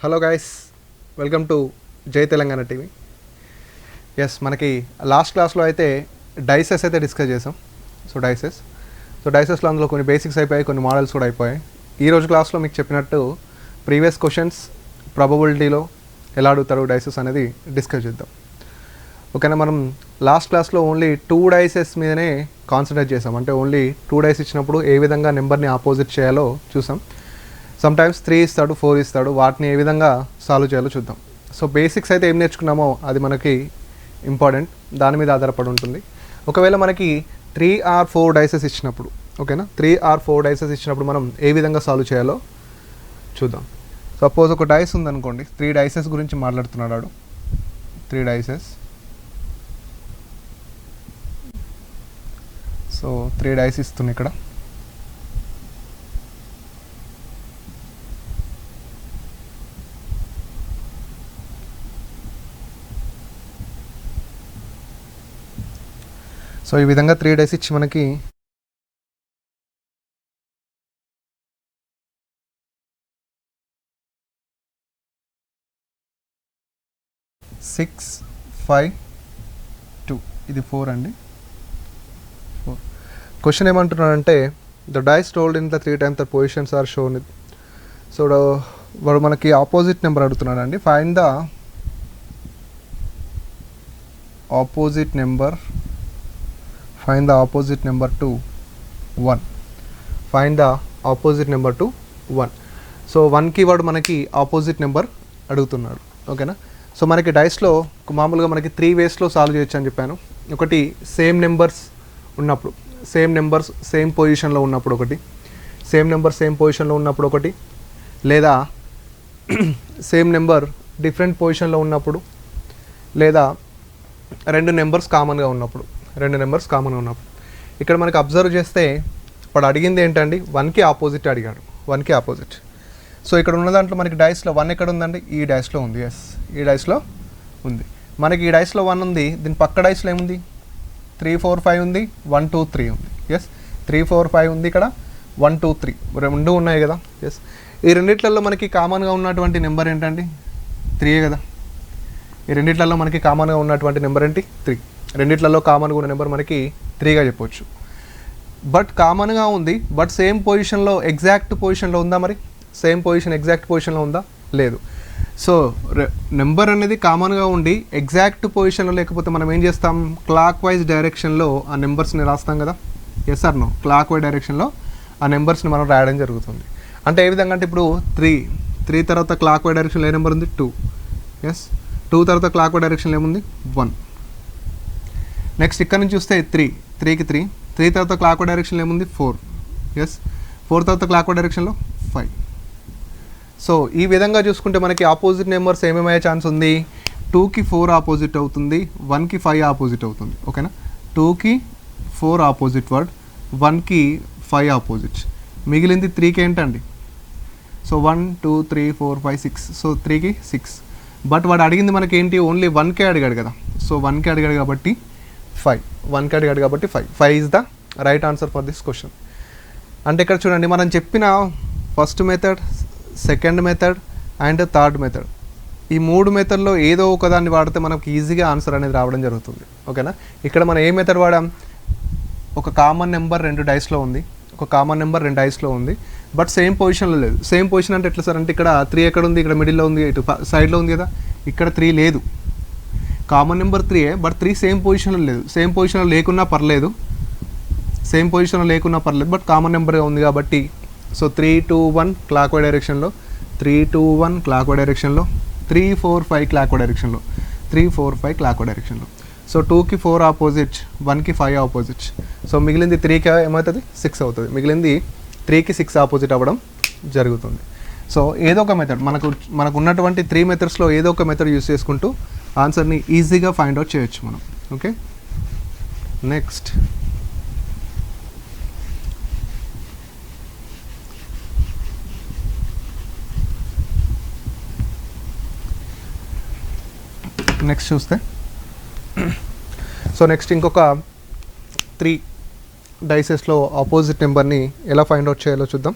Hello guys, welcome to జై Telangana TV. Yes, మనకి last క్లాస్లో అయితే డైసెస్ అయితే డిస్కస్ చేసాం. డైసెస్లో అందులో కొన్ని బేసిక్స్ అయిపోయాయి, కొన్ని మోడల్స్ కూడా అయిపోయాయి. ఈరోజు క్లాస్లో మీకు చెప్పినట్టు ప్రీవియస్ క్వశ్చన్స్ ప్రాబబిలిటీలో ఎలా అడుగుతారు డైసెస్ అనేది డిస్కస్ చేద్దాం. ఓకేనా. మనం లాస్ట్ క్లాస్లో ఓన్లీ 2 డైసెస్ మీదనే కాన్సన్ట్రేట్ చేసాం. అంటే ఓన్లీ 2 డైస్ ఇచ్చినప్పుడు ఏ విధంగా నెంబర్ని ఆపోజిట్ చేయాలో చూసాం. సమ్టైమ్స్ 3 ఇస్తాడు, 4 ఇస్తాడు, వాటిని ఏ విధంగా సాల్వ్ చేయాలో చూద్దాం. సో బేసిక్స్ అయితే ఏం నేర్చుకున్నామో అది మనకి ఇంపార్టెంట్, దాని మీద ఆధారపడి ఉంటుంది. ఒకవేళ మనకి 3 or 4 డైసెస్ ఇచ్చినప్పుడు, ఓకేనా, 3 or 4 డైసెస్ ఇచ్చినప్పుడు మనం ఏ విధంగా సాల్వ్ చేయాలో చూద్దాం. సపోజ్ ఒక డైస్ ఉందనుకోండి, 3 డైసెస్ గురించి మాట్లాడుతున్నాడు. 3 డైసెస్. సో 3 డైస్ ఇస్తుంది ఇక్కడ. సో ఈ విధంగా 3 డైస్ ఇచ్చి మనకి 6, 5, 2, ఇది 4 అండి. 4. క్వశ్చన్ ఏమంటున్నాడంటే the dice rolled in the 3 times the positions are shown. So వాడు మనకి ఆపోజిట్ నెంబర్ అడుగుతున్నాడు అండి. Find the opposite number to 1. Find the opposite number to 1. So 1కి వాడు మనకి ఆపోజిట్ నెంబర్ అడుగుతున్నాడు. ఓకేనా. సో మనకి డైస్లో మామూలుగా మనకి 3 వేస్లో సాల్వ్ చేయొచ్చు అని చెప్పాను. ఒకటి సేమ్ నెంబర్స్ ఉన్నప్పుడు, సేమ్ పొజిషన్లో ఉన్నప్పుడు ఒకటి, సేమ్ నెంబర్ సేమ్ పొజిషన్లో ఉన్నప్పుడు ఒకటి, లేదా సేమ్ నెంబర్ డిఫరెంట్ పొజిషన్లో ఉన్నప్పుడు, లేదా రెండు నెంబర్స్ కామన్గా ఉన్నప్పుడు. ఇక్కడ మనకి అబ్జర్వ్ చేస్తే వాడు అడిగింది ఏంటండి, 1కి ఆపోజిట్ అడిగాడు. 1కి ఆపోజిట్. సో ఇక్కడ ఉన్న దాంట్లో మనకి డైస్లో 1 ఎక్కడ ఉందండి, ఈ డైస్లో ఉంది. ఎస్, ఈ డైస్లో ఉంది. మనకి ఈ డైస్లో 1 ఉంది. దీని పక్క డైస్లో ఏముంది, 3, 4, 5 ఉంది, 1, 2, 3 ఉంది. ఎస్, 3, 4, 5 ఉంది. ఇక్కడ 1, 2, 3 రెండు ఉన్నాయి కదా. ఎస్, ఈ రెండిట్లలో మనకి కామన్గా ఉన్నటువంటి నెంబర్ ఏంటండి, 3 కదా. ఈ రెండిట్లలో మనకి కామన్గా ఉన్నటువంటి నెంబర్ ఏంటి, 3. రెండిట్లలో కామన్గా ఉన్న నెంబర్ మనకి 3గా చెప్పవచ్చు. బట్ కామన్గా ఉంది, బట్ సేమ్ పొజిషన్లో ఎగ్జాక్ట్ పొజిషన్లో ఉందా, మరి సేమ్ పొజిషన్ ఎగ్జాక్ట్ పొజిషన్లో ఉందా, లేదు. సో నెంబర్ అనేది కామన్గా ఉండి ఎగ్జాక్ట్ పొజిషన్లో లేకపోతే మనం ఏం చేస్తాం, క్లాక్ వైజ్ డైరెక్షన్లో ఆ నెంబర్స్ని రాస్తాం కదా. Yes or no, clockwise డైరెక్షన్లో ఆ నెంబర్స్ని మనం రాయడం జరుగుతుంది. అంటే ఏ విధంగా అంటే ఇప్పుడు 3 తర్వాత క్లాక్ వైజ్ డైరెక్షన్లో ఏ నెంబర్ ఉంది, 2. ఎస్, 2 తర్వాత క్లాక్ వైజ్ డైరెక్షన్లో ఏముంది, 1. నెక్స్ట్ ఇక్కడ నుంచి చూస్తే 3కి 3 తర్వాత క్లాక్ వైజ్ డైరెక్షన్లో ఏముంది, 4. ఎస్, 4 తర్వాత క్లాక్ వైజ్ డైరెక్షన్లో 5. సో ఈ విధంగా చూసుకుంటే మనకి ఆపోజిట్ నెంబర్స్ ఏమేమయ్యే ఛాన్స్ ఉంది, 2కి 4 ఆపోజిట్ అవుతుంది, 1కి 5 ఆపోజిట్ అవుతుంది. ఓకేనా. 2కి 4 ఆపోజిట్ వర్డ్, 1కి 5 ఆపోజిట్, మిగిలింది 3కి ఏంటండి. సో 1, 2, 3, 4, 5, 6. సో 3కి 6. బట్ వాడు అడిగింది మనకి ఏంటి, ఓన్లీ 1కే అడిగాడు కదా. సో 1కే అడిగాడు కాబట్టి 5. 1కి అడిగాడు కాబట్టి 5. 5 is the right answer for this question. అంటే ఇక్కడ చూడండి, మనం చెప్పిన first method, second method and third method, ఈ 3 మెథడ్లో ఏదో ఒకదాన్ని వాడితే మనకు ఈజీగా ఆన్సర్ అనేది రావడం జరుగుతుంది. ఓకేనా. ఇక్కడ మనం ఏ మెథడ్ వాడాం, ఒక కామన్ నెంబర్ 2 డైస్లో ఉంది, బట్ సేమ్ పొజిషన్లో లేదు. సేమ్ పొజిషన్ అంటే ఎట్లా సార్ అంటే ఇక్కడ 3 ఎక్కడ ఉంది, ఇక్కడ మిడిల్లో ఉంది, ఇటు సైడ్లో ఉంది కదా. ఇక్కడ 3 లేదు, కామన్ నెంబర్ 3, బట్ 3 సేమ్ పొజిషన్లో లేదు. సేమ్ పొజిషన్లో లేకున్నా పర్లేదు, బట్ కామన్ నెంబర్గా ఉంది కాబట్టి సో 3, 2, 1 క్లాక్ వైజ్ డైరెక్షన్లో, 3, 2, 1 క్లాక్ వైజ్ డైరెక్షన్లో, 3, 4, 5 క్లాక్ వైజ్ డైరెక్షన్లో, 3, 4, 5 క్లాక్ వైజ్ డైరెక్షన్లో. సో 2కి 4 ఆపోజిట్, 1కి 5 ఆపోజిట్. సో మిగిలింది 3కి ఏమవుతుంది, 6 అవుతుంది. మిగిలింది 3కి 6 ఆపోజిట్ అవ్వడం జరుగుతుంది. సో ఏదో ఒక మెథడ్ మనకు ఉన్నటువంటి 3 మెథడ్స్లో ఏదో ఒక మెథడ్ యూస్ చేసుకుంటూ ఆన్సర్ని ఈజీగా ఫైండ్ అవుట్ చేయొచ్చు మనం. ఓకే. నెక్స్ట్ చూస్తే సో నెక్స్ట్ ఇంకొక 3 డైసెస్లో ఆపోజిట్ నెంబర్ని ఎలా ఫైండ్ అవుట్ చేయాలో చూద్దాం.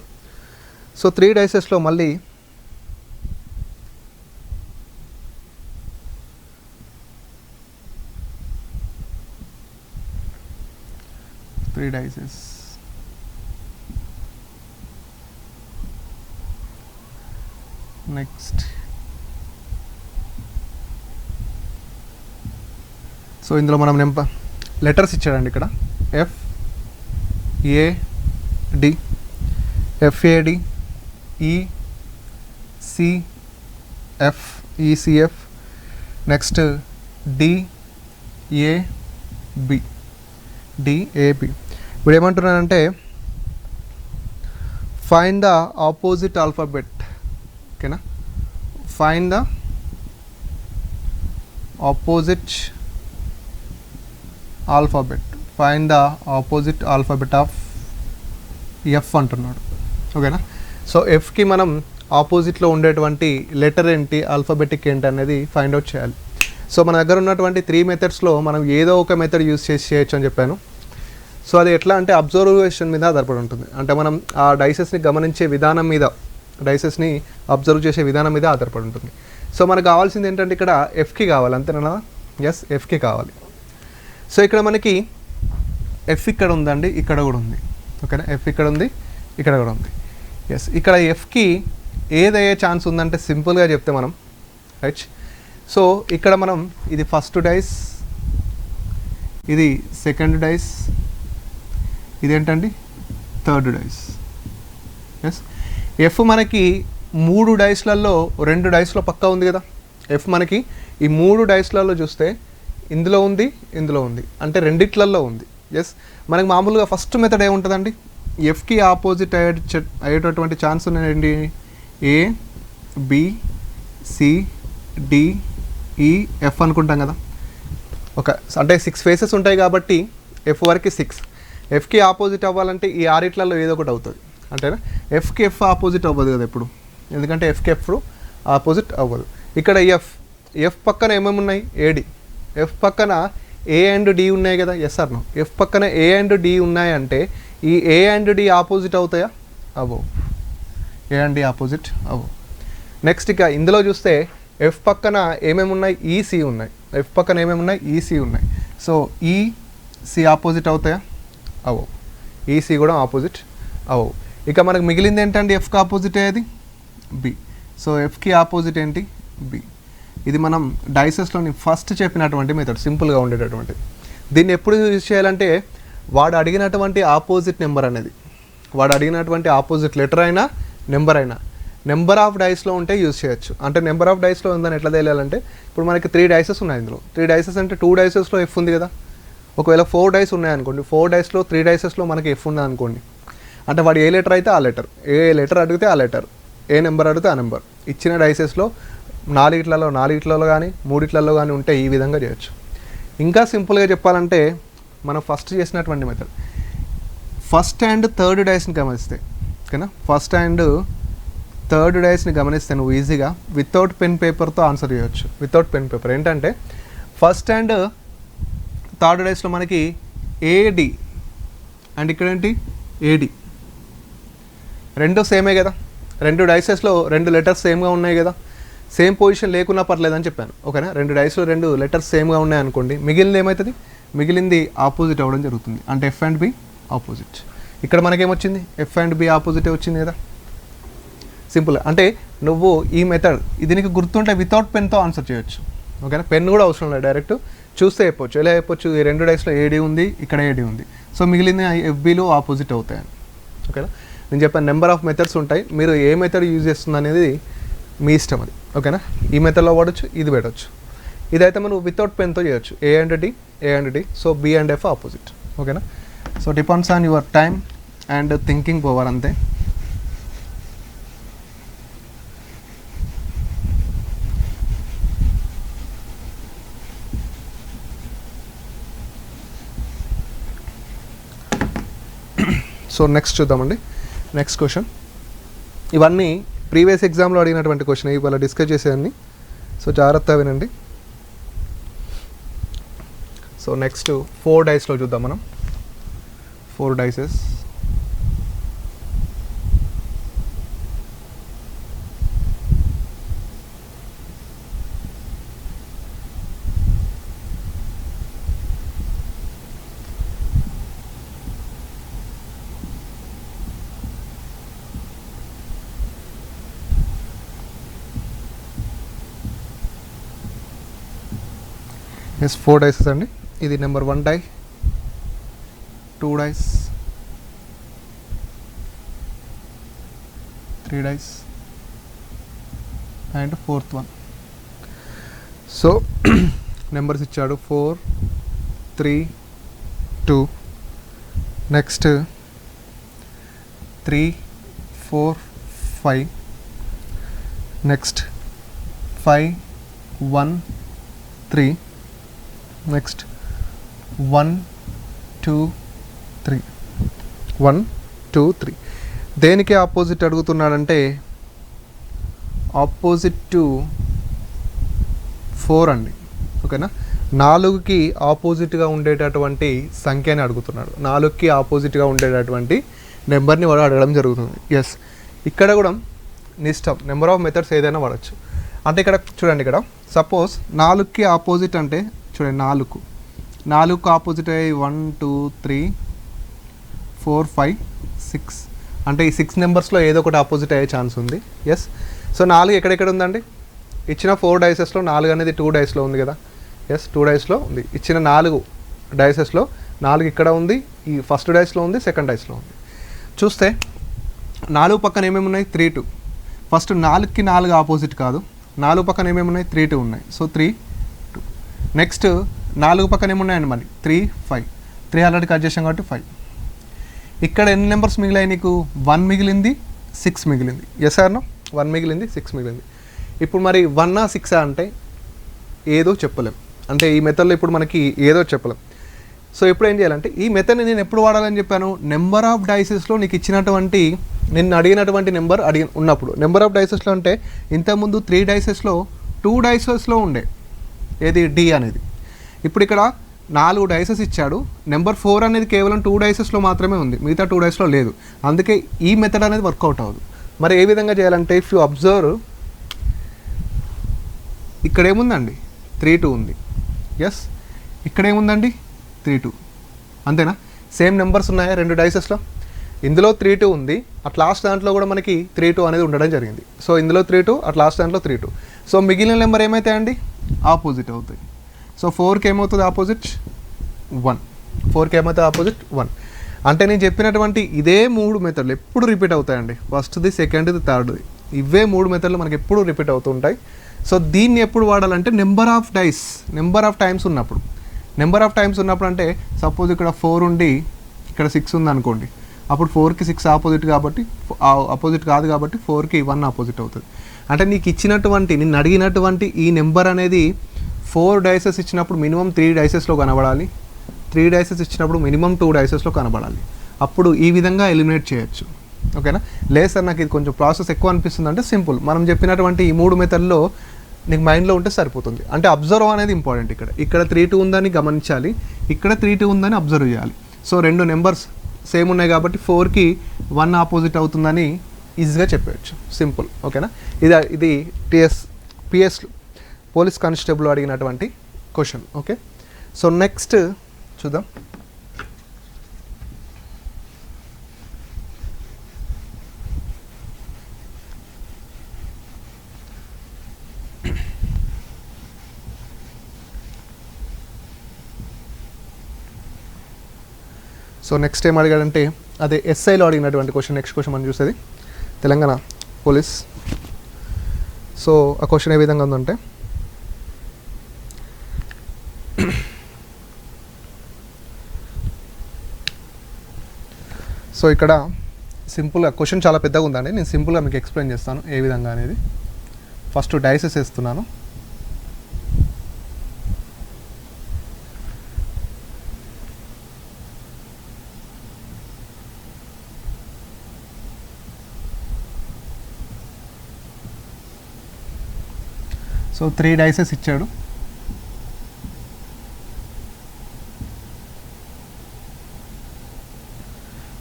సో 3 డైసెస్లో మళ్ళీ 3 dices. Next, సో ఇందులో మనం లెటర్స్ ఇచ్చాడండి ఇక్కడ FAD, FAD, ECF, next DAB. ఇప్పుడు ఏమంటున్నానంటే ఫైండ్ ద ఆపోజిట్ ఆల్ఫాబెట్. ఓకేనా, find the opposite alphabet, find the opposite alphabet of F అంటున్నాడు. ఓకేనా, సో ఎఫ్కి మనం ఆపోజిట్లో ఉండేటువంటి లెటర్ ఏంటి, ఆల్ఫాబెటిక్ ఏంటి అనేది ఫైండ్ అవుట్ చేయాలి. సో మన దగ్గర ఉన్నటువంటి 3 మెథడ్స్లో మనం ఏదో ఒక మెథడ్ యూజ్ చేసి చేయొచ్చు అని చెప్పాను. సో అది ఎట్లా అంటే అబ్జర్వేషన్ మీద ఆధారపడి ఉంటుంది. అంటే మనం ఆ డైసెస్ని గమనించే విధానం మీద, డైసెస్ని అబ్జర్వ్ చేసే విధానం మీద ఆధారపడి ఉంటుంది. సో మనకు కావాల్సింది ఏంటంటే ఇక్కడ ఎఫ్కి కావాలి, అంతేనా? ఎస్, ఎఫ్కి కావాలి. సో ఇక్కడ మనకి ఎఫ్ ఇక్కడ ఉందండి, ఇక్కడ కూడా ఉంది. ఓకేనా, ఎఫ్ ఇక్కడ ఉంది, ఇక్కడ కూడా ఉంది. ఎస్, ఇక్కడ ఎఫ్కి ఏదయ్యే ఛాన్స్ ఉందంటే సింపుల్గా చెప్తే మనం రైట్. సో ఇక్కడ మనం ఇది ఫస్ట్ డైస్, ఇది సెకండ్ డైస్, ఇదేంటండి థర్డ్ డైస్. ఎస్, ఎఫ్ మనకి 3 డైస్లలో 2 డైస్లో పక్కా ఉంది కదా. ఎఫ్ మనకి ఈ 3 డైస్లలో చూస్తే ఇందులో ఉంది, ఇందులో ఉంది, అంటే రెండిట్లలో ఉంది. ఎస్, మనకి మామూలుగా ఫస్ట్ మెథడ్ ఏముంటుందండి, ఎఫ్కి ఆపోజిట్ అయ్యేటటువంటి ఛాన్స్ ఉన్నాయండి ABCDEF అనుకుంటాం కదా. అంటే 6 ఫేసెస్ ఉంటాయి కాబట్టి ఎఫ్ వరకు 6. ఎఫ్కి ఆపోజిట్ అవ్వాలంటే ఈ 6 ఏదో ఒకటి అవుతుంది. అంటేనా, ఎఫ్కి ఎఫ్ ఆపోజిట్ అవ్వదు కదా ఎప్పుడు, ఎందుకంటే ఎఫ్కి ఎఫ్ ఆపోజిట్ అవ్వదు. ఇక్కడ ఎఫ్ పక్కన ఏమేమి ఉన్నాయి, ఏడి. ఎఫ్ పక్కన A అండ్ D ఉన్నాయి కదా. Yes or no? ఎఫ్ పక్కన A అండ్ D ఉన్నాయంటే ఈ A అండ్ D ఆపోజిట్ అవుతాయా? అవ్వవు. A అండ్ D ఆపోజిట్ అవ్వవు. నెక్స్ట్ ఇక ఇందులో చూస్తే ఎఫ్ పక్కన ఏమేమి ఉన్నాయి, EC ఉన్నాయి. ఎఫ్ పక్కన ఏమేమి ఉన్నాయి, EC ఉన్నాయి. సో EC ఆపోజిట్ అవుతాయా? అవ్వవు. EC కూడా ఆపోజిట్ అవ్వవు. ఇక మనకు మిగిలింది ఏంటండి, ఎఫ్కి ఆపోజిట్ అయ్యేది B. సో ఎఫ్కి ఆపోజిట్ ఏంటి, B. ఇది మనం డైసెస్లోని ఫస్ట్ చెప్పినటువంటి మెథడ్, సింపుల్గా ఉండేటటువంటిది. దీన్ని ఎప్పుడు యూజ్ చేయాలంటే వాడు అడిగినటువంటి ఆపోజిట్ నెంబర్ అనేది, వాడు అడిగినటువంటి ఆపోజిట్ లెటర్ అయినా నెంబర్ అయినా నెంబర్ ఆఫ్ డైస్లో ఉంటే యూజ్ చేయొచ్చు. అంటే నెంబర్ ఆఫ్ డైస్లో ఉందని ఎట్లా తెలియాలంటే, ఇప్పుడు మనకి 3 డైసెస్ ఉన్నాయి. ఇందులో 3 డైసెస్ అంటే 2 డైసెస్లో ఎఫ్ ఉంది కదా. ఒకవేళ 4 డైస్ ఉన్నాయనుకోండి, 4 డైస్లో 3 డైసెస్లో మనకి ఎఫ్ ఉంది అనుకోండి. అంటే వాడు ఏ లెటర్ అయితే ఆ లెటర్, ఏ లెటర్ అడిగితే ఆ లెటర్, ఏ నెంబర్ అడిగితే ఆ నెంబర్. ఇచ్చిన డైసెస్లో 4 కానీ 3 కానీ ఉంటే ఈ విధంగా చేయొచ్చు. ఇంకా సింపుల్గా చెప్పాలంటే మనం ఫస్ట్ చేసినటువంటి మెథడ్, ఫస్ట్ అండ్ థర్డ్ డైస్ని గమనిస్తే, ఓకేనా, ఫస్ట్ అండ్ థర్డ్ డైస్ని గమనిస్తే నువ్వు ఈజీగా వితౌట్ పెన్ పేపర్తో ఆన్సర్ చేయొచ్చు. వితౌట్ పెన్ పేపర్ ఏంటంటే ఫస్ట్ అండ్ థర్డ్ డైస్లో మనకి AD అండ్ ఇక్కడ ఏంటి AD, రెండు సేమే కదా. 2 డైసెస్లో 2 లెటర్స్ సేమ్గా ఉన్నాయి కదా. సేమ్ పొజిషన్ లేకున్నా పర్లేదని చెప్పాను. ఓకేనా, 2 డైస్లో 2 లెటర్స్ సేమ్గా ఉన్నాయి అనుకోండి, మిగిలింది ఏమవుతుంది, మిగిలింది ఆపోజిట్ అవ్వడం జరుగుతుంది. అంటే ఎఫ్ అండ్ బి ఆపోజిట్. ఇక్కడ మనకేమొచ్చింది, ఎఫ్ అండ్ బి ఆపోజిటే వచ్చింది కదా. సింపుల్. అంటే నువ్వు ఈ మెథడ్ ఇది నీకు గుర్తుంటే వితౌట్ పెన్తో ఆన్సర్ చేయొచ్చు. ఓకేనా, పెన్ కూడా అవసరం లేదు, డైరెక్ట్ చూస్తే చెప్పొచ్చు. ఎలా చెప్పొచ్చు, ఈ 2 డైస్లో AD ఉంది, ఇక్కడ AD ఉంది, సో మిగిలింది FBలో ఆపోజిట్ అవుతాయని. ఓకేనా, నేను చెప్పాను నెంబర్ ఆఫ్ మెథడ్స్ ఉంటాయి, మీరు ఏ మెథడ్ యూజ్ చేస్తుంది అనేది మీ ఇష్టం అది. ఓకేనా, ఈ మెథడ్లో వాడచ్చు, ఇది పెట్టవచ్చు. ఇదైతే మనం వితౌట్ పెన్తో చేయొచ్చు, A and D. So B and F opposite. ఓకేనా, so depends on your time and thinking power అంతే. సో నెక్స్ట్ చూద్దామండి. నెక్స్ట్ క్వశ్చన్, ఇవన్నీ ప్రీవియస్ ఎగ్జామ్లో అడిగినటువంటి క్వశ్చన్, ఇవాళ డిస్కస్ చేసేవన్నీ. సో జాగ్రత్తగా వినండి. సో నెక్స్ట్ 4 డైస్లో చూద్దాం మనం. 4 డైసెస్. ఎస్ 4 డైసెస్ అండి. ఇది number 1 die, 2 dice, 3 dice and 4th one. So numbers ఇచ్చాడు 4, 3, 2, నెక్స్ట్ 3, 4, 5, నెక్స్ట్ 5, 1, 3, నెక్స్ట్ 1, 2, 3, 1, 2, 3. దేనికి ఆపోజిట్ అడుగుతున్నాడంటే ఆపోజిట్ టు 4 అండి. ఓకేనా, 4కి ఆపోజిట్గా ఉండేటటువంటి సంఖ్యని అడుగుతున్నాడు. 4కి ఆపోజిట్గా ఉండేటటువంటి నెంబర్ని వాడు అడగడం జరుగుతుంది. ఎస్, ఇక్కడ కూడా నీ ఇష్టం, నెంబర్ ఆఫ్ మెథడ్స్ ఏదైనా వాడచ్చు. అంటే ఇక్కడ చూడండి, ఇక్కడ సపోజ్ 4కి ఆపోజిట్ అంటే చూడండి, 4కు ఆపోజిట్ అయ్యి 1, 2, 3, 4, 5, 6 అంటే ఈ 6 నెంబర్స్లో ఏదో ఒకటి ఆపోజిట్ అయ్యే ఛాన్స్ ఉంది. ఎస్, సో 4 ఎక్కడెక్కడ ఉందండి? ఇచ్చిన 4 డైసెస్లో 4 అనేది 2 డైస్లో ఉంది కదా. ఎస్, 2 డైస్లో ఉంది. ఇచ్చిన 4 డైసెస్లో 4 ఇక్కడ ఉంది, ఈ ఫస్ట్ డైస్లో ఉంది, సెకండ్ డైస్లో ఉంది. చూస్తే 4 పక్కన ఏమేమి ఉన్నాయి? 3, 2. ఫస్ట్ 4కి 4 ఆపోజిట్ కాదు. 4 పక్కన ఏమేమి ఉన్నాయి? 3, 2 ఉన్నాయి. సో 3, 2. నెక్స్ట్ 4 పక్కన ఏమున్నాయండి మరి? 3, 5. 3 ఆల్రెడీ కట్ చేసాం కాబట్టి 5. ఇక్కడ ఎన్ని నెంబర్స్ మిగిలాయి నీకు? 1 మిగిలింది, 6 మిగిలింది. Yes or no? 1 మిగిలింది, 6 మిగిలింది. ఇప్పుడు మరి 1 6 అంటే ఏదో చెప్పలేం. అంటే ఈ మెథడ్లో ఇప్పుడు మనకి ఏదో చెప్పలేం. సో ఇప్పుడు ఏం చేయాలంటే ఈ మెథడ్ని నేను ఎప్పుడు వాడాలని చెప్పాను? నెంబర్ ఆఫ్ డైసెస్లో నీకు ఇచ్చినటువంటి, నిన్ను అడిగినటువంటి నెంబర్ ఉన్నప్పుడు. నెంబర్ ఆఫ్ డైసెస్లో అంటే ఇంతకుముందు 3 డైసెస్లో 2 డైసెస్లో ఉండే ఏది డి అనేది. ఇప్పుడు ఇక్కడ 4 డైసెస్ ఇచ్చాడు. నెంబర్ 4 అనేది కేవలం 2 డైసెస్లో మాత్రమే ఉంది, మిగతా 2 డైస్లో లేదు. అందుకే ఈ మెథడ్ అనేది వర్కౌట్ అవ్వదు. మరి ఏ విధంగా చేయాలంటే, ఇఫ్ యూ అబ్జర్వ్ ఇక్కడ ఏముందండి? 3, 2 ఉంది. ఎస్, ఇక్కడ ఏముందండి? 3, 2. అంతేనా? సేమ్ నెంబర్స్ ఉన్నాయా 2 డైసెస్లో? ఇందులో 3, 2 ఉంది, అట్ లాస్ట్ దాంట్లో కూడా మనకి 3, 2 అనేది ఉండడం జరిగింది. సో ఇందులో 3, 2, అట్ లాస్ట్ దాంట్లో 3, 2. సో మిగిలిన నెంబర్ ఏమవుతాయండి? ఆపోజిట్ అవుతాయి. సో 4కి ఏమవుతుంది ఆపోజిట్? 1. 4కి ఏమవుతుంది ఆపోజిట్? 1. అంటే నేను చెప్పినటువంటి ఇదే 3 మెథడ్లు ఎప్పుడు రిపీట్ అవుతాయండి. ఫస్ట్ది, సెకండ్ది, థర్డ్ది. ఇవే 3 మెథడ్లు మనకి ఎప్పుడు రిపీట్ అవుతూ ఉంటాయి. సో దీన్ని ఎప్పుడు వాడాలంటే number of dice, number of times ఉన్నప్పుడు. నెంబర్ ఆఫ్ టైమ్స్ ఉన్నప్పుడు అంటే సపోజ్ ఇక్కడ 4 ఉండి ఇక్కడ 6 ఉంది అనుకోండి. అప్పుడు 4కి 6 ఆపోజిట్ కాబట్టి, ఆపోజిట్ కాదు కాబట్టి 4కి 1 ఆపోజిట్ అవుతుంది. అంటే నీకు ఇచ్చినటువంటి, నిన్ను అడిగినటువంటి ఈ నెంబర్ అనేది 4 డైసెస్ ఇచ్చినప్పుడు మినిమం 3 డైసెస్లో కనబడాలి. 3 డైసెస్ ఇచ్చినప్పుడు మినిమం 2 డైసెస్లో కనబడాలి. అప్పుడు ఈ విధంగా ఎలిమినేట్ చేయొచ్చు. ఓకేనా? లేదు సార్ నాకు ఇది కొంచెం ప్రాసెస్ ఎక్కువ అనిపిస్తుంది అంటే సింపుల్, మనం చెప్పినటువంటి ఈ 3 మెథడ్లో నీకు మైండ్లో ఉంటే సరిపోతుంది. అంటే అబ్జర్వ్ అనేది ఇంపార్టెంట్. ఇక్కడ 3, 2 ఉందని గమనించాలి, ఇక్కడ 3, 2 ఉందని అబ్జర్వ్ చేయాలి. సో 2 నెంబర్స్ సేమ్ ఉన్నాయి కాబట్టి 4కి 1 ఆపోజిట్ అవుతుందని ఈజీగా చెప్పవచ్చు. సింపుల్. ఓకేనా? ఇది పిఎస్ పోలీస్ కానిస్టేబుల్ అడిగినటువంటి క్వశ్చన్. ఓకే, సో నెక్స్ట్ చూద్దాం. సో నెక్స్ట్ ఏం అడిగాడంటే అదే ఎస్ఐలో అడిగినటువంటి క్వశ్చన్. నెక్స్ట్ క్వశ్చన్ మనం చూసేది తెలంగాణ పోలీస్. సో ఆ క్వశ్చన్ ఏ విధంగా ఉందంటే, సో ఇక్కడ సింపుల్గా క్వశ్చన్ చాలా పెద్దగా ఉందండి. నేను సింపుల్గా మీకు ఎక్స్ప్లెయిన్ చేస్తాను ఏ విధంగా అనేది. ఫస్ట్ డైసెస్ వేస్తున్నాను. సో 3 డైసెస్ ఇచ్చాడు.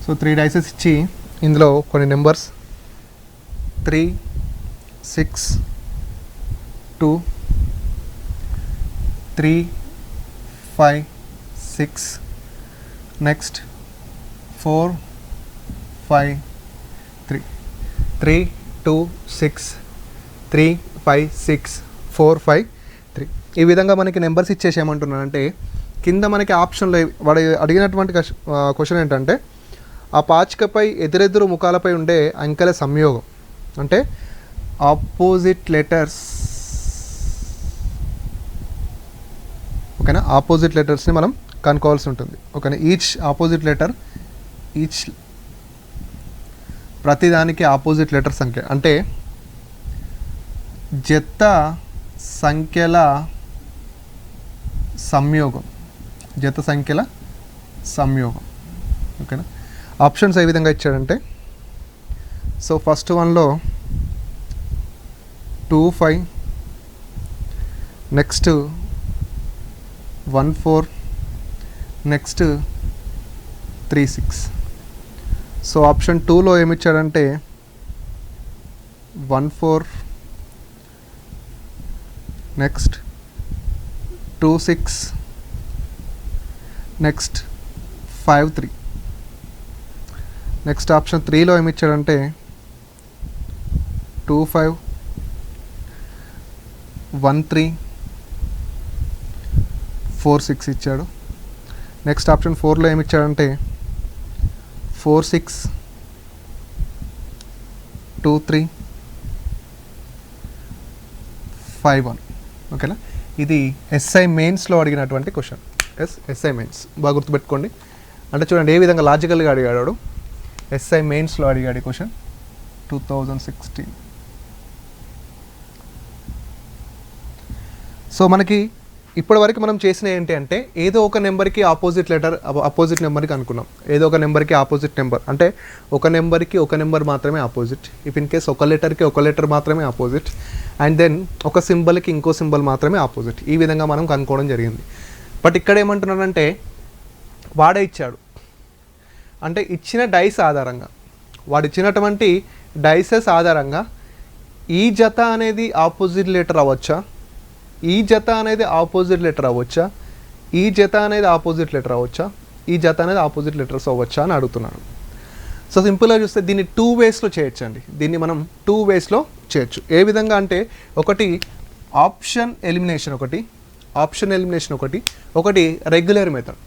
సో 3 డైసెస్ ఇచ్చి ఇందులో కొన్ని నెంబర్స్ 3, 6, 2, 3, 5, 6, నెక్స్ట్ 4, 5, 3, 3, 2, 6, 3, 5, 6, 4, 5, 3. ఈ విధంగా మనకి నెంబర్స్ ఇచ్చేసి ఏమంటున్నానంటే కింద మనకి ఆప్షన్లో వాడు అడిగినటువంటి క్వశ్చన్ ఏంటంటే ఆ పాచికపై ఎదురెదురు ముఖాలపై ఉండే అంకెల సంయోగం అంటే ఆపోజిట్ లెటర్స్, ఓకేనా, ఆపోజిట్ లెటర్స్ని మనం కనుక్కోవాల్సి ఉంటుంది. ఓకేనా, ఈచ్ ఆపోజిట్ లెటర్, ఈచ్ ప్రతిదానికి ఆపోజిట్ లెటర్ సంఖ్య అంటే జత సంఖ్యల సంయోగం, జత సంఖ్యల సంయోగం. ఓకేనా, ఆప్షన్స్ ఏ విధంగా ఇచ్చాడంటే సో ఫస్ట్ వన్లో 2 5, నెక్స్ట్ 1 4, నెక్స్ట్ 3 6. సో ఆప్షన్ 2లో ఏమిచ్చాడంటే 1 4, నెక్స్ట్ 2 6, నెక్స్ట్ 5 3. నెక్స్ట్ ఆప్షన్ 3లో ఏమిచ్చాడంటే 2 5, 1 3, 4 6 ఇచ్చాడు. నెక్స్ట్ ఆప్షన్ 4లో ఏమిచ్చాడంటే 4 6, 2 3, 5 1. ఓకేనా, ఇది ఎస్ఐ మెయిన్స్లో అడిగినటువంటి క్వశ్చన్. ఎస్ఐ మెయిన్స్ బాగా గుర్తుపెట్టుకోండి. అంటే చూడండి ఏ విధంగా లాజికల్గా అడిగాడు. ఎస్ఐ మెయిన్స్లో అడిగాడు క్వశ్చన్ 2016. సో మనకి ఇప్పటివరకు మనం చేసిన ఏంటి అంటే ఏదో ఒక నెంబర్కి ఆపోజిట్ లెటర్ ఆపోజిట్ నెంబర్కి అనుకున్నాం. ఏదో ఒక నెంబర్కి ఆపోజిట్ నెంబర్ అంటే ఒక నెంబర్కి ఒక నెంబర్ మాత్రమే ఆపోజిట్. ఇఫ్ ఇన్ కేస్ ఒక లెటర్కి ఒక లెటర్ మాత్రమే ఆపోజిట్ అండ్ దెన్ ఒక సింబల్కి ఇంకో సింబల్ మాత్రమే ఆపోజిట్. ఈ విధంగా మనం కనుక్కోవడం జరిగింది. బట్ ఇక్కడ ఏమంటున్నాడంటే వాడే ఇచ్చాడు అంటే ఇచ్చిన డైస్ ఆధారంగా, వాడు ఇచ్చినటువంటి డైసెస్ ఆధారంగా ఈ జత అనేది ఆపోజిట్ లెటర్ అవ్వచ్చా, ఈ జత అనేది ఆపోజిట్ లెటర్ అవ్వచ్చా, ఈ జత అనేది ఆపోజిట్ లెటర్ అవ్వచ్చా, ఈ జత అనేది ఆపోజిట్ లెటర్స్ అవ్వచ్చా అని అడుగుతున్నాడు. సో సింపుల్గా చూస్తే దీన్ని 2 వేస్లో చేయొచ్చు అండి. దీన్ని మనం 2 వేస్లో చేయొచ్చు. ఏ విధంగా అంటే ఒకటి ఆప్షన్ ఎలిమినేషన్, ఒకటి రెగ్యులర్ మెథడ్.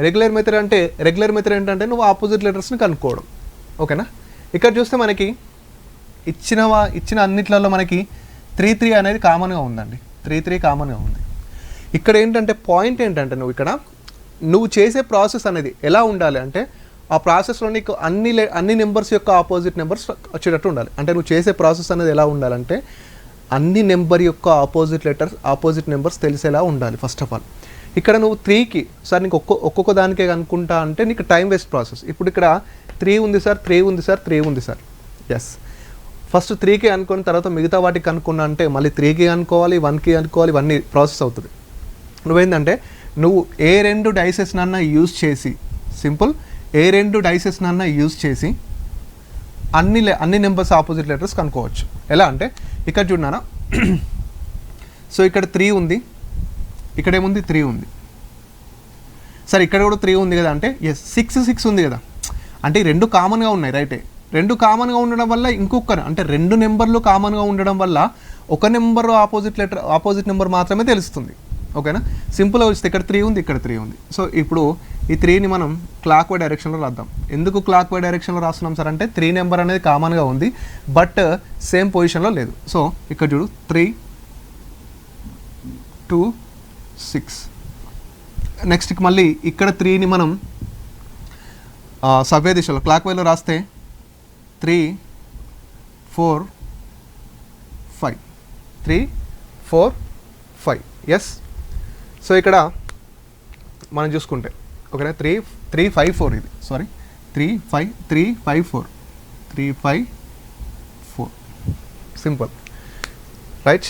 రెగ్యులర్ మెథడ్ అంటే ఏంటంటే నువ్వు ఆపోజిట్ లెటర్స్ని కనుక్కోవడం. ఓకేనా, ఇక్కడ చూస్తే మనకి ఇచ్చిన అన్నిట్లలో మనకి 3 3 అనేది కామన్గా ఉందండి. 3 3 కామన్గా ఉంది. ఇక్కడ ఏంటంటే పాయింట్ ఏంటంటే నువ్వు చేసే ప్రాసెస్ అనేది ఎలా ఉండాలి అంటే ఆ ప్రాసెస్లో నీకు అన్ని నెంబర్స్ యొక్క ఆపోజిట్ నెంబర్స్ వచ్చేటట్టు ఉండాలి. అంటే నువ్వు చేసే ప్రాసెస్ అనేది ఎలా ఉండాలంటే అన్ని నెంబర్ యొక్క ఆపోజిట్ నెంబర్స్ తెలిసేలా ఉండాలి ఫస్ట్ ఆఫ్ ఆల్. ఇక్కడ నువ్వు 3కి సార్ నీకు ఒక్కొక్క దానికే కనుక్కుంటా అంటే నీకు టైం వేస్ట్ ప్రాసెస్. ఇప్పుడు ఇక్కడ 3 ఉంది సార్, 3 ఉంది సార్, 3 ఉంది సార్. ఎస్, ఫస్ట్ 3కి అనుకున్న తర్వాత మిగతా వాటికి కనుక్కున్నా అంటే మళ్ళీ 3కి అనుకోవాలి, 1కి అనుకోవాలి, ఇవన్నీ ప్రాసెస్ అవుతుంది. నువ్వేంటంటే నువ్వు ఏ 2 డైసెస్ నన్నా యూజ్ చేసి అన్ని నెంబర్స్ ఆపోజిట్ లెటర్స్ కనుక్కోవచ్చు. ఎలా అంటే ఇక్కడ చూడనా, సో ఇక్కడ 3 ఉంది, ఇక్కడ ఏముంది 3 ఉంది. సరే ఇక్కడ కూడా 3 ఉంది కదా అంటే ఎస్ 6 ఉంది కదా అంటే ఈ 2 కామన్గా ఉన్నాయి. రైటే, 2 కామన్గా ఉండడం వల్ల ఇంకొకరు అంటే 2 నెంబర్లు కామన్గా ఉండడం వల్ల ఒక నెంబర్ ఆపోజిట్ నెంబర్ మాత్రమే తెలుస్తుంది. ఓకేనా, సింపుల్గా వస్తే ఇక్కడ 3 ఉంది, ఇక్కడ 3 ఉంది. సో ఇప్పుడు ఈ 3ని మనం క్లాక్ వై డైరెక్షన్లో రాద్దాం. ఎందుకు క్లాక్ వై డైరెక్షన్లో రాస్తున్నాం సార్ అంటే 3 నెంబర్ అనేది కామన్గా ఉంది బట్ సేమ్ పొజిషన్లో లేదు. సో ఇక్కడ చూడు 3 2 6. నెక్స్ట్కి మళ్ళీ ఇక్కడ 3ని మనం సవ్య దిశలో క్లాక్ వైలో రాస్తే 3 4 5 3 4 5. ఎస్, సో ఇక్కడ మనం చూసుకుంటే ఓకేనా 3 5 4 ఇది sorry 3 5 4 3 5 4 simple right.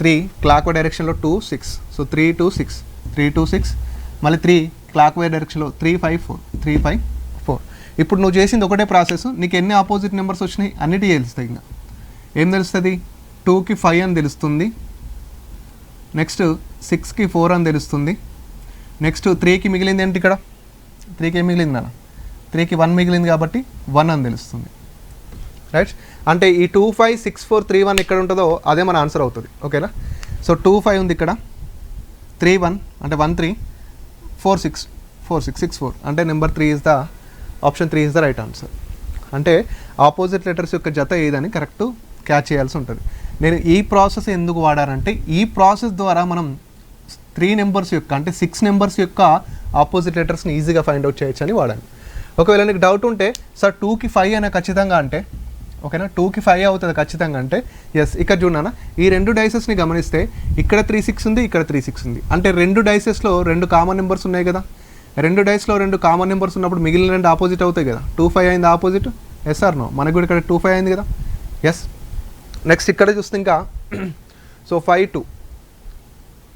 3 clockwise డైరెక్షన్లో 2 6. సో 3 2 6 3 2 6 మళ్ళీ 3 క్లాక్ వై డైరెక్షన్లో 3 5 4 3 5 4. ఇప్పుడు నువ్వు చేసింది ఒకటే ప్రాసెస్. నీకు ఎన్ని ఆపోజిట్ నెంబర్స్ వచ్చినాయి అన్నిటి తెలుస్తాయి. ఇంకా ఏం తెలుస్తుంది, 2కి 5 అని తెలుస్తుంది, నెక్స్ట్ 6కి 4 అని తెలుస్తుంది, నెక్స్ట్ 3కి మిగిలింది ఏంటి, ఇక్కడ 3కి ఏం మిగిలింది అన్న 3కి 1 మిగిలింది కాబట్టి 1 అని తెలుస్తుంది. రైట్, అంటే ఈ 2 5 6 4 3 1 ఎక్కడ ఉంటుందో అదే మన ఆన్సర్ అవుతుంది. ఓకేనా, సో 2 5 ఉంది ఇక్కడ, 3 1 అంటే 1 3 4 6 4 6 6 4 అంటే number 3 is the option 3 is the right answer. అంటే ఆపోజిట్ లెటర్స్ యొక్క జత ఏదని కరెక్ట్ క్యాచ్ చేయాల్సి ఉంటుంది. నేను ఈ ప్రాసెస్ ఎందుకు వాడానంటే ఈ ప్రాసెస్ ద్వారా మనం 3 నెంబర్స్ యొక్క అంటే 6 నెంబర్స్ యొక్క ఆపోజిట్ లెటర్స్ని ఈజీగా ఫైండ్ అవుట్ చేయొచ్చు అని వాడాను. ఒకవేళ నీకు డౌట్ ఉంటే సార్ 2కి 5 అనే ఖచ్చితంగా అంటే ఓకేనా 2కి 5 అవుతుంది ఖచ్చితంగా అంటే ఎస్. ఇక్కడ చూడనా ఈ 2 డైసెస్ని గమనిస్తే ఇక్కడ 3 6 ఉంది, ఇక్కడ 3 6 ఉంది. అంటే 2 డైసెస్లో 2 కామన్ నెంబర్స్ ఉన్నాయి కదా. 2 డైస్లో 2 కామన్ నెంబర్స్ ఉన్నప్పుడు మిగిలిన 2 ఆపోజిట్ అవుతాయి కదా. 2 5 అయింది ఆపోజిట్. Yes or no? మనకు కూడా ఇక్కడ 2 5 అయింది కదా. ఎస్. నెక్స్ట్ ఇక్కడ చూస్తే ఇంకా సో 5 2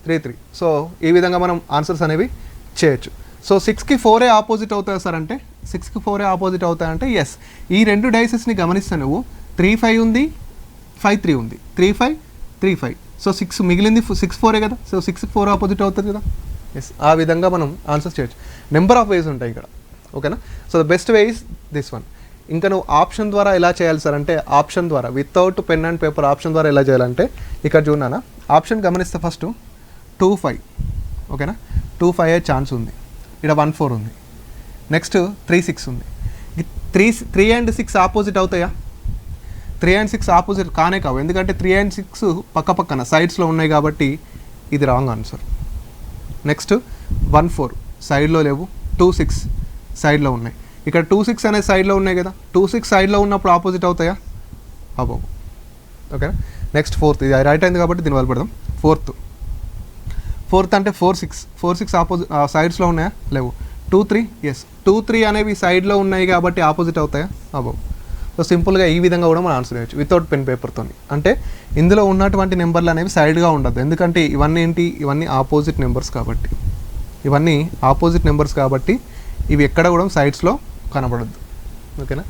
3 3. సో ఈ విధంగా మనం ఆన్సర్స్ అనేవి చేయొచ్చు. సో 6కి 4 ఆపోజిట్ అవుతాయి సార్ అంటే 6కి 4 ఆపోజిట్ అవుతాయంటే ఎస్. ఈ 2 డైసెస్ని గమనిస్తే నువ్వు 3 5 ఉంది, 5 3 ఉంది, 3 5 3 5. సో 6 మిగిలింది 6 4 కదా. సో 6కి 4 ఆపోజిట్ అవుతుంది కదా. ఎస్. ఆ విధంగా మనం ఆన్సర్స్ చేయొచ్చు. నెంబర్ ఆఫ్ వేస్ ఉంటాయి ఇక్కడ. ఓకేనా. So the best way is this one. ఇంకా నువ్వు ఆప్షన్ ద్వారా ఎలా చేయాలి సార్ అంటే ఆప్షన్ ద్వారా without pen and paper option ద్వారా ఎలా చేయాలంటే ఇక్కడ చూడనా ఆప్షన్ గమనిస్తే ఫస్ట్ 2 5 ఓకేనా 2 5 అయ్యే ఛాన్స్ ఉంది. ఇక్కడ 1 4 ఉంది. నెక్స్ట్ 3 6 ఉంది. 3 and 6 ఆపోజిట్ అవుతాయా? 3 and 6 ఆపోజిట్ కానే కావు. ఎందుకంటే 3 and 6 పక్క పక్కన సైడ్స్లో ఉన్నాయి కాబట్టి ఇది రాంగ్ ఆన్సర్. నెక్స్ట్ 1 4 సైడ్లో లేవు, 2 6 సైడ్లో ఉన్నాయి. ఇక్కడ 2 6 అనే సైడ్లో ఉన్నాయి కదా. 2 6 సైడ్లో ఉన్నప్పుడు ఆపోజిట్ అవుతాయా? అబ్బో. ఓకేనా. నెక్స్ట్ 4th ఇది రైట్ అయింది కాబట్టి దీని వల్ల పెడదాం. 4th అంటే 4 6 ఆపోజిట్ సైడ్స్లో ఉన్నాయా? లేవు. 2 3 ఎస్ 2 3 అనేవి సైడ్లో ఉన్నాయి కాబట్టి ఆపోజిట్ అవుతాయా? అబ్బో. సో సింపుల్గా ఈ విధంగా కూడా మనం ఆన్సర్ చేయొచ్చు వితౌట్ పెన్ పేపర్తో. అంటే ఇందులో ఉన్నటువంటి నెంబర్లు అనేవి సైడ్గా ఉండదు. ఎందుకంటే ఇవన్నీ ఏంటి? ఇవన్నీ ఆపోజిట్ నెంబర్స్ కాబట్టి. ఇవన్నీ ఆపోజిట్ నెంబర్స్ కాబట్టి ఇవి ఎక్కడ కూడా సైడ్స్లో కనబడద్దు. ఓకేనా.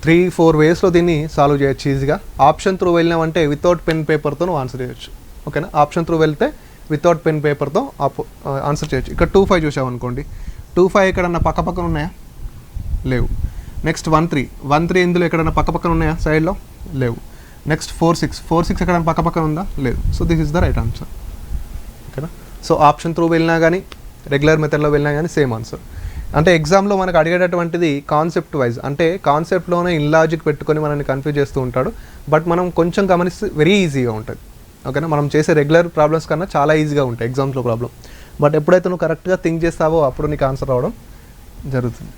3 4 వేస్లో దీన్ని సాల్వ్ చేయొచ్చు ఈజీగా. ఆప్షన్ త్రూ వెళ్ళినామంటే వితౌట్ పెన్ పేపర్తో నువ్వు ఆన్సర్ చేయొచ్చు. ఓకేనా. ఆప్షన్ త్రూ వెళ్తే వితౌట్ పెన్ పేపర్తో ఆన్సర్ చేయొచ్చు. ఇక్కడ 2 5 చూసామనుకోండి. 2 5 ఎక్కడన్నా పక్క పక్కన ఉన్నాయా? లేవు. నెక్స్ట్ 1 3 ఇందులో ఎక్కడన్నా పక్క పక్కన ఉన్నాయా? సైడ్లో లేవు. నెక్స్ట్ 4 6 ఎక్కడన్నా పక్క పక్కన ఉందా? లేదు. So this is the right answer. ఓకేనా. సో ఆప్షన్ త్రూ వెళ్ళినా కానీ రెగ్యులర్ మెథడ్లో వెళ్ళినా కానీ సేమ్ ఆన్సర్. అంటే ఎగ్జామ్లో మనకు అడిగేటటువంటిది కాన్సెప్ట్ వైజ్ అంటే కాన్సెప్ట్లోనే ఇన్లాజిక్ పెట్టుకొని మనల్ని కన్ఫ్యూజ్ చేస్తూ ఉంటాడు. బట్ మనం కొంచెం గమనిస్తే వెరీ ఈజీగా ఉంటుంది. ఓకేనా. మనం చేసే రెగ్యులర్ ప్రాబ్లమ్స్ కన్నా చాలా ఈజీగా ఉంటాయి ఎగ్జామ్స్లో ప్రాబ్లం. బట్ ఎప్పుడైతే నువ్వు కరెక్ట్గా థింక్ చేస్తావో అప్పుడు నీకు ఆన్సర్ రావడం జరుగుతుంది.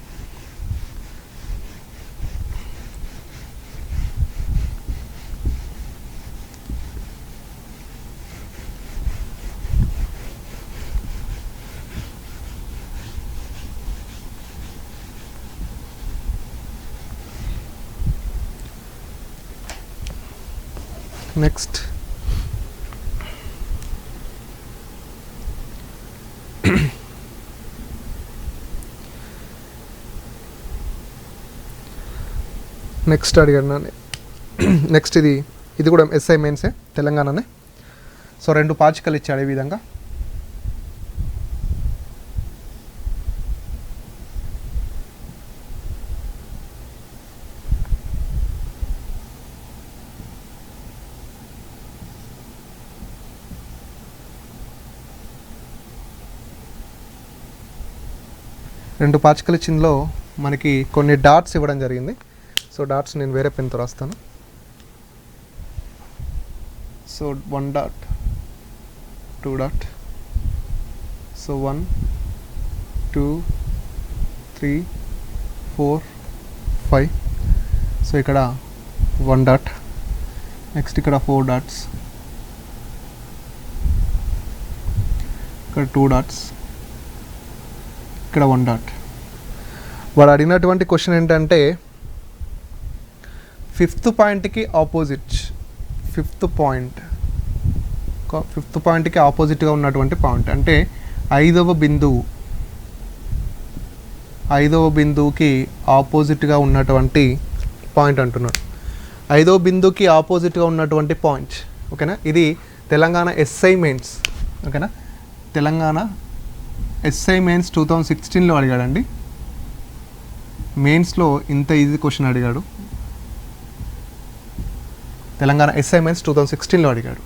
నెక్స్ట్ నెక్స్ట్ అడిగాను. నెక్స్ట్ ఇది కూడా ఎస్ఐ మెయిన్సే తెలంగాణనే. సో 2 పాచికలు ఇచ్చాడు ఈ విధంగా. రెండు పాచికలు ఇచ్చిందో మనకి కొన్ని డాట్స్ ఇవ్వడం జరిగింది. సో డాట్స్ నేను వేరే పెన్తో రాస్తాను. So 1 dot 2 dot. So 1 2 3 4 5. So ఇక్కడ 1 డాట్. నెక్స్ట్ ఇక్కడ 4 డాట్స్, ఇక్కడ 2 డాట్స్, ఇక్కడ 1 డాట్. వాడు అడిగినటువంటి క్వశ్చన్ ఏంటంటే 5th పాయింట్కి ఆపోజిట్, 5th పాయింట్కి ఆపోజిట్గా ఉన్నటువంటి పాయింట్ అంటే 5వ బిందువుకి ఆపోజిట్గా ఉన్నటువంటి పాయింట్ అంటున్నాడు. 5వ బిందువుకి ఆపోజిట్గా ఉన్నటువంటి పాయింట్. ఓకేనా. ఇది తెలంగాణ ఎస్ఐ మెయిన్స్. ఓకేనా. తెలంగాణ ఎస్ఐ మెయిన్స్ 2016లో అడిగాడండి. మెయిన్స్లో ఇంత ఈజీ క్వశ్చన్ అడిగాడు. తెలంగాణ ఎస్ఐ మెయిన్స్ 2016లో అడిగాడు.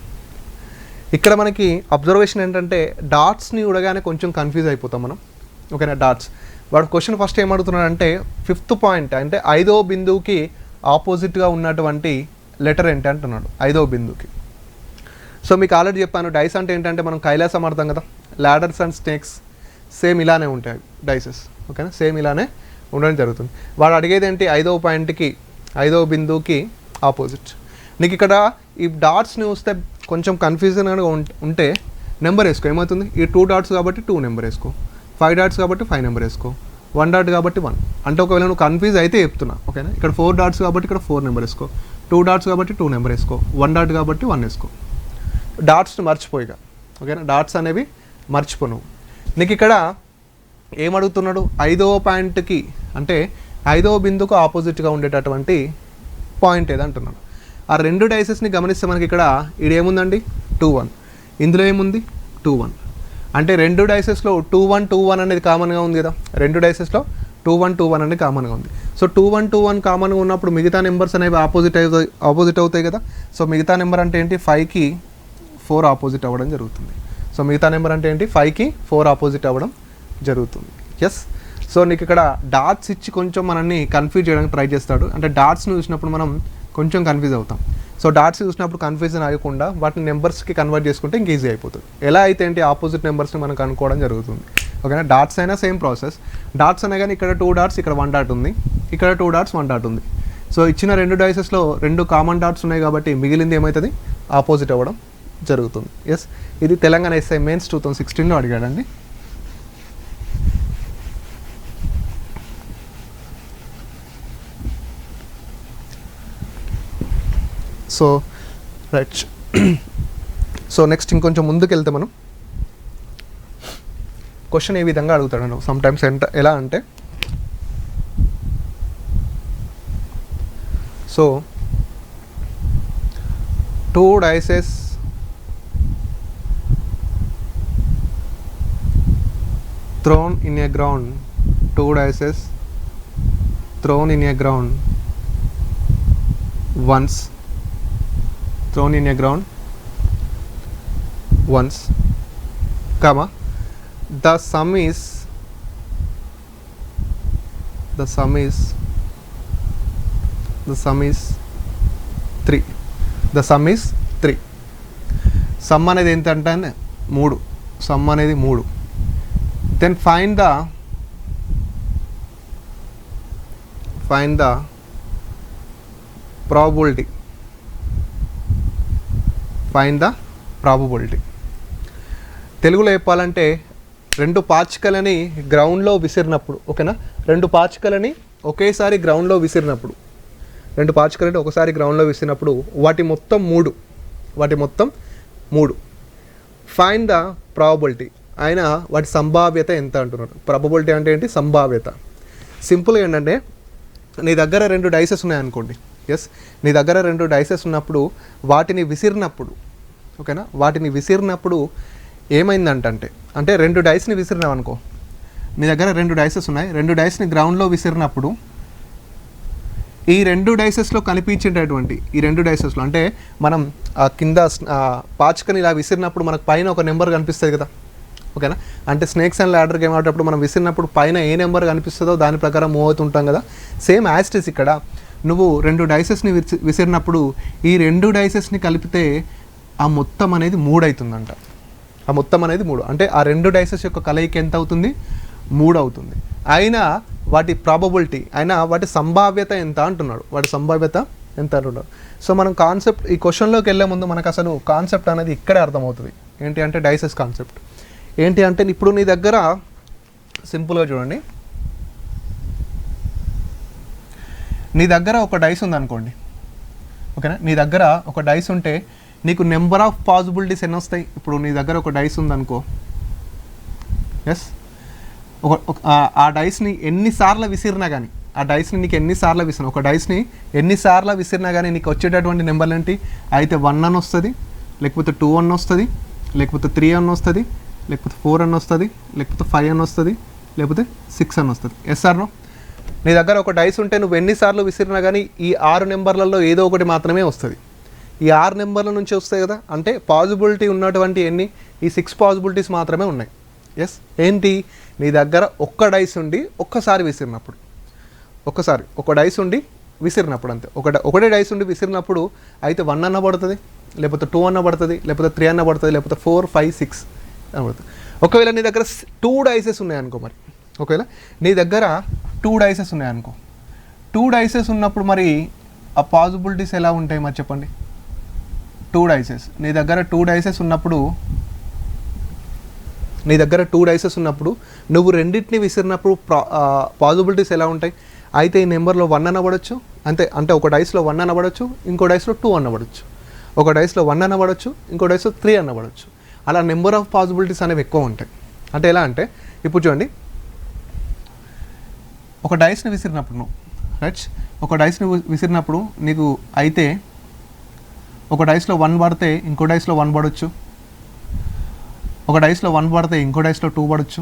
ఇక్కడ మనకి అబ్జర్వేషన్ ఏంటంటే డాట్స్ని చూడగానే కొంచెం కన్ఫ్యూజ్ అయిపోతాం మనం. ఓకేనా, డాట్స్. వాడు క్వశ్చన్ ఫస్ట్ ఏమడుగుతున్నాడంటే 5th పాయింట్ అంటే 5వ బిందువుకి ఆపోజిట్గా ఉన్నటువంటి లెటర్ ఏంటి అంటున్నాడు 5వ బిందువుకి. సో మీకు ఆల్రెడీ చెప్పాను, డైస్ అంటే ఏంటంటే మనం కైలాసం ఆడతాం కదా, ల్యాడర్స్ అండ్ స్నేక్స్ సేమ్ ఇలానే ఉంటాయి డైసెస్. ఓకేనా, సేమ్ ఇలానే ఉండడం జరుగుతుంది. వాడు అడిగేది ఏంటి 5వ పాయింట్కి 5వ బిందువుకి ఆపోజిట్. నీకు ఇక్కడ ఈ డాట్స్ని చూస్తే కొంచెం కన్ఫ్యూజన్గా ఉంటే నెంబర్ వేసుకో, ఏమవుతుంది, ఈ 2 డాట్స్ కాబట్టి 2 నెంబర్ వేసుకో, 5 డాట్స్ కాబట్టి 5 నెంబర్ వేసుకో, 1 డాట్ కాబట్టి 1. అంటే ఒకవేళ నువ్వు కన్ఫ్యూజ్ అయితే చెప్తున్నా. ఓకేనా, ఇక్కడ 4 డాట్స్ కాబట్టి ఇక్కడ 4 నెంబర్ వేసుకో, 2 డాట్స్ కాబట్టి 2 నెంబర్ వేసుకో, 1 డాట్ కాబట్టి 1 వేసుకో. డాట్స్ని మర్చిపోయిగా. ఓకేనా, డాట్స్ అనేవి మర్చిపోను. నీకు ఇక్కడ ఏమడుగుతున్నాడు 5వ పాయింట్కి అంటే 5వ బిందుకు ఆపోజిట్గా ఉండేటటువంటి పాయింట్ ఏదంటున్నాడు. ఆ 2 డైసెస్ని గమనిస్తే మనకి ఇక్కడ ఇదేముందండి 2 1, ఇందులో ఏముంది 2 1. అంటే 2 డైసెస్లో 2 1 2 1 అనేది కామన్గా ఉంది కదా, 2 డైసెస్లో 2 1 2 1 అనేది కామన్గా ఉంది. సో 2 1 2 1 కామన్గా ఉన్నప్పుడు మిగతా నెంబర్స్ అనేవి ఆపోజిట్ అవుతాయి కదా. సో మిగతా నెంబర్ అంటే ఏంటి 5కి 4 ఆపోజిట్ అవ్వడం జరుగుతుంది. సో మిగతా నెంబర్ అంటే ఏంటి 5కి 4 ఆపోజిట్ అవ్వడం జరుగుతుంది. ఎస్. సో నీకు ఇక్కడ డాట్స్ ఇచ్చి కొంచెం మనల్ని కన్ఫ్యూజ్ చేయడానికి ట్రై చేస్తాడు. అంటే డాట్స్ని చూసినప్పుడు మనం కొంచెం కన్ఫ్యూజ్ అవుతాం. సో డాట్స్ చూసినప్పుడు కన్ఫ్యూజన్ అవ్వకుండా వాటిని నెంబర్స్కి కన్వర్ట్ చేసుకుంటే ఇంక ఈజీ అయిపోతుంది. ఎలా అయితే ఏంటి ఆపోజిట్ నెంబర్స్ని మనం కనుక్కోవడం జరుగుతుంది. ఓకేనా, డాట్స్ అయినా సేమ్ ప్రాసెస్. డాట్స్ అయినా కానీ ఇక్కడ 2 డాట్స్ ఇక్కడ 1 డాట్ ఉంది, ఇక్కడ 2 డాట్స్ 1 డాట్ ఉంది. సో ఇచ్చిన 2 డైసెస్లో 2 కామన్ డాట్స్ ఉన్నాయి కాబట్టి మిగిలింది ఏమవుతుంది ఆపోజిట్ అవ్వడం జరుగుతుంది. ఎస్, ఇది తెలంగాణ ఎస్ఐ మెయిన్స్ 2016లో అడిగాడండి. So right. సో నెక్స్ట్ ఇంకొంచెం ముందుకు వెళ్తే మనం క్వశ్చన్ ఏ విధంగా అడుగుతాడు సమ్ టైమ్స్ ఎలా అంటే, so 2 dices thrown in a ground, 2 dices thrown in a ground once, thrown in a ground once, comma, the sum is 3. The sum is 3. Sum అనేది ఏంటంటే 3. సమ్ అనేది 3. Then find the probability. Find the probability. తెలుగులో చెప్పాలంటే 2 పాచికలని గ్రౌండ్లో విసిరినప్పుడు, ఓకేనా, 2 పాచికలని ఒకేసారి గ్రౌండ్లో విసిరినప్పుడు, 2 పాచికలని ఒకసారి గ్రౌండ్లో విసిరినప్పుడు వాటి మొత్తం 3. Find the probability. ఆయన వాటి సంభావ్యత ఎంత అంటున్నాడు. ప్రాబబిలిటీ అంటే ఏంటి, సంభావ్యత. సింపుల్గా ఏంటంటే నీ దగ్గర 2 డైసెస్ ఉన్నాయనుకోండి. ఎస్, నీ దగ్గర 2 డైసెస్ ఉన్నప్పుడు వాటిని విసిరినప్పుడు, ఓకేనా, వాటిని విసిరినప్పుడు ఏమైందంటే, అంటే 2 డైస్ని విసిరినావు అనుకో, నీ దగ్గర 2 డైసెస్ ఉన్నాయి, 2 డైస్ని గ్రౌండ్లో విసిరినప్పుడు ఈ 2 డైసెస్లో కనిపించేటటువంటి ఈ 2 డైసెస్లో అంటే మనం కింద పాచికని ఇలా విసిరినప్పుడు మనకు పైన ఒక నెంబర్ కనిపిస్తుంది కదా, ఓకేనా. అంటే స్నేక్స్ అండ్ ల్యాడర్ గేమ్ ఆడేటప్పుడు మనం విసిరినప్పుడు పైన ఏ నెంబర్ కనిపిస్తుందో దాని ప్రకారం మూవ్ అవుతుంటాం కదా. సేమ్ యాస్టిస్ ఇక్కడ నువ్వు 2 డైసెస్ని విసిరినప్పుడు ఈ 2 డైసెస్ని కలిపితే ఆ మొత్తం అనేది 3 అవుతుందంట. ఆ మొత్తం అనేది 3 అంటే ఆ 2 డైసెస్ యొక్క కలయిక ఎంత అవుతుంది, 3 అవుతుంది. అయినా వాటి ప్రాబబిలిటీ, అయినా వాటి సంభావ్యత ఎంత అంటున్నాడు. వాటి సంభావ్యత ఎంత అంటున్నాడు. సో మనం కాన్సెప్ట్ ఈ క్వశ్చన్లోకి వెళ్ళే ముందు మనకు అసలు కాన్సెప్ట్ అనేది ఇక్కడే అర్థమవుతుంది. ఏంటి అంటే డైసెస్ కాన్సెప్ట్ ఏంటి అంటే, ఇప్పుడు నీ దగ్గర సింపుల్గా చూడండి, నీ దగ్గర ఒక డైస్ ఉందనుకోండి, ఓకేనా. నీ దగ్గర ఒక డైస్ ఉంటే నీకు నెంబర్ ఆఫ్ పాసిబిలిటీస్ ఎన్ని వస్తాయి. ఇప్పుడు నీ దగ్గర ఒక డైస్ ఉందనుకో, ఎస్, ఆ డైస్ని ఎన్నిసార్లు విసిరినా కానీ, ఆ డైస్ని నీకు ఎన్నిసార్లు విసిరినా, ఒక డైస్ని ఎన్నిసార్లు విసిరినా కానీ నీకు వచ్చేటటువంటి నెంబర్లు ఏంటి, అయితే 1 అని వస్తుంది, లేకపోతే 2 అని వస్తుంది, లేకపోతే 3 అని వస్తుంది, లేకపోతే 4 అని వస్తుంది, లేకపోతే 5 అని వస్తుంది, లేకపోతే 6 అని వస్తుంది. Yes or no. నీ దగ్గర ఒక డైస్ ఉంటే నువ్వు ఎన్నిసార్లు విసిరినా కానీ ఈ 6 నెంబర్లలో ఏదో ఒకటి మాత్రమే వస్తుంది. ఈ 6 నెంబర్ల నుంచి వస్తాయి కదా, అంటే పాజిబిలిటీ ఉన్నటువంటి ఎన్ని, ఈ 6 పాజిబిలిటీస్ మాత్రమే ఉన్నాయి. ఎస్, ఏంటి, నీ దగ్గర ఒక్క డైస్ ఉండి ఒక్కసారి విసిరినప్పుడు, ఒక డైస్ ఉండి విసిరినప్పుడు అంతే, ఒకటే డైస్ ఉండి విసిరినప్పుడు అయితే 1 అన్న పడుతుంది, లేకపోతే 2 అన్న పడుతుంది, లేకపోతే 3 అన్న పడుతుంది, లేకపోతే 4, 5, 6 అని పడుతుంది. ఒకవేళ నీ దగ్గర 2 డైసెస్ ఉన్నాయనుకో, మరి ఒకవేళ నీ దగ్గర 2 డైసెస్ ఉన్నాయనుకో, 2 డైసెస్ ఉన్నప్పుడు మరి ఆ పాజిబిలిటీస్ ఎలా ఉంటాయి మరి చెప్పండి. 2 డైసెస్, నీ దగ్గర 2 డైసెస్ ఉన్నప్పుడు నువ్వు రెండింటిని విసిరినప్పుడు పాజిబిలిటీస్ ఎలా ఉంటాయి, అయితే ఈ నెంబర్లో 1 అనబడచ్చు, అంటే ఒక డైస్లో 1 అనబడచ్చు, ఇంకో డైస్లో 2 అనబడచ్చు, ఒక డైస్లో 1 అనబడచ్చు, ఇంకో డైస్లో 3 అనబడచ్చు. అలా నెంబర్ ఆఫ్ పాసిబిలిటీస్ అనేవి ఎక్కువ ఉంటాయి. అంటే ఎలా అంటే ఇప్పుడు చూడండి, ఒక డైస్ని విసిరినప్పుడు నువ్వు ఒక డైస్ని విసిరినప్పుడు నీకు అయితే ఒక డైస్లో 1 పడితే ఇంకో డైస్లో 1 పడవచ్చు, ఒక డైస్లో 1 పడితే ఇంకో డైస్లో 2 పడవచ్చు,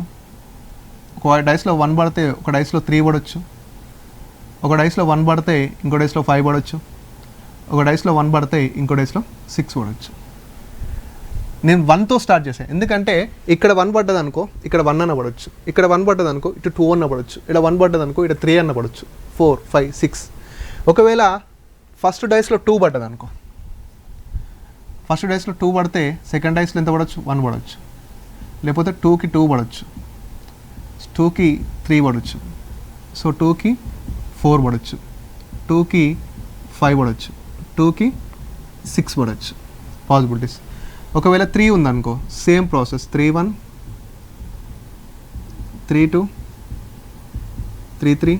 ఒక డైస్లో 1 పడితే ఒక డైస్లో 3 పడవచ్చు, ఒక డైస్లో 1 పడితే ఇంకో డైస్లో 5 పడవచ్చు, ఒక డైస్లో 1 పడితే ఇంకో డైస్లో 6 పడవచ్చు. నేను 1తో స్టార్ట్ చేశాను, ఎందుకంటే ఇక్కడ 1 పడ్డది అనుకో, ఇక్కడ 1 అన్న పడవచ్చు, ఇక్కడ 1 పడ్డది అనుకో, ఇటు 2 అన్న పడవచ్చు, ఇక్కడ 1 పడ్డది అనుకో, ఇక్కడ 3 అన్న పడవచ్చు, 4, 5, 6. ఒకవేళ ఫస్ట్ డైస్లో 2 పడ్డది అనుకో, ఫస్ట్ డైస్లో 2 పడితే సెకండ్ డైస్లో ఎంత పడవచ్చు, 1 పడవచ్చు, లేకపోతే 2కి 2 పడవచ్చు, 2కి 3 పడవచ్చు, సో 2కి 4 పడవచ్చు, 2కి 5 పడవచ్చు, 2కి 6 పడవచ్చు పాసిబిలిటీస్. ఒకవేళ 3 ఉందనుకో, సేమ్ ప్రాసెస్, 3-1, 3-2, 3-3,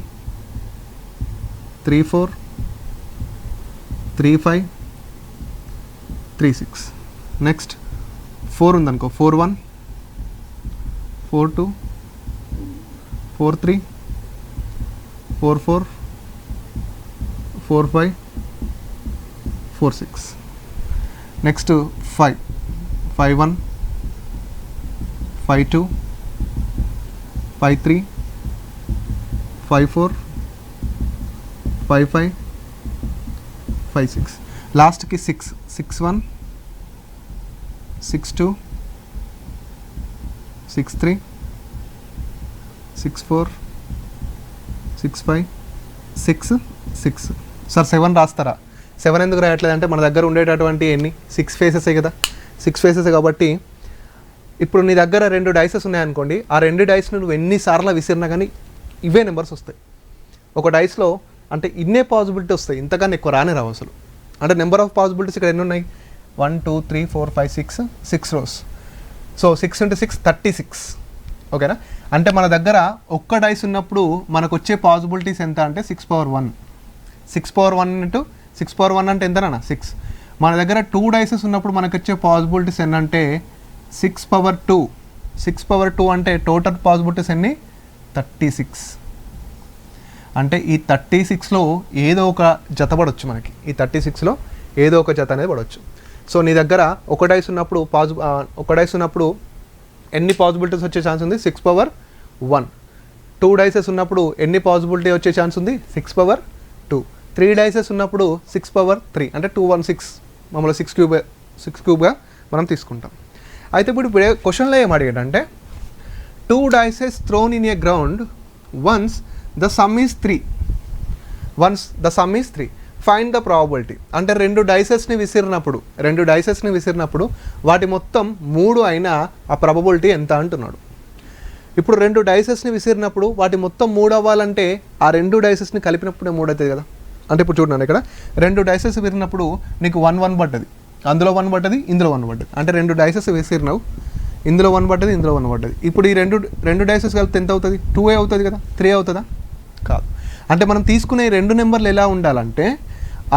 3-4, 3-5, 3-6. నెక్స్ట్ 4 ఉందనుకో, 4-1, 4-2, 4-3, 4-4, 4-5, 4-6. నెక్స్ట్ 5, 5-1, 5-2, 5-3, 5-4, 5-5, 5-6. లాస్ట్కి 6, 6-1, 6-2, 6-3, 6-4, 6-5, 6-6. సార్ 7 రాస్తారా? 7 ఎందుకు రాయట్లేదు అంటే మన దగ్గర ఉండేటటువంటి ఎన్ని 6 ఫేసెసే కదా, 6 ఫేసెస్ కాబట్టి ఇప్పుడు నీ దగ్గర 2 డైసెస్ ఉన్నాయనుకోండి, ఆ 2 డైస్ను నువ్వు ఎన్నిసార్లు విసిరినా కానీ ఇవే నెంబర్స్ వస్తాయి. ఒక డైస్లో అంటే ఇన్నే పాసిబిలిటీ వస్తాయి, ఇంతకన్నా ఎక్కువ రానే రావు అసలు. అంటే నెంబర్ ఆఫ్ పాసిబిలిటీస్ ఇక్కడ ఎన్ని ఉన్నాయి, 1, 2, 3, 4, 5, 6 రోస్. సో 6 × 6 36. ఓకేనా? అంటే మన దగ్గర ఒక్క డైస్ ఉన్నప్పుడు మనకు వచ్చే పాసిబిలిటీస్ ఎంత అంటే 6^1. 6^1 ఇంటూ 6^1 అంటే ఎంతనా 6. మన దగ్గర 2 డైసెస్ ఉన్నప్పుడు మనకు వచ్చే పాసిబిలిటీస్ ఎన్నంటే 6^2. 6^2 అంటే టోటల్ పాసిబిలిటీస్ ఎన్ని 36. అంటే ఈ 36లో ఏదో ఒక జత పడవచ్చు మనకి, ఈ 36లో ఏదో ఒక జత అనేది పడవచ్చు. సో నీ దగ్గర ఒక డైస్ ఉన్నప్పుడు ఎన్ని పాసిబిలిటీస్ వచ్చే ఛాన్స్ ఉంది, 6^1. 2 డైసెస్ ఉన్నప్పుడు ఎన్ని పాసిబిలిటీ వచ్చే ఛాన్స్ ఉంది, 6^2. 3 డైసెస్ ఉన్నప్పుడు 6^3 అంటే 216, మామూలుగా 6 క్యూబ్గా మనం తీసుకుంటాం. అయితే ఇప్పుడు క్వశ్చన్లో ఏం అడిగాడంటే 2 dices thrown in a ground once the sum is 3. Find the probability. అంటే 2 డైసెస్ని విసిరినప్పుడు వాటి మొత్తం 3 అయినా ఆ ప్రాబబిలిటీ ఎంత అంటున్నాడు. ఇప్పుడు 2 డైసెస్ని విసిరినప్పుడు వాటి మొత్తం 3 అవ్వాలంటే ఆ 2 డైసెస్ని కలిపినప్పుడే 3 అవుతుంది కదా. అంటే ఇప్పుడు చూడండి, ఇక్కడ 2 డైసెస్ విసిరినప్పుడు నీకు 1 పడ్డది, అందులో 1 పడ్డది, ఇందులో 1 పడ్డది. అంటే 2 డైసెస్ విసిరినావు, ఇందులో 1 పడ్డది, ఇందులో 1 పడ్డది. ఇప్పుడు ఈ రెండు డైసెస్ కలిపితే ఎంత అవుతుంది, 2 అవుతుంది కదా, 3 అవుతుందా కాదు. అంటే మనం తీసుకునే 2 నెంబర్లు ఎలా ఉండాలంటే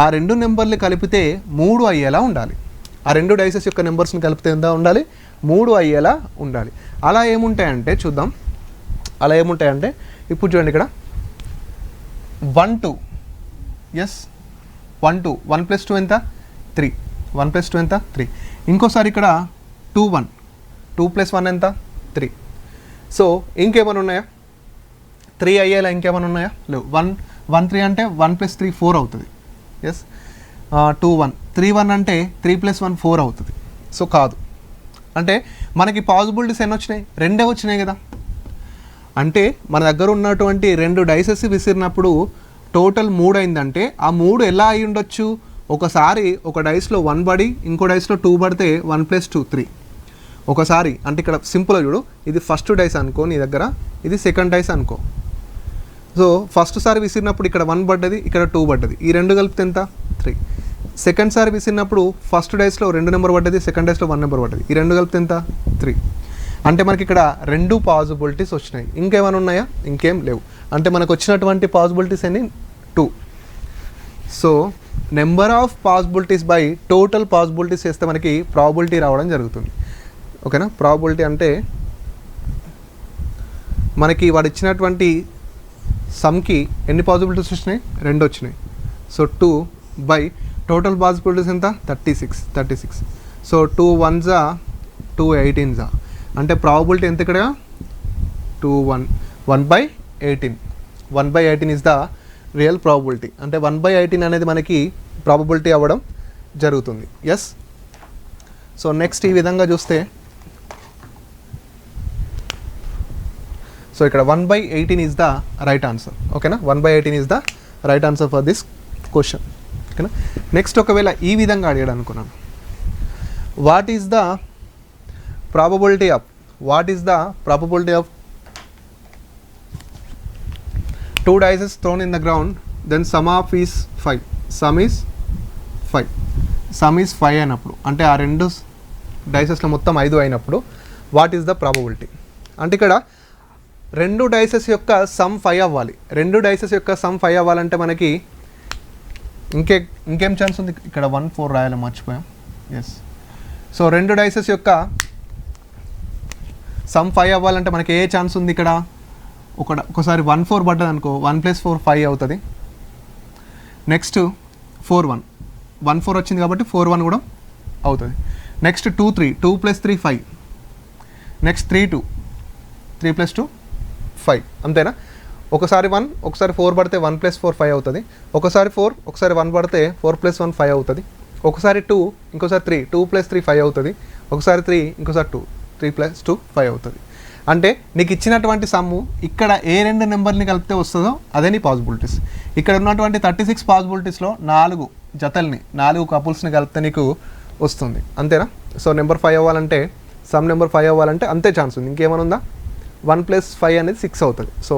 ఆ 2 నెంబర్లు కలిపితే 3 అయ్యేలా ఉండాలి. ఆ 2 డైసెస్ యొక్క నెంబర్స్ని కలిపితే ఎంత ఉండాలి, 3 అయ్యేలా ఉండాలి. అలా ఏముంటాయంటే చూద్దాం, అలా ఏముంటాయంటే ఇప్పుడు చూడండి, ఇక్కడ 1, 2, ఎస్ 1, 2, 1 + 2 ఎంత 3, 1 + 2 ఎంత 3. ఇంకోసారి ఇక్కడ 2, 1, 2 + 1 ఎంత 3. సో ఇంకేమైనా ఉన్నాయా, 3 అయ్యేలా ఇంకేమైనా ఉన్నాయా లేవు. 1, 3 అంటే 1 + 3 4 అవుతుంది. ఎస్ 2 1 3 1 అంటే 3 + 1 4 అవుతుంది. సో కాదు. అంటే మనకి పాసిబిలిటీస్ ఎన్ని వచ్చినాయి? రెండే వచ్చినాయి కదా. అంటే మన దగ్గర ఉన్నటువంటి 2 డైసెస్ విసిరినప్పుడు టోటల్ 3 అయిందంటే ఆ 3 ఎలా అయి ఉండొచ్చు? ఒకసారి ఒక డైస్లో 1 పడి ఇంకో డైస్లో 2 పడితే 1 + 2 3. ఒకసారి అంటే ఇక్కడ సింపుల్గా చూడు, ఇది ఫస్ట్ డైస్ అనుకో నీ దగ్గర, ఇది సెకండ్ డైస్ అనుకో. సో ఫస్ట్ సారి విసిరినప్పుడు ఇక్కడ 1 పడ్డది, ఇక్కడ 2 పడ్డది, ఈ 2 కలిపితే ఎంత? 3. సెకండ్ సారి విసిరినప్పుడు ఫస్ట్ డైస్లో 2 నెంబర్ పడ్డది, సెకండ్ డైస్లో 1 నెంబర్ పడ్డది, ఈ 2 కలిపితే ఎంత? 3. అంటే మనకి ఇక్కడ 2 పాసిబిలిటీస్ వచ్చినాయి. ఇంకేమైనా ఉన్నాయా? ఇంకేం లేవు. అంటే మనకు వచ్చినటువంటి పాసిబిలిటీస్ అన్ని 2. So number of possibilities by total possibilities చేస్తే మనకి ప్రాబిలిటీ రావడం జరుగుతుంది. ఓకేనా? ప్రాబిలిటీ అంటే మనకి వాడు ఇచ్చినటువంటి సమ్కి ఎన్ని పాసిబిలిటీస్ వచ్చినాయి? 2 వచ్చినాయి. సో 2 బై టోటల్ పాసిబిలిటీస్ ఎంత? 36. సో 2 1s 2 18s అంటే ప్రాబిలిటీ ఎంత ఇక్కడ? 2 1 1/18. 1/18 ఇస్ ద రియల్ ప్రాబిలిటీ. అంటే 1/18 అనేది మనకి ప్రాబిలిటీ అవ్వడం జరుగుతుంది. ఎస్. సో నెక్స్ట్ ఈ విధంగా చూస్తే, సో ఇక్కడ 1/18 ఈజ్ ద రైట్ ఆన్సర్. ఓకేనా? 1/18 is the right answer for this question. ఓకేనా? నెక్స్ట్ ఒకవేళ ఈ విధంగా అడిగాడు అనుకున్నాను, what is the probability of 2 dices thrown in the ground, then sum of is 5. Sum is 5 అయినప్పుడు, అంటే ఆ 2 డైసెస్లో మొత్తం 5 అయినప్పుడు వాట్ ఈస్ ద ప్రాబబిలిటీ? అంటే ఇక్కడ 2 డైసెస్ యొక్క సమ్ 5 అవ్వాలి. 2 డైసెస్ యొక్క సమ్ 5 అవ్వాలంటే మనకి ఇంకేం ఛాన్స్ ఉంది? ఇక్కడ 1 4 రాయాలి, మర్చిపోయాం. ఎస్. సో 2 డైసెస్ యొక్క సమ్ 5 అవ్వాలంటే మనకి ఏ ఛాన్స్ ఉంది? ఇక్కడ ఒకసారి 1 4 పడ్డది అనుకో, 1 + 4 5 అవుతుంది. నెక్స్ట్ 4 1 1 4 వచ్చింది కాబట్టి 4 1 కూడా అవుతుంది. నెక్స్ట్ 2 3 2 + 3 5. నెక్స్ట్ 3 2 3 + 2 5. అంతేనా? ఒకసారి 1 ఒకసారి 4 పడితే 1 + 4 5 అవుతుంది. ఒకసారి 4 ఒకసారి 1 పడితే 4 + 1 5 అవుతుంది. ఒకసారి 2 ఇంకోసారి 3 2 + 3 5 అవుతుంది. ఒకసారి 3 ఇంకోసారి 2 3 + 2 5 అవుతుంది. అంటే నీకు ఇచ్చినటువంటి సమ్ము ఇక్కడ ఏ 2 నెంబర్ని కలిపితే వస్తుందో అదే నీ పాసిబిలిటీస్. ఇక్కడ ఉన్నటువంటి 36 పాసిబిలిటీస్లో 4 జతల్ని 4 కపుల్స్ని కలిపితే నీకు వస్తుంది. అంతేనా? సో నెంబర్ 5 అవ్వాలంటే, సమ్ నెంబర్ 5 అవ్వాలంటే అంతే ఛాన్స్ ఉంది. ఇంకేమైనా ఉందా? 1 + 5 అనేది 6 అవుతుంది. సో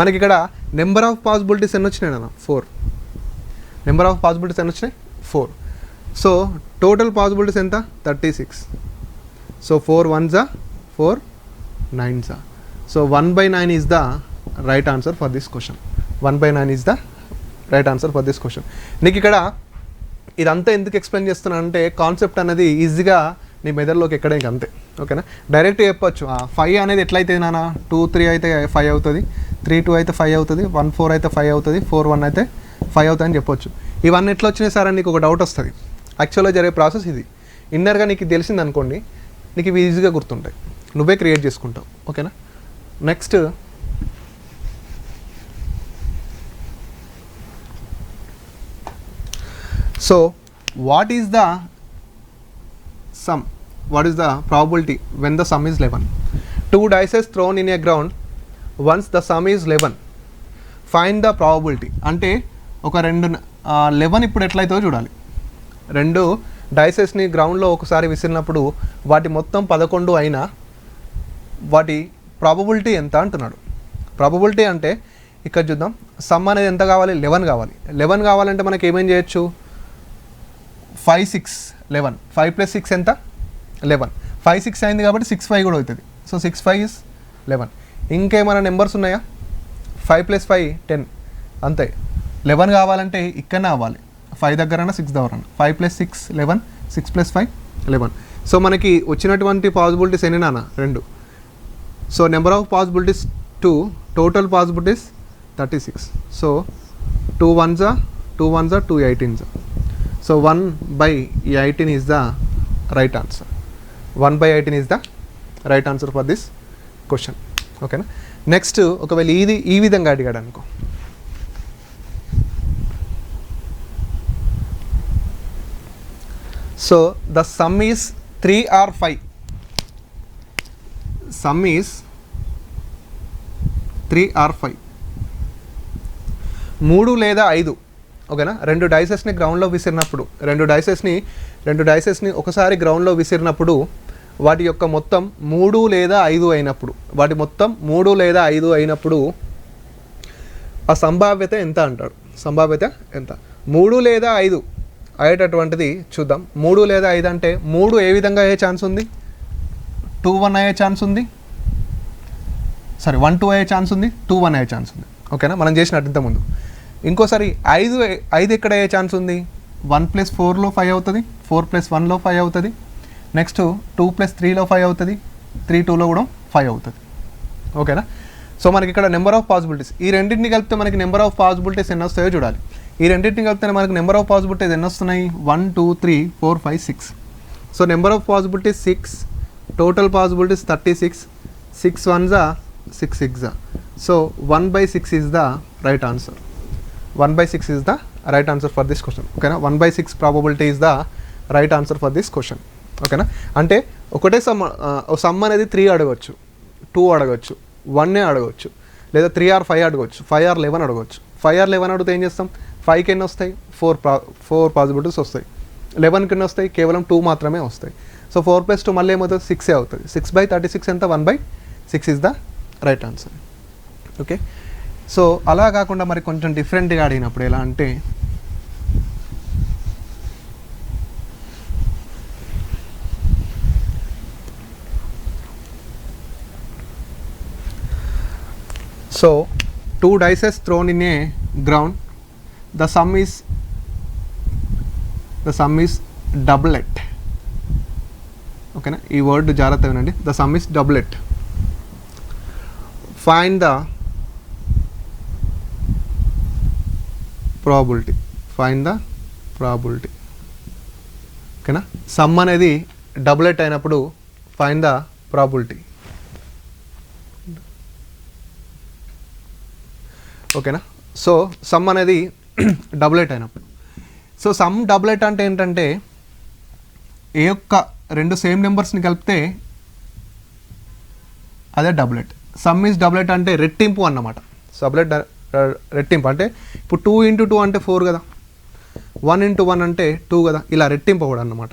మనకి ఇక్కడ నెంబర్ ఆఫ్ పాసిబిలిటీస్ ఎన్ని వచ్చినాయి అన్న? 4. నెంబర్ ఆఫ్ పాసిబిలిటీస్ ఎన్ని వచ్చినాయి? 4. సో టోటల్ పాసిబిలిటీస్ ఎంత? 36. So 4 1s 4 9s. So 1/9 is the right answer for this question. 1/9 is the right answer for this question. నీకు ఇక్కడ ఇదంతా ఎందుకు ఎక్స్ప్లెయిన్ చేస్తున్నాను అంటే కాన్సెప్ట్ అనేది ఈజీగా నీ మెదడులోకి ఎక్కడానికి అంతే. ఓకేనా? డైరెక్ట్ చెప్పొచ్చు 5 అనేది ఎట్లయితే నాన్న 2 3 అయితే 5 అవుతుంది, 3 2 అయితే 5 అవుతుంది, 1 4 అయితే 5 అవుతుంది, 4 1 అయితే 5 అవుతుంది అని చెప్పొచ్చు. ఇవన్నీ ఎట్లా వచ్చినాయి సార్ అని నీకు ఒక డౌట్ వస్తుంది. యాక్చువల్గా జరిగే ప్రాసెస్ ఇది. ఇన్నర్గా నీకు తెలిసింది అనుకోండి, నీకు ఇవి ఈజీగా గుర్తుంటాయి, నువ్వే క్రియేట్ చేసుకుంటావు. ఓకేనా? Next so what is the sum? What is the probability when the sum is 11? 2 dices thrown in a ground, once the sum is 11, find the probability. అంటే ఒక 11 ఇప్పుడు ఎట్లయితే చూడాలి. 2 డైసెస్ని గ్రౌండ్లో ఒకసారి విసిరినప్పుడు వాటి మొత్తం 11 అయినా వాటి ప్రాబబిలిటీ ఎంత అంటున్నాడు. ప్రాబబిలిటీ అంటే ఇక్కడ చూద్దాం, సమ్ అనేది ఎంత కావాలి? 11 కావాలి. 11 కావాలంటే మనకి ఏమేం చేయొచ్చు? 5 6 11. 5 + 6 ఎంత? 11. 5 6 అయింది కాబట్టి 6 5 కూడా అవుతుంది. So 6 5 is 11. ఇంకేమైనా నెంబర్స్ ఉన్నాయా? 5 + 5 10. అంతే. 11 కావాలంటే ఇక్కడనే అవ్వాలి, 5 దగ్గరన్నా 6 దగ్గర. 5 + 6 11, 6 + 5 11. సో మనకి వచ్చినటువంటి పాసిబిలిటీస్ ఎన్ని నాన్న? 2. So number of possibilities 2, total possibilities 36. So 2 1s 2 18s. So 1/18 is the right answer. 1/18 is the right answer for this question. ఓకేనా? నెక్స్ట్ ఒకవేళ ఇది ఈ విధంగా అడిగాడు అనుకో, so the sum is 3 or 5. Sum is 3 or 5, 3 లేదా 5. ఓకేనా, రెండు డైసెస్ని గ్రౌండ్లో విసిరినప్పుడు, రెండు డైసెస్ని ఒకసారి గ్రౌండ్లో విసిరినప్పుడు వాటి యొక్క మొత్తం 3 లేదా 5 అయినప్పుడు, ఆ సంభావ్యత ఎంత అంటాడు. సంభావ్యత ఎంత? 3 లేదా 5 అయ్యేటటువంటిది చూద్దాం. 3 లేదా 5 అంటే 3 ఏ విధంగా అయ్యే ఛాన్స్ ఉంది? 2-1 అయ్యే ఛాన్స్ ఉంది. 1-2 అయ్యే ఛాన్స్ ఉంది, 2-1 అయ్యే ఛాన్స్ ఉంది. ఓకేనా, మనం చేసినట్టు ఇంతకుముందు. ఇంకోసారి 5 ఎక్కడ అయ్యే ఛాన్స్ ఉంది? 1 + 4లో 5 అవుతుంది, 4 + 1లో 5 అవుతుంది, నెక్స్ట్ 2 + 3లో 5 అవుతుంది, 3 2లో కూడా 5 అవుతుంది. ఓకేనా, సో మనకి ఇక్కడ నెంబర్ ఆఫ్ పాసిబిలిటీస్, ఈ రెండింటిని కలిపితే మనకి నెంబర్ ఆఫ్ పాసిబిలిటీస్ ఎన్ని వస్తాయో చూడాలి. ఈ రెండింటిని కలిపితే మనకి నెంబర్ ఆఫ్ పాసిబిలిటీస్ ఎన్ని వస్తున్నాయి? 1 2 3 4 5 6. So number of possibilities 6, total possibilities 36, 6 1s 6 6. So 1/6 is the right answer. 1/6 is the right answer for this question. ఓకేనా, 1/6 probability is the right answer for this question. ఓకేనా, అంటే ఒకటే సమ్ అనేది 3 అడగవచ్చు, 2 అడగవచ్చు, 1 అడగవచ్చు, లేదా 3 or 5 అడగవచ్చు, 5 or 11 అడగవచ్చు. 5 or 11 అడిగితే ఏం చేస్తాం? 5కి ఎన్ని వస్తాయి? 4 పాసిబిలిటీస్ వస్తాయి. 11కి ఎన్ని వస్తాయి? కేవలం 2 మాత్రమే వస్తాయి. సో 4 + 2 మళ్ళీ ఏమవుతుంది? 6 అవుతుంది. 6/36 ఎంత? 1/6 is the right answer. Okay, so అలా కాకుండా మరి కొంచెం డిఫరెంట్గా అడిగినప్పుడు ఎలా అంటే, so 2 dices thrown in a ground, the sum is doublet. ఓకేనా, ఈ వర్డ్ జాగ్రత్తగా వినండి. The sum is డబ్లెట్. Find the probability. ఓకేనా, సమ్ అనేది డబ్లెట్ అయినప్పుడు ఫైండ్ ద ప్రాబిలిటీ. ఓకేనా, సో సమ్ అనేది డబ్లెట్ అయినప్పుడు, సో సమ్ డబ్లెట్ అంటే ఏంటంటే ఏ యొక్క 2 సేమ్ నెంబర్స్ని కలిపితే అదే డబ్లెట్. సమ్ ఈజ్ డబ్లెట్ అంటే రెట్టింపు అన్నమాట. రెట్టింపు అంటే ఇప్పుడు 2 × 2 అంటే 4 కదా, 1 × 1 అంటే 2 కదా, ఇలా రెట్టింపు కూడా అన్నమాట.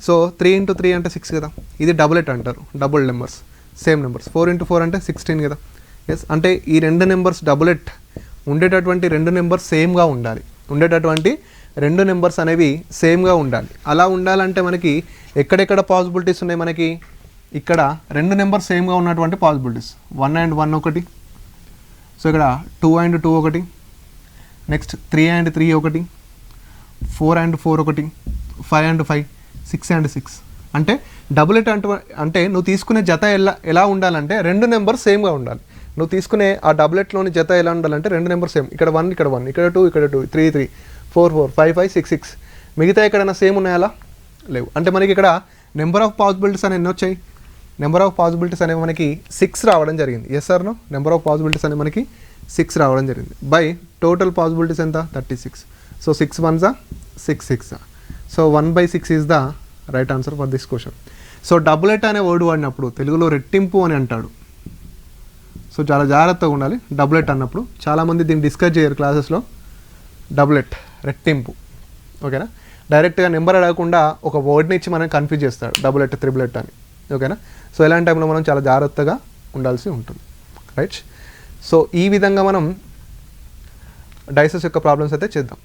సో 3 × 3 అంటే 6 కదా, ఇది డబ్లెట్ అంటారు. Double numbers, same numbers. 4 × 4 అంటే 16 కదా. ఎస్, అంటే ఈ 2 నెంబర్స్ డబ్లెట్ ఉండేటటువంటి 2 నెంబర్స్ సేమ్గా ఉండాలి. అనేవి సేమ్గా ఉండాలి. అలా ఉండాలంటే మనకి ఎక్కడెక్కడ పాసిబిలిటీస్ ఉన్నాయి? మనకి ఇక్కడ 2 నెంబర్స్ సేమ్గా ఉన్నటువంటి పాసిబిలిటీస్, 1 and 1 ఒకటి, సో ఇక్కడ 2 and 2 ఒకటి, నెక్స్ట్ 3 and 3 ఒకటి, 4 and 4 ఒకటి, 5 and 5, 6 and 6. అంటే డబులెట్ అంటే నువ్వు తీసుకునే జత ఎలా ఉండాలంటే 2 నెంబర్స్ సేమ్గా ఉండాలి. నువ్వు తీసుకునే ఆ డబులెట్లోని జత ఎలా ఉండాలంటే 2 నెంబర్స్ సేమ్. ఇక్కడ 1, ఇక్కడ 1, ఇక్కడ 2, ఇక్కడ 2, 3 3, 4 4, 5 5, 6 6. మిగతా ఎక్కడైనా సేమ్ ఉన్నాయా? అలా లేవు. అంటే మనకి ఇక్కడ నెంబర్ ఆఫ్ పాసిబిలిటీస్ అని ఎన్ని వచ్చాయి? నెంబర్ ఆఫ్ పాసిబిలిటీస్ అనేవి మనకి 6 రావడం జరిగింది. Yes or no? Number of possibilities అనేవి మనకి 6 రావడం జరిగింది. బై టోటల్ పాసిబిలిటీస్ ఎంత? 36. So 6 1s 6 6. So 1/6 is the right answer for this question. So doublet అనే వర్డ్ వాడినప్పుడు తెలుగులో రెట్టింపు అని అంటాడు. సో చాలా జాగ్రత్తగా ఉండాలి డబులెట్ అన్నప్పుడు. చాలామంది దీన్ని డిస్కస్ చేయరు క్లాసెస్లో. డబులెట్, రెట్టింపు. ఓకేనా, డైరెక్ట్గా నెంబర్ అడగకుండా ఒక వర్డ్ని ఇచ్చి మనం కన్ఫ్యూజ్ చేస్తాడు, డబులెట్ త్రిబులెట్ అని. ఓకేనా, సో ఇలాంటి టైంలో మనం చాలా జాగ్రత్తగా ఉండాల్సి ఉంటుంది. రైట్, సో ఈ విధంగా మనం డైసెస్ యొక్క ప్రాబ్లమ్స్ అయితే చేద్దాం.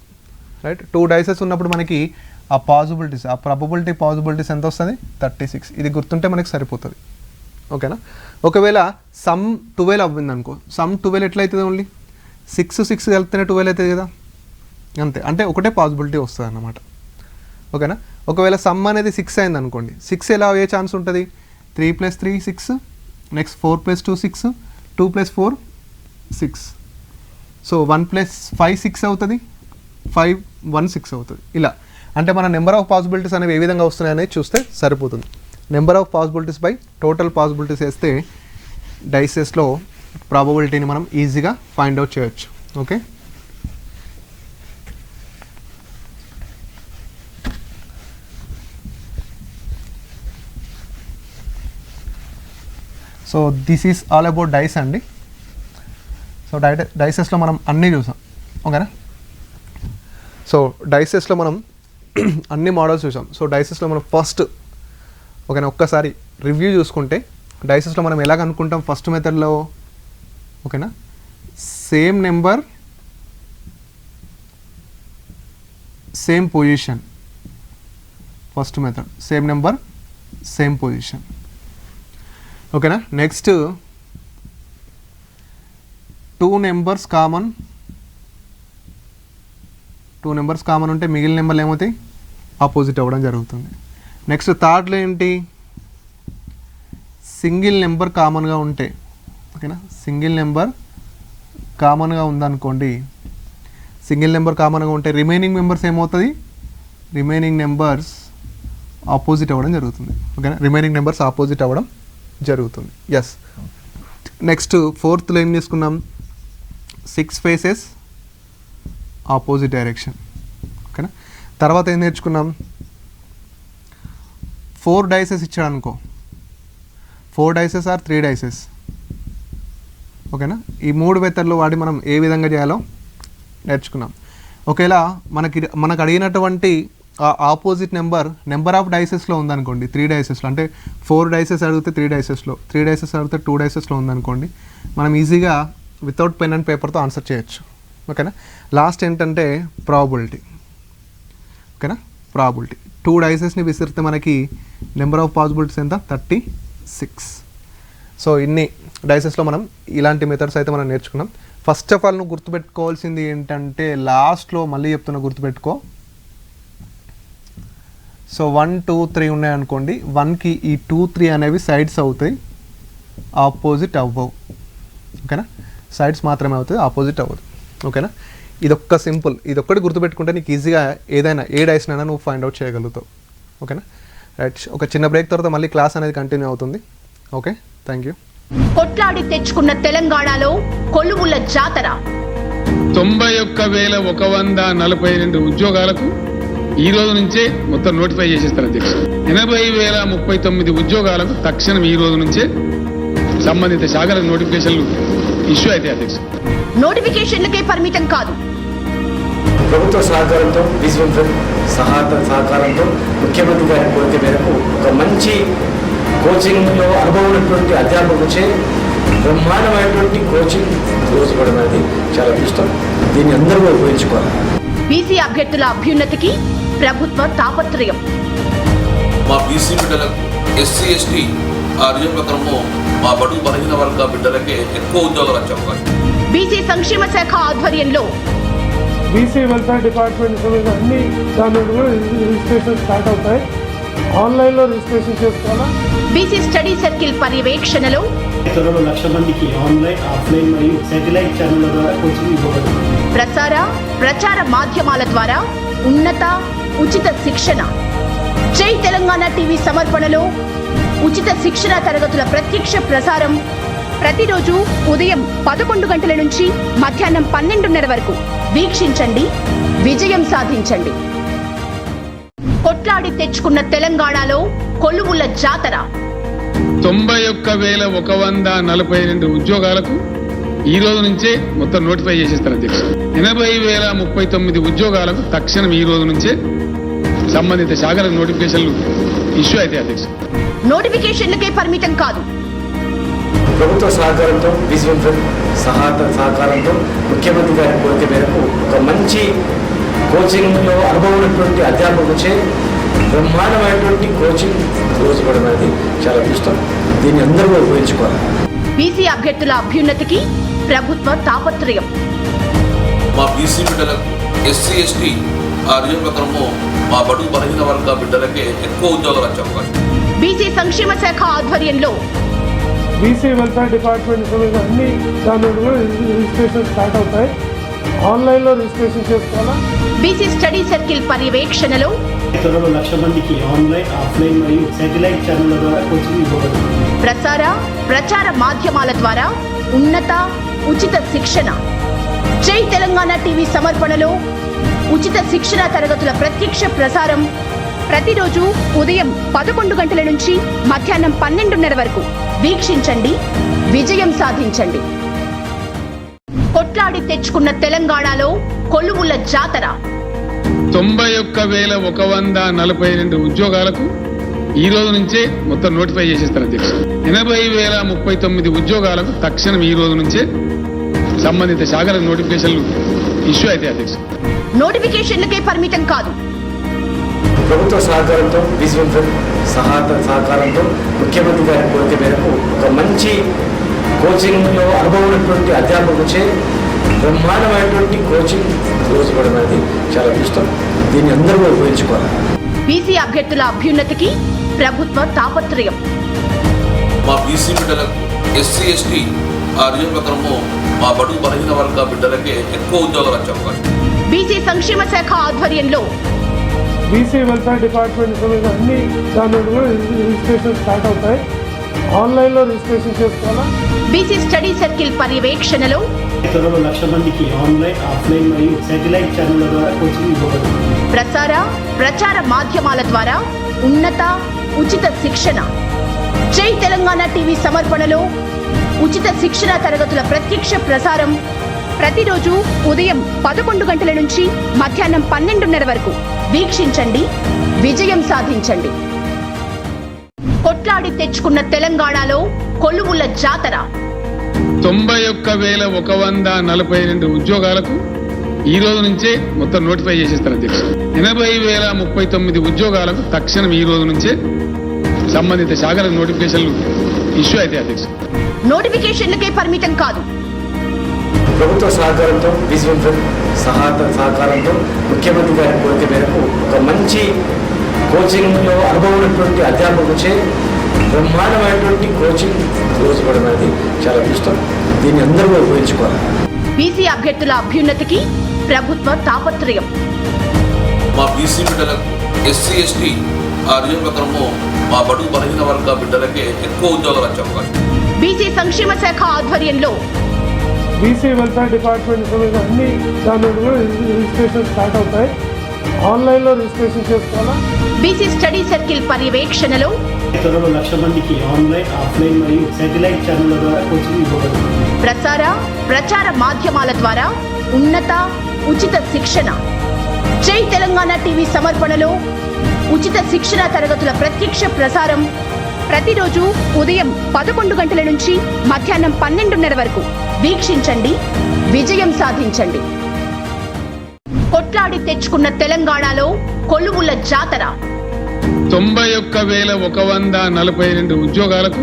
రైట్, 2 డైసెస్ ఉన్నప్పుడు మనకి ఆ పాసిబిలిటీస్, ఆ ప్రాబబిలిటీ పాసిబిలిటీస్ ఎంత వస్తుంది? 36. ఇది గుర్తుంటే మనకి సరిపోతుంది. ఓకేనా, ఒకవేళ సమ్ 12 అవ్వింది అనుకో, సమ్ 12 ఎట్లయితుంది? ఓన్లీ 6 6 కలిపితేనే 12 అవుతుంది కదా, అంతే. అంటే ఒకటే పాసిబిలిటీ వస్తుంది అన్నమాట. ఓకేనా, ఒకవేళ సమ్ అనేది 6 అయింది అనుకోండి, 6 ఎలా అయ్యే ఛాన్స్ ఉంటుంది? 3 + 3 6, నెక్స్ట్ 4 + 2 6, 2 + 4 6. సో 1 + 5 6 అవుతుంది, 5 1 6 అవుతుంది. ఇలా అంటే మన నెంబర్ ఆఫ్ పాసిబిలిటీస్ అనేవి ఏ విధంగా వస్తున్నాయి అనేది చూస్తే సరిపోతుంది. Number of possibilities by total possibilities వేస్తే డైసెస్లో ప్రాబబిలిటీని మనం ఈజీగా ఫైండ్ అవుట్ చేయొచ్చు. Okay, so this is all about dice అండి. సో డైసెస్లో మనం అన్నీ చూసాం, ఓకేనా. సో డైసెస్లో మనం అన్ని మోడల్స్ చూసాం. సో డైసెస్లో మనం ఫస్ట్ ఓకేనా ఒక్కసారి రివ్యూ చూసుకుంటే డైసెస్లో మనం ఎలాగ అనుకుంటాం ఫస్ట్ మెథడ్లో, ఓకేనా. Same number same position, first method same number same position, ఓకేనా. Next 2 numbers common, 2 numbers common ఉంటే మిగిలిన నెంబర్లు ఏమవుతాయి, ఆపోజిట్ అవ్వడం జరుగుతుంది. నెక్స్ట్ థర్డ్లో ఏంటి, సింగిల్ నెంబర్ కామన్గా ఉంటే, ఓకేనా. సింగిల్ నెంబర్ కామన్గా ఉందనుకోండి, సింగిల్ నెంబర్ కామన్గా ఉంటే రిమైనింగ్ మెంబర్స్ ఏమవుతుంది, రిమైనింగ్ నెంబర్స్ ఆపోజిట్ అవ్వడం జరుగుతుంది, ఓకేనా. రిమైనింగ్ నెంబర్స్ ఆపోజిట్ అవ్వడం జరుగుతుంది. ఎస్. నెక్స్ట్ ఫోర్త్లో ఏం చేసుకున్నాం, 6 ఫేసెస్ ఆపోజిట్ డైరెక్షన్, ఓకేనా. తర్వాత ఏం నేర్చుకున్నాం, 4 డైసెస్ ఇచ్చాడు అనుకో, 4 డైసెస్ ఆర్ 3 డైసెస్, ఓకేనా. ఈ 3 మెథడ్లు వాడి మనం ఏ విధంగా చేయాలో నేర్చుకున్నాం. ఒకవేళ మనకు అడిగినటువంటి ఆపోజిట్ నెంబర్ ఆఫ్ డైసెస్లో ఉందనుకోండి, 3 డైసెస్లో, అంటే 4 డైసెస్ అడిగితే 3 డైసెస్లో, 3 డైసెస్ అడిగితే 2 డైసెస్లో ఉందనుకోండి, మనం ఈజీగా వితౌట్ పెన్ అండ్ పేపర్తో ఆన్సర్ చేయొచ్చు, ఓకేనా. లాస్ట్ ఏంటంటే ప్రాబబిలిటీ, ఓకేనా. ప్రాబబిలిటీ 2 డైసెస్ని విసిరితే మనకి నెంబర్ ఆఫ్ పాసిబిలిటీస్ ఎంత, 36. సో ఇన్ని డైసెస్లో మనం ఇలాంటి మెథడ్స్ అయితే మనం నేర్చుకున్నాం. ఫస్ట్ ఆఫ్ ఆల్ నువ్వు గుర్తుపెట్టుకోవాల్సింది ఏంటంటే, లాస్ట్లో మళ్ళీ చెప్తున్నా గుర్తుపెట్టుకో. సో 1, 2, 3 ఉన్నాయనుకోండి, 1కి ఈ 2, 3 అనేవి సైడ్స్ అవుతాయి, ఆపోజిట్ అవ్వవు, ఓకేనా. సైడ్స్ మాత్రమే అవుతుంది, ఆపోజిట్ అవ్వదు, ఓకేనా. ఇదొక్క సింపుల్, ఇదొక్కటి గుర్తుపెట్టుకుంటే నీకు ఈజీగా ఏదైనా ఏ డైస్నైనా నువ్వు ఫైండ్ అవుట్ చేయగలుగుతావు, ఓకేనా. రైట్, ఒక చిన్న బ్రేక్ తర్వాత మళ్ళీ క్లాస్ అనేది కంటిన్యూ అవుతుంది. Okay, thank you. కొట్లాడి తెచ్చుకున్న తెలంగాణలో కొలువుల జాతర, 91,142 ఉద్యోగాలకు ఈ రోజు నుంచే మొత్తం నోటిఫై చేసేస్తారు అధ్యక్ష. 80,039 ఉద్యోగాలకు తక్షణం ఈ రోజు నుంచే సంబంధిత శాఖలకు నోటిఫికేషన్లు ఇష్యూ అయితే అధ్యక్ష. నోటిఫికేషన్లకే పరిమితం కాదు, ప్రభుత్వ సహకారంతో విజువల్ సహకారంతో ముఖ్యమంత్రి గారి కోరిక మేరకు ఒక మంచి కోచింగ్లో అనుభవం ఉన్నటువంటి అధ్యాపకులచే బ్రహ్మాండమైనటువంటి కోచింగ్ రోజుకోవడం అనేది చాలా ఇష్టం. దీన్ని అందరూ ఉపయోగించుకోవాలి. బీసీ అభ్యర్థుల అభ్యున్నతికి ప్రభుత్వ తాపత్రయం. మా బీసీ బిడ్డలకు, ఎస్సీ ఎస్టీ ఆ రిజర్వ్ ప్రకారము మా బడుగు బలహీన వర్గ బిడ్డలకే ఎక్కువ ఉద్యోగాలు వచ్చే అవకాశం. బీసీ సంక్షేమ శాఖ ఆధ్వర్యంలో బీసీ వెల్ఫేర్ డిపార్ట్మెంట్ అన్ని దానిలో కూడా రిజిస్ట్రేషన్ స్టార్ట్ అవుతాయి. ఆన్లైన్లో రిజిస్ట్రేషన్ చేసుకోవాలా. బీసీ స్టడీ సర్కిల్ పర్యవేక్షణలో 1,00,000 మందికి ఆన్లైన్, ఆఫ్లైన్ మరియు శాటిలైట్ ఛానళ్ల ద్వారా కోచింగ్ ఇవ్వబడుతుంది. ప్రచార మాధ్యమాల ద్వారా ఉన్నత ఉచిత శిక్షణ. జై తెలంగాణ టీవీ సమర్పణలో ఉచిత శిక్షణ తరగతుల ప్రత్యక్ష ప్రసారం ప్రతిరోజు ఉదయం 11 గంటల నుంచి మధ్యాహ్నం 12:30 వరకు వీక్షించండి, విజయం సాధించండి. కొట్లాడి తెచ్చుకున్న తెలంగాణలో కొలువుల జాతర, 91,142 ఉద్యోగాలకు ఈ రోజు నుంచే మొత్తం నోటిఫై చేసేస్తారు అధ్యక్ష. 80,039 ఉద్యోగాలకు తక్షణం ఈ రోజు నుంచే సంబంధిత శాఖలకు నోటిఫికేషన్లు ఇష్యూ అయితే అధ్యక్ష. నోటిఫికేషన్లకే పరిమితం కాదు, ప్రభుత్వ సహకారంతో విజువల్ సహకారంతో ముఖ్యమంత్రి గారి కోరిక మేరకు ఒక మంచి కోచింగ్లో అనుభవం ఉన్నటువంటి అధ్యాపకులచే బ్రహ్మాండమైనటువంటి కోచింగ్ రోజుకోవడం అనేది చాలా ఇష్టం. దీన్ని అందరూ ఉపయోగించుకోవాలి. బీసీ అభ్యర్థుల అభ్యున్నతికి ప్రభుత్వ తాపత్రయం. మా బీసీ బిడ్డలకు, ఎస్సీ ఎస్టీ ఆ రిజర్వ్ ప్రకారము మా బడుగు బలహీన వర్గ బిడ్డలకే ఎక్కువ ఉద్యోగాలు వచ్చే అవకాశం. బీసీ సంక్షేమ శాఖ ఆధ్వర్యంలో బీసీ వెల్ఫేర్ డిపార్ట్మెంట్ అన్ని దానిలో కూడా రిజిస్ట్రేషన్ స్టార్ట్ అవుతాయి. ఆన్లైన్లో రిజిస్ట్రేషన్ చేసుకోవాలా. బీసీ స్టడీ సర్కిల్ పర్యవేక్షణలో 1,00,000 మందికి ఆన్లైన్, ఆఫ్లైన్ మరియు శాటిలైట్ ఛానళ్ల ద్వారా కోచింగ్ ఇవ్వబడుతుంది. ప్రచార మాధ్యమాల ద్వారా ఉన్నత ఉచిత శిక్షణ. జై తెలంగాణ టీవీ సమర్పణలో ఉచిత శిక్షణ తరగతుల ప్రత్యక్ష ప్రసారం ప్రతిరోజు ఉదయం 11 గంటల నుంచి మధ్యాహ్నం 12:30 వరకు వీక్షించండి, విజయం సాధించండి. కొట్లాడి తెచ్చుకున్న తెలంగాణలో కొలువుల జాతర. 91,142 ఉద్యోగాలకు ఈ రోజు నుంచే మొత్తం నోటిఫై చేసేస్తారు అధ్యక్ష. 80,039 ఉద్యోగాలకు తక్షణం ఈ రోజు నుంచే సంబంధిత శాఖల నోటిఫికేషన్లు ఇష్యూ అయితే అధ్యక్ష. నోటిఫికేషన్లకే పరిమితం కాదు, ప్రభుత్వ సహకారంతో విజయం సహకారంతో ముఖ్యమంత్రి గారి కోరిక మేరకు ఒక మంచి కోచింగ్లో అనుభవం ఉన్నటువంటి అధ్యాపకులచే బ్రహ్మాండమైనటువంటి కోచింగ్ రోజు ఇవ్వడం అనేది చాలా ఇష్టం. దీన్ని అందరూ ఉపయోగించుకోవాలి. బీసీ అభ్యర్థుల అభ్యున్నతికి ప్రభుత్వ తాపత్రయం. మా బీసీ బిడ్డలకు ఎస్సీ ఎస్టీ ఆ రిజర్వ్ ప్రకారము మా బడుగు బలహీన వర్గ బిడ్డలకే ఎక్కువ ఉద్యోగాలు వచ్చే అవకాశం. బీసీ సంక్షేమ శాఖ ఆధ్వర్యంలో బీసీ వెల్ఫేర్ డిపార్ట్మెంట్ సంబంధించిన అన్ని దాని కూడా రిజిస్ట్రేషన్ స్టార్ట్ అవుతాయి. ఆన్లైన్లో రిజిస్ట్రేషన్ చేసుకోవాలా. బీసీ స్టడీ సర్కిల్ పర్యవేక్షణలో త్వరలో 1,00,000 మందికి ఆన్లైన్, ఆఫ్లైన్ మరియు శాటిలైట్ ఛానళ్ల ద్వారా కోచింగ్ ఇవ్వబడుతుంది. ప్రచార మాధ్యమాల ద్వారా ఉన్నత, ఉచిత శిక్షణ. జై తెలంగాణ టీవీ సమర్పణలో ఉచిత శిక్షణ తరగతుల ప్రత్యక్ష ప్రసారం ప్రతిరోజు ఉదయం 11 గంటల నుంచి మధ్యాహ్నం 12:30 వరకు. వీక్షించండి, విజయం సాధించండి. కొట్లాడి తెచ్చుకున్న తెలంగాణలో కొలువుల జాతర. 91,142 ఉద్యోగాలకు ఈ రోజు నుంచే మొత్తం నోటిఫై చేసేస్తారు అధ్యక్ష. 80,039 ఉద్యోగాలకు తక్షణం ఈ రోజు నుంచే సంబంధిత శాఖల నోటిఫికేషన్లు ఇష్యూ అయితే అధ్యక్ష. నోటిఫికేషన్లకే పరిమితం కాదు, ప్రభుత్వ సహకారంతో విజయం సహకారంతో ముఖ్యమంత్రి గారి కోరిక మేరకు ఒక మంచి కోచింగ్లో అనుభవం ఉన్నటువంటి అధ్యాపకులచే బ్రహ్మాండమైనటువంటి కోచింగ్ రోజు ఇవ్వడం అనేది చాలా ఇష్టం. దీన్ని అందరూ ఉపయోగించుకోవాలి. బీసీ అభ్యర్థుల అభ్యున్నతికి ప్రభుత్వ తాపత్రయం. మా బీసీ బిడ్డలకు ఎస్సీ ఎస్టీ ఆ రిజర్వ్ ప్రకారము మా బడుగు బలహీన వర్గ బిడ్డలకే ఎక్కువ ఉద్యోగాలు వచ్చే అవకాశం. బీసీ సంక్షేమ శాఖ ఆధ్వర్యంలో బీసీ వెల్ఫేర్ డిపార్ట్మెంట్ సంబంధించిన అన్ని దాని కూడా రిజిస్ట్రేషన్ స్టార్ట్ అవుతాయి. ఆన్లైన్లో రిజిస్ట్రేషన్ చేసుకోవాలా. బీసీ స్టడీ సర్కిల్ పర్యవేక్షణలో త్వరలో 1,00,000 మందికి ఆన్లైన్, ఆఫ్లైన్ మరియు శాటిలైట్ ఛానళ్ల ద్వారా కోచింగ్ ఇవ్వబడుతుంది. ప్రచార మాధ్యమాల ద్వారా ఉన్నత, ఉచిత శిక్షణ. జై తెలంగాణ టీవీ సమర్పణలో ఉచిత శిక్షణ తరగతుల ప్రత్యక్ష ప్రసారం ప్రతిరోజు ఉదయం 11 గంటల నుంచి మధ్యాహ్నం 12:30 వరకు. వీక్షించండి, విజయం సాధించండి. కొట్లాడి తెచ్చుకున్న తెలంగాణలో కొలువుల జాతర. 91,142 ఉద్యోగాలకు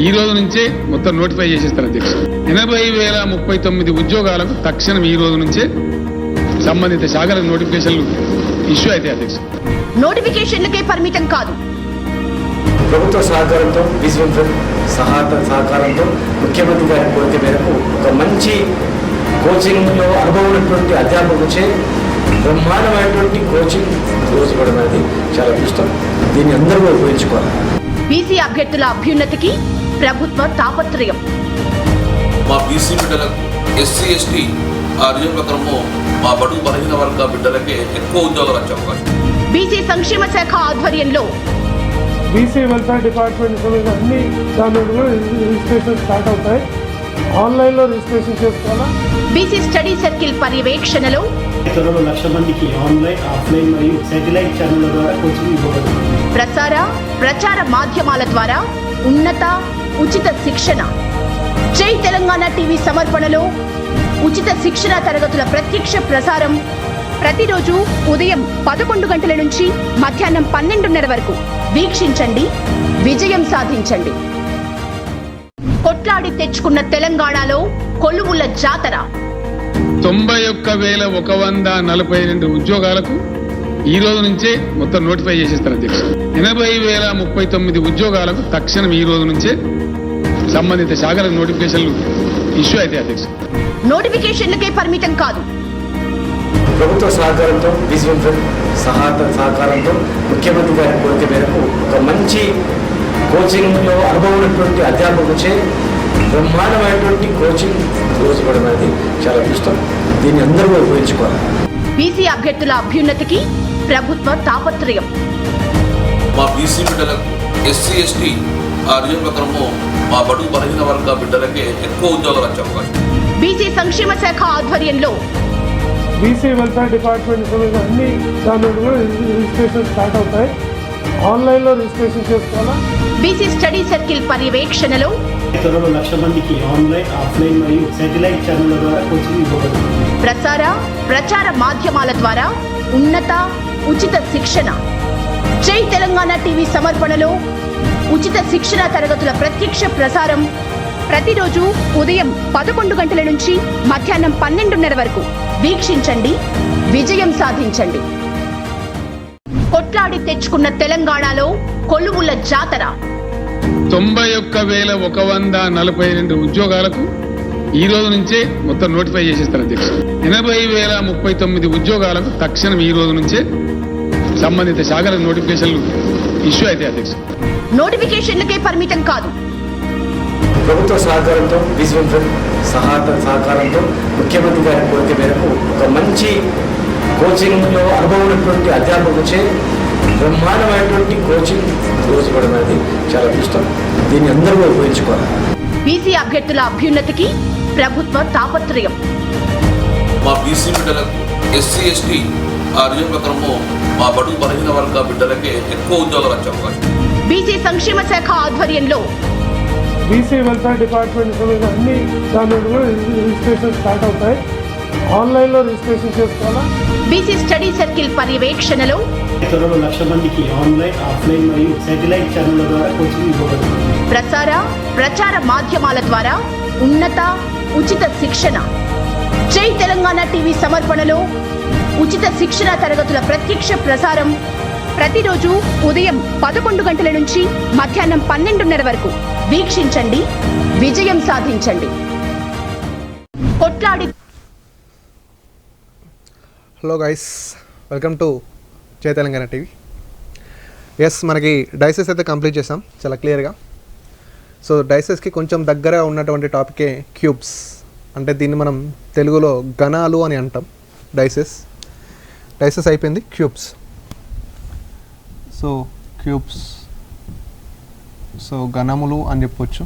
ఈ రోజు నుంచే మొత్తం నోటిఫై చేసేస్తారు అధ్యక్ష. 80,039 ఉద్యోగాలకు తక్షణం ఈ రోజు నుంచే సంబంధిత శాఖల నోటిఫికేషన్లు ఇష్యూ అయితే అధ్యక్ష. నోటిఫికేషన్లకే పరిమితం కాదు, ప్రభుత్వ సహకారంతో విజయం సహకారంతో ముఖ్యమంత్రి గారి కోరిక మేరకు ఒక మంచి కోచింగ్లో అనుభవం ఉన్నటువంటి అధ్యాపకులచే బ్రహ్మాండమైనటువంటి కోచింగ్ రోజు ఇవ్వడం అనేది చాలా ఇష్టం. దీన్ని అందరూ ఉపయోగించుకోవాలి. బీసీ అభ్యర్థుల అభ్యున్నతికి ప్రభుత్వ తాపత్రయం. మా బీసీ బిడ్డలకు ఎస్సీ ఎస్టీ ఆ రిజర్వ్ ప్రకారము మా బడుగు బలహీన వర్గ బిడ్డలకే ఎక్కువ ఉద్యోగాలు వచ్చే అవకాశం. బీసీ సంక్షేమ శాఖ ఆధ్వర్యంలో బీసీ వెల్ఫేర్ డిపార్ట్మెంట్ సంబంధించిన అన్ని దాని కూడా రిజిస్ట్రేషన్ స్టార్ట్ అవుతాయి. ఆన్లైన్లో రిజిస్ట్రేషన్ చేసుకోవాలా. బీసీ స్టడీ సర్కిల్ పర్యవేక్షణలో త్వరలో 1,00,000 మందికి ఆన్లైన్, ఆఫ్లైన్ మరియు శాటిలైట్ ఛానళ్ల ద్వారా కోచింగ్ ఇవ్వబడుతుంది. ప్రచార మాధ్యమాల ద్వారా ఉన్నత, ఉచిత శిక్షణ. జై తెలంగాణ టీవీ సమర్పణలో ఉచిత శిక్షణ తరగతుల ప్రత్యక్ష ప్రసారం ప్రతిరోజు ఉదయం 11 గంటల నుంచి మధ్యాహ్నం 12:30 వరకు. వీక్షించండి, విజయం సాధించండి. కొట్లాడి తెచ్చుకున్న తెలంగాణలో కొలువుల జాతర. 91,142 ఉద్యోగాలకు ఈ రోజు నుంచే మొత్తం నోటిఫై చేసేస్తారు అధ్యక్ష. 80,039 ఉద్యోగాలకు తక్షణం ఈ రోజు నుంచే సంబంధిత శాఖల నోటిఫికేషన్లు ఇష్యూ అయితే అధ్యక్ష. నోటిఫికేషన్లకే పరిమితం కాదు, ప్రభుత్వ సహకారంతో విజయం సహకారంతో ముఖ్యమంత్రి గారి కోరిక మేరకు ఒక మంచి కోచింగ్లో అనుభవం ఉన్నటువంటి అధ్యాపకులచే బ్రహ్మాండమైనటువంటి కోచింగ్ రోజు ఇవ్వడం అనేది చాలా ఇష్టం. దీన్ని అందరూ ఉపయోగించుకోవాలి. బీసీ అభ్యర్థుల అభ్యున్నతికి ప్రభుత్వ తాపత్రయం. మా బీసీ బిడ్డలకు ఎస్సీ ఎస్టీ ఆ రిజల్ట్ ప్రకారము మా బడుగు బలహీన వర్గ బిడ్డలకే ఎక్కువ ఉద్యోగాలు వచ్చే అవకాశం. బీసీ సంక్షేమ శాఖ ఆధ్వర్యంలో బీసీ వెల్ఫేర్ డిపార్ట్మెంట్ సంబంధించిన అన్ని దాని కూడా రిజిస్ట్రేషన్ స్టార్ట్ అవుతాయి. ఆన్లైన్లో రిజిస్ట్రేషన్ చేసుకోవాలా. బీసీ స్టడీ సర్కిల్ పర్యవేక్షణలో త్వరలో 1,00,000 మందికి ఆన్లైన్, ఆఫ్లైన్ మరియు శాటిలైట్ ఛానళ్ల ద్వారా కోచింగ్ ఇవ్వబడుతుంది. ప్రచార మాధ్యమాల ద్వారా ఉన్నత ఉచిత శిక్షణ. జై తెలంగాణ టీవీ సమర్పణలో ఉచిత శిక్షణ తరగతుల ప్రత్యక్ష ప్రసారం ప్రతిరోజు ఉదయం 11 గంటల నుంచి మధ్యాహ్నం 12:30 వరకు వీక్షించండి, విజయం సాధించండి. కొట్లాడి తెచ్చుకున్న తెలంగాణలో కొలువుల జాతర. 91,142 ఉద్యోగాలకు ఈ రోజు నుంచే మొత్తం నోటిఫై చేసేస్తారు అధ్యక్ష. 80,039 ఉద్యోగాలకు తక్షణం ఈ రోజు నుంచే సంబంధిత శాఖల నోటిఫికేషన్లు ఇష్యూ అయితే అధ్యక్ష. నోటిఫికేషన్లకే పరిమితం కాదు. ప్రభుత్వ సహకారంతో బీసీ వెల్ఫేర్ సహకారంతో ముఖ్యమంత్రి గారి కోరిక మేరకు ఒక మంచి కోచింగ్లో అనుభవం ఉన్నటువంటి అధ్యాపకులచే బ్రహ్మాండమైనటువంటి కోచింగ్ రోజు ఇవ్వడం అనేది చాలా అదృష్టం. దీన్ని అందరూ ఉపయోగించుకోవాలి. బీసీ అభ్యర్థుల అభ్యున్నతికి ప్రభుత్వ తాపత్రయం. మా బీసీ బిడ్డలకు ఎస్సీ ఎస్టీ ఆ రిజల్ట్ ప్రకారము మా బడుగు బలహీన వర్గ బిడ్డలకే ఎక్కువ ఉద్యోగాలు వచ్చే అవకాశం. బీసీ సంక్షేమ శాఖ ఆధ్వర్యంలో బీసీ వెల్ఫేర్ డిపార్ట్మెంట్ సంబంధించిన అన్ని దాని కూడా రిజిస్ట్రేషన్ స్టార్ట్ అవుతాయి. ఆన్లైన్లో రిజిస్ట్రేషన్ చేసుకోవాలా. బీసీ స్టడీ సర్కిల్ పర్యవేక్షణలో త్వరలో 1,00,000 మందికి ఆన్లైన్, ఆఫ్లైన్ మరియు శాటిలైట్ ఛానళ్ల ద్వారా కోచింగ్ ఇవ్వబడుతుంది. ప్రచార మాధ్యమాల ద్వారా ఉన్నత ఉచిత శిక్షణ. జై తెలంగాణ టీవీ సమర్పణలో ఉచిత శిక్షణ తరగతుల ప్రత్యక్ష ప్రసారం ప్రతిరోజు ఉదయం 11 గంటల నుంచి మధ్యాహ్నం 12:30 వరకు వీక్షించండి, విజయం సాధించండి. కొట్లాడి. హలో గైస్, వెల్కమ్ టు జై తెలంగాణ టీవీ. ఎస్, మనకి డైసెస్ అయితే కంప్లీట్ చేసాం చాలా క్లియర్గా. సో డైసెస్కి కొంచెం దగ్గర ఉన్నటువంటి టాపికే క్యూబ్స్. అంటే దీన్ని మనం తెలుగులో గణాలు అని అంటాం. డైసెస్ అయిపోయింది, క్యూబ్స్. సో క్యూబ్స్, సో గణములు అని చెప్పొచ్చు.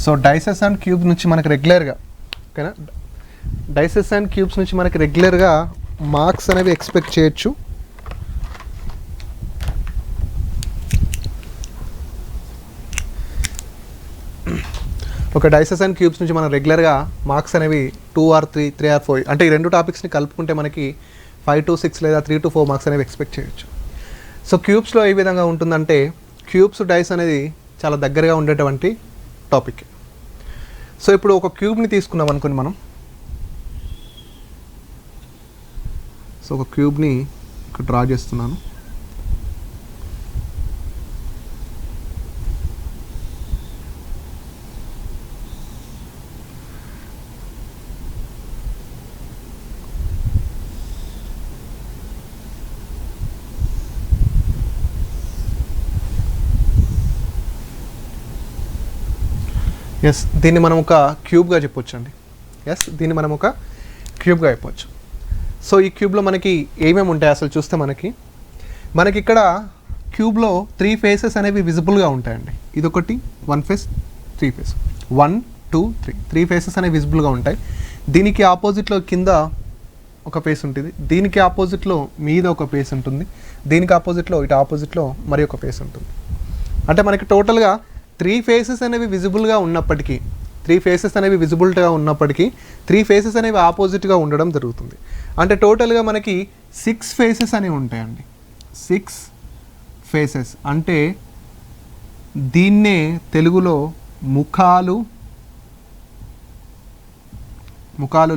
సో డైసెస్ అండ్ క్యూబ్స్ నుంచి మనకి రెగ్యులర్గా, ఓకేనా, డైసెస్ అండ్ క్యూబ్స్ నుంచి మనకి రెగ్యులర్గా మార్క్స్ అనేవి ఎక్స్పెక్ట్ చేయొచ్చు. ఒక డైసెస్ అండ్ క్యూబ్స్ నుంచి మనం రెగ్యులర్గా మార్క్స్ అనేవి 2 or 3 or 4, అంటే ఈ రెండు టాపిక్స్ని కలుపుకుంటే మనకి 5 to 6 లేదా 3 to 4 మార్క్స్ అనేవి ఎక్స్పెక్ట్ చేయొచ్చు. సో క్యూబ్స్లో ఏ విధంగా ఉంటుందంటే, క్యూబ్స్ డైస్ అనేది చాలా దగ్గరగా ఉండేటువంటి టాపిక్. సో ఇప్పుడు ఒక క్యూబ్ని తీసుకున్నాం అనుకుని మనం. సో ఒక క్యూబ్ని ఇక్కడ డ్రా చేస్తున్నాను. ఎస్, దీన్ని మనం ఒక క్యూబ్గా చెప్పొచ్చు అండి. దీన్ని మనం ఒక క్యూబ్గా చెప్పొచ్చు. సో ఈ క్యూబ్లో మనకి ఏమేమి ఉంటాయి అసలు చూస్తే మనకి ఇక్కడ క్యూబ్లో 3 ఫేసెస్ అనేవి విజిబుల్గా ఉంటాయండి. ఇదొకటి 1 ఫేస్, 3 ఫేస్, 1 2 3 ఫేసెస్ అనేవి విజిబుల్గా ఉంటాయి. దీనికి ఆపోజిట్లో కింద ఒక ఫేస్ ఉంటుంది, దీనికి ఆపోజిట్లో మీద ఒక ఫేస్ ఉంటుంది, దీనికి ఆపోజిట్లో ఇటు ఆపోజిట్లో మరి ఒక ఫేస్ ఉంటుంది. అంటే మనకి టోటల్గా 3 ఫేసెస్ అనేవి విజిబుల్గా ఉన్నప్పటికీ 3 ఫేసెస్ అనేవి ఆపోజిట్గా ఉండడం జరుగుతుంది. అంటే టోటల్గా మనకి 6 ఫేసెస్ అనేవి ఉంటాయండి. 6 ఫేసెస్ అంటే దీన్నే తెలుగులో ముఖాలు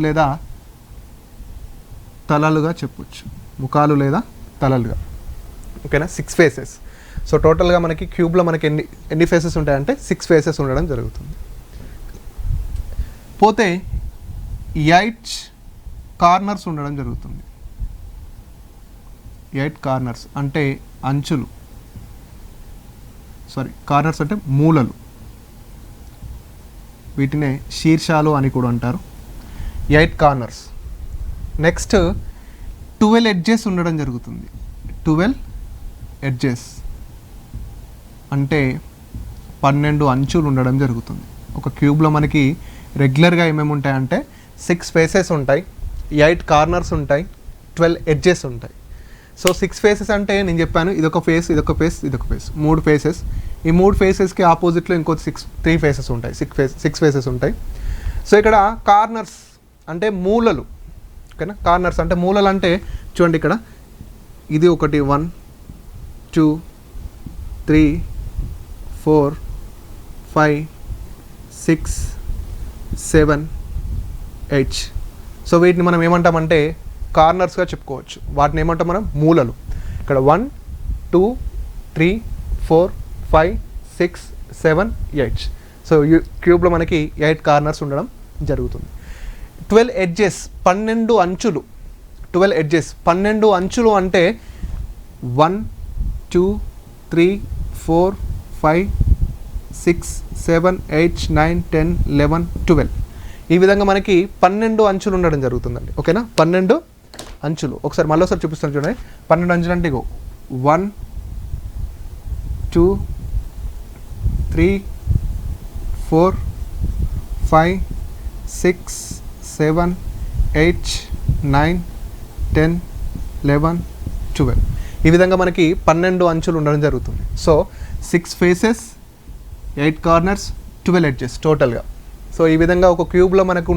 లేదా తలలుగా చెప్పొచ్చు. ముఖాలు లేదా తలలుగా, ఓకేనా. 6 ఫేసెస్. సో టోటల్గా మనకి క్యూబ్లో మనకి ఎన్ని ఫేసెస్ ఉంటాయంటే 6 ఫేసెస్ ఉండడం జరుగుతుంది. పోతే 8 కార్నర్స్ ఉండడం జరుగుతుంది. 8 కార్నర్స్ అంటే అంచులు, కార్నర్స్ అంటే మూలలు, వీటినే శీర్షాలు అని కూడా అంటారు. 8 కార్నర్స్. నెక్స్ట్ 12 ఎడ్జెస్ ఉండడం జరుగుతుంది. 12 ఎడ్జెస్ అంటే 12 అంచులు ఉండడం జరుగుతుంది. ఒక క్యూబ్లో మనకి రెగ్యులర్గా ఏమేమి ఉంటాయంటే 6 ఫేసెస్ ఉంటాయి, 8 కార్నర్స్ ఉంటాయి, 12 ఎడ్జెస్ ఉంటాయి. సో 6 ఫేసెస్ అంటే నేను చెప్పాను ఇదొక ఫేస్, ఇదొక ఫేస్, ఇదొక ఫేస్, 3 ఫేసెస్. ఈ 3 ఫేసెస్కి ఆపోజిట్లో ఇంకో 3 ఫేసెస్ ఉంటాయి, 6 ఫేసెస్ ఉంటాయి. సో ఇక్కడ కార్నర్స్ అంటే మూలలు, ఓకేనా. కార్నర్స్ అంటే మూలలు అంటే చూడండి ఇక్కడ ఇది ఒకటి 1 2 3 4 5 6 7 8. సో వీటిని మనం ఏమంటామంటే కార్నర్స్గా చెప్పుకోవచ్చు. వాటిని ఏమంటాం మనం మూలలు. ఇక్కడ 1 2 3 4 5 6 7 8. సో క్యూబ్లో మనకి 8 కార్నర్స్ ఉండడం జరుగుతుంది. 12 ఎడ్జెస్ 12 అంచులు. 12 ఎడ్జెస్ 12 అంచులు అంటే 1 2 3 4 5 6 7 8 9 10 11 12. ఈ విధంగా మనకి 12 అంచులు ఉండడం జరుగుతుందండి, ఓకేనా. 12 అంచులు. ఒకసారి మళ్ళీసారి చూపిస్తాను చూడండి. 12 అంచులు అంటే ఇగో 1 2 3 4 5 6 7 8 9 10 11 12. ఈ విధంగా మనకి 12 అంచులు ఉండడం జరుగుతుంది. సో 6 ఫేసెస్, 8 కార్నర్స్, 12 ఎడ్జెస్ టోటల్గా. సో ఈ విధంగా ఒక క్యూబ్లో మనకు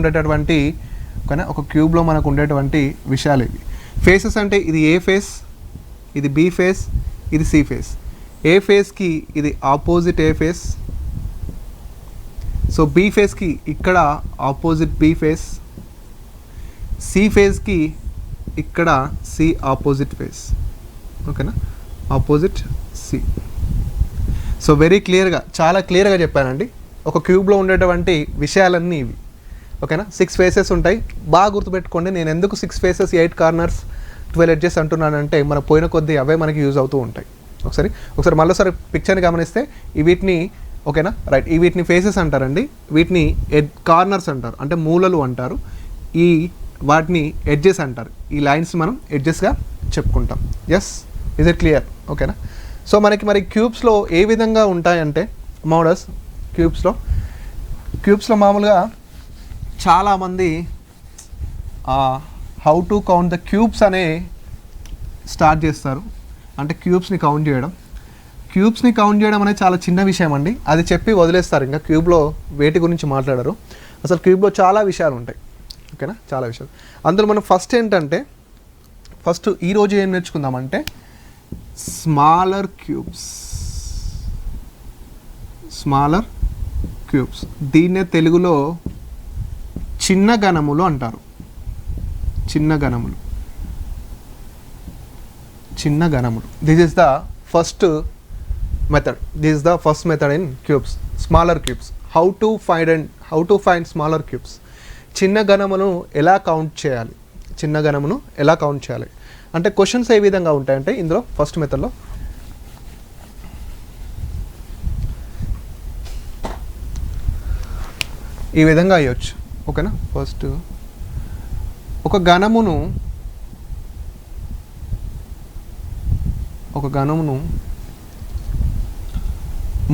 ఉండేటటువంటి విషయాలు ఇవి. ఫేసెస్ అంటే ఇది ఏ ఫేస్, ఇది బి ఫేస్, ఇది సి ఫేస్. ఏ ఫేస్కి ఇది ఆపోజిట్ ఏ ఫేస్. సో బి ఫేస్కి ఇక్కడ ఆపోజిట్ బి ఫేస్, సి ఫేస్కి ఇక్కడ సి ఆపోజిట్ ఫేస్, ఓకేనా, ఆపోజిట్ సి. సో వెరీ క్లియర్గా, చాలా క్లియర్గా చెప్పానండి. ఒక క్యూబ్లో ఉండేటువంటి విషయాలన్నీ ఇవి, ఓకేనా. 6 ఫేసెస్ ఉంటాయి. బాగా గుర్తుపెట్టుకోండి, నేను ఎందుకు 6 ఫేసెస్ 8 కార్నర్స్ 12 ఎడ్జెస్ అంటున్నానంటే మన పోయిన కొద్దీ అవే మనకి యూజ్ అవుతూ ఉంటాయి. ఒకసారి మళ్ళీసారి పిక్చర్ని గమనిస్తే ఈ వీటిని, ఓకేనా, రైట్, ఈ వీటిని ఫేసెస్ అంటారండి. వీటిని కార్నర్స్ అంటారు, అంటే మూలలు అంటారు. వాటిని ఎడ్జెస్ అంటారు. ఈ లైన్స్ మనం ఎడ్జెస్గా చెప్పుకుంటాం. Yes, is it clear? ఓకేనా. సో మరి క్యూబ్స్లో ఏ విధంగా ఉంటాయంటే మోడల్స్, క్యూబ్స్లో మామూలుగా చాలామంది how to count the cubes అనే స్టార్ట్ చేస్తారు. అంటే క్యూబ్స్ని కౌంట్ చేయడం అనేది చాలా చిన్న విషయం అండి. అది చెప్పి వదిలేస్తారు. ఇంకా క్యూబ్లో వేటి గురించి మాట్లాడరు. అసలు క్యూబ్లో చాలా విషయాలు ఉంటాయి, ఓకేనా, చాలా విషయాలు. అందులో మనం ఫస్ట్ ఈరోజు ఏం నేర్చుకుందామంటే స్మాలర్ క్యూబ్స్. దీన్నే తెలుగులో చిన్న గణములు అంటారు. చిన్న గణములు. This is the first method in cubes, smaller cubes. How to find smaller cubes. చిన్న గణమును ఎలా కౌంట్ చేయాలి అంటే క్వశ్చన్స్ ఏ విధంగా ఉంటాయంటే ఇందులో ఫస్ట్ మెథడ్లో ఈ విధంగా అయ్యొచ్చు, ఓకేనా. ఫస్ట్ ఒక గణమును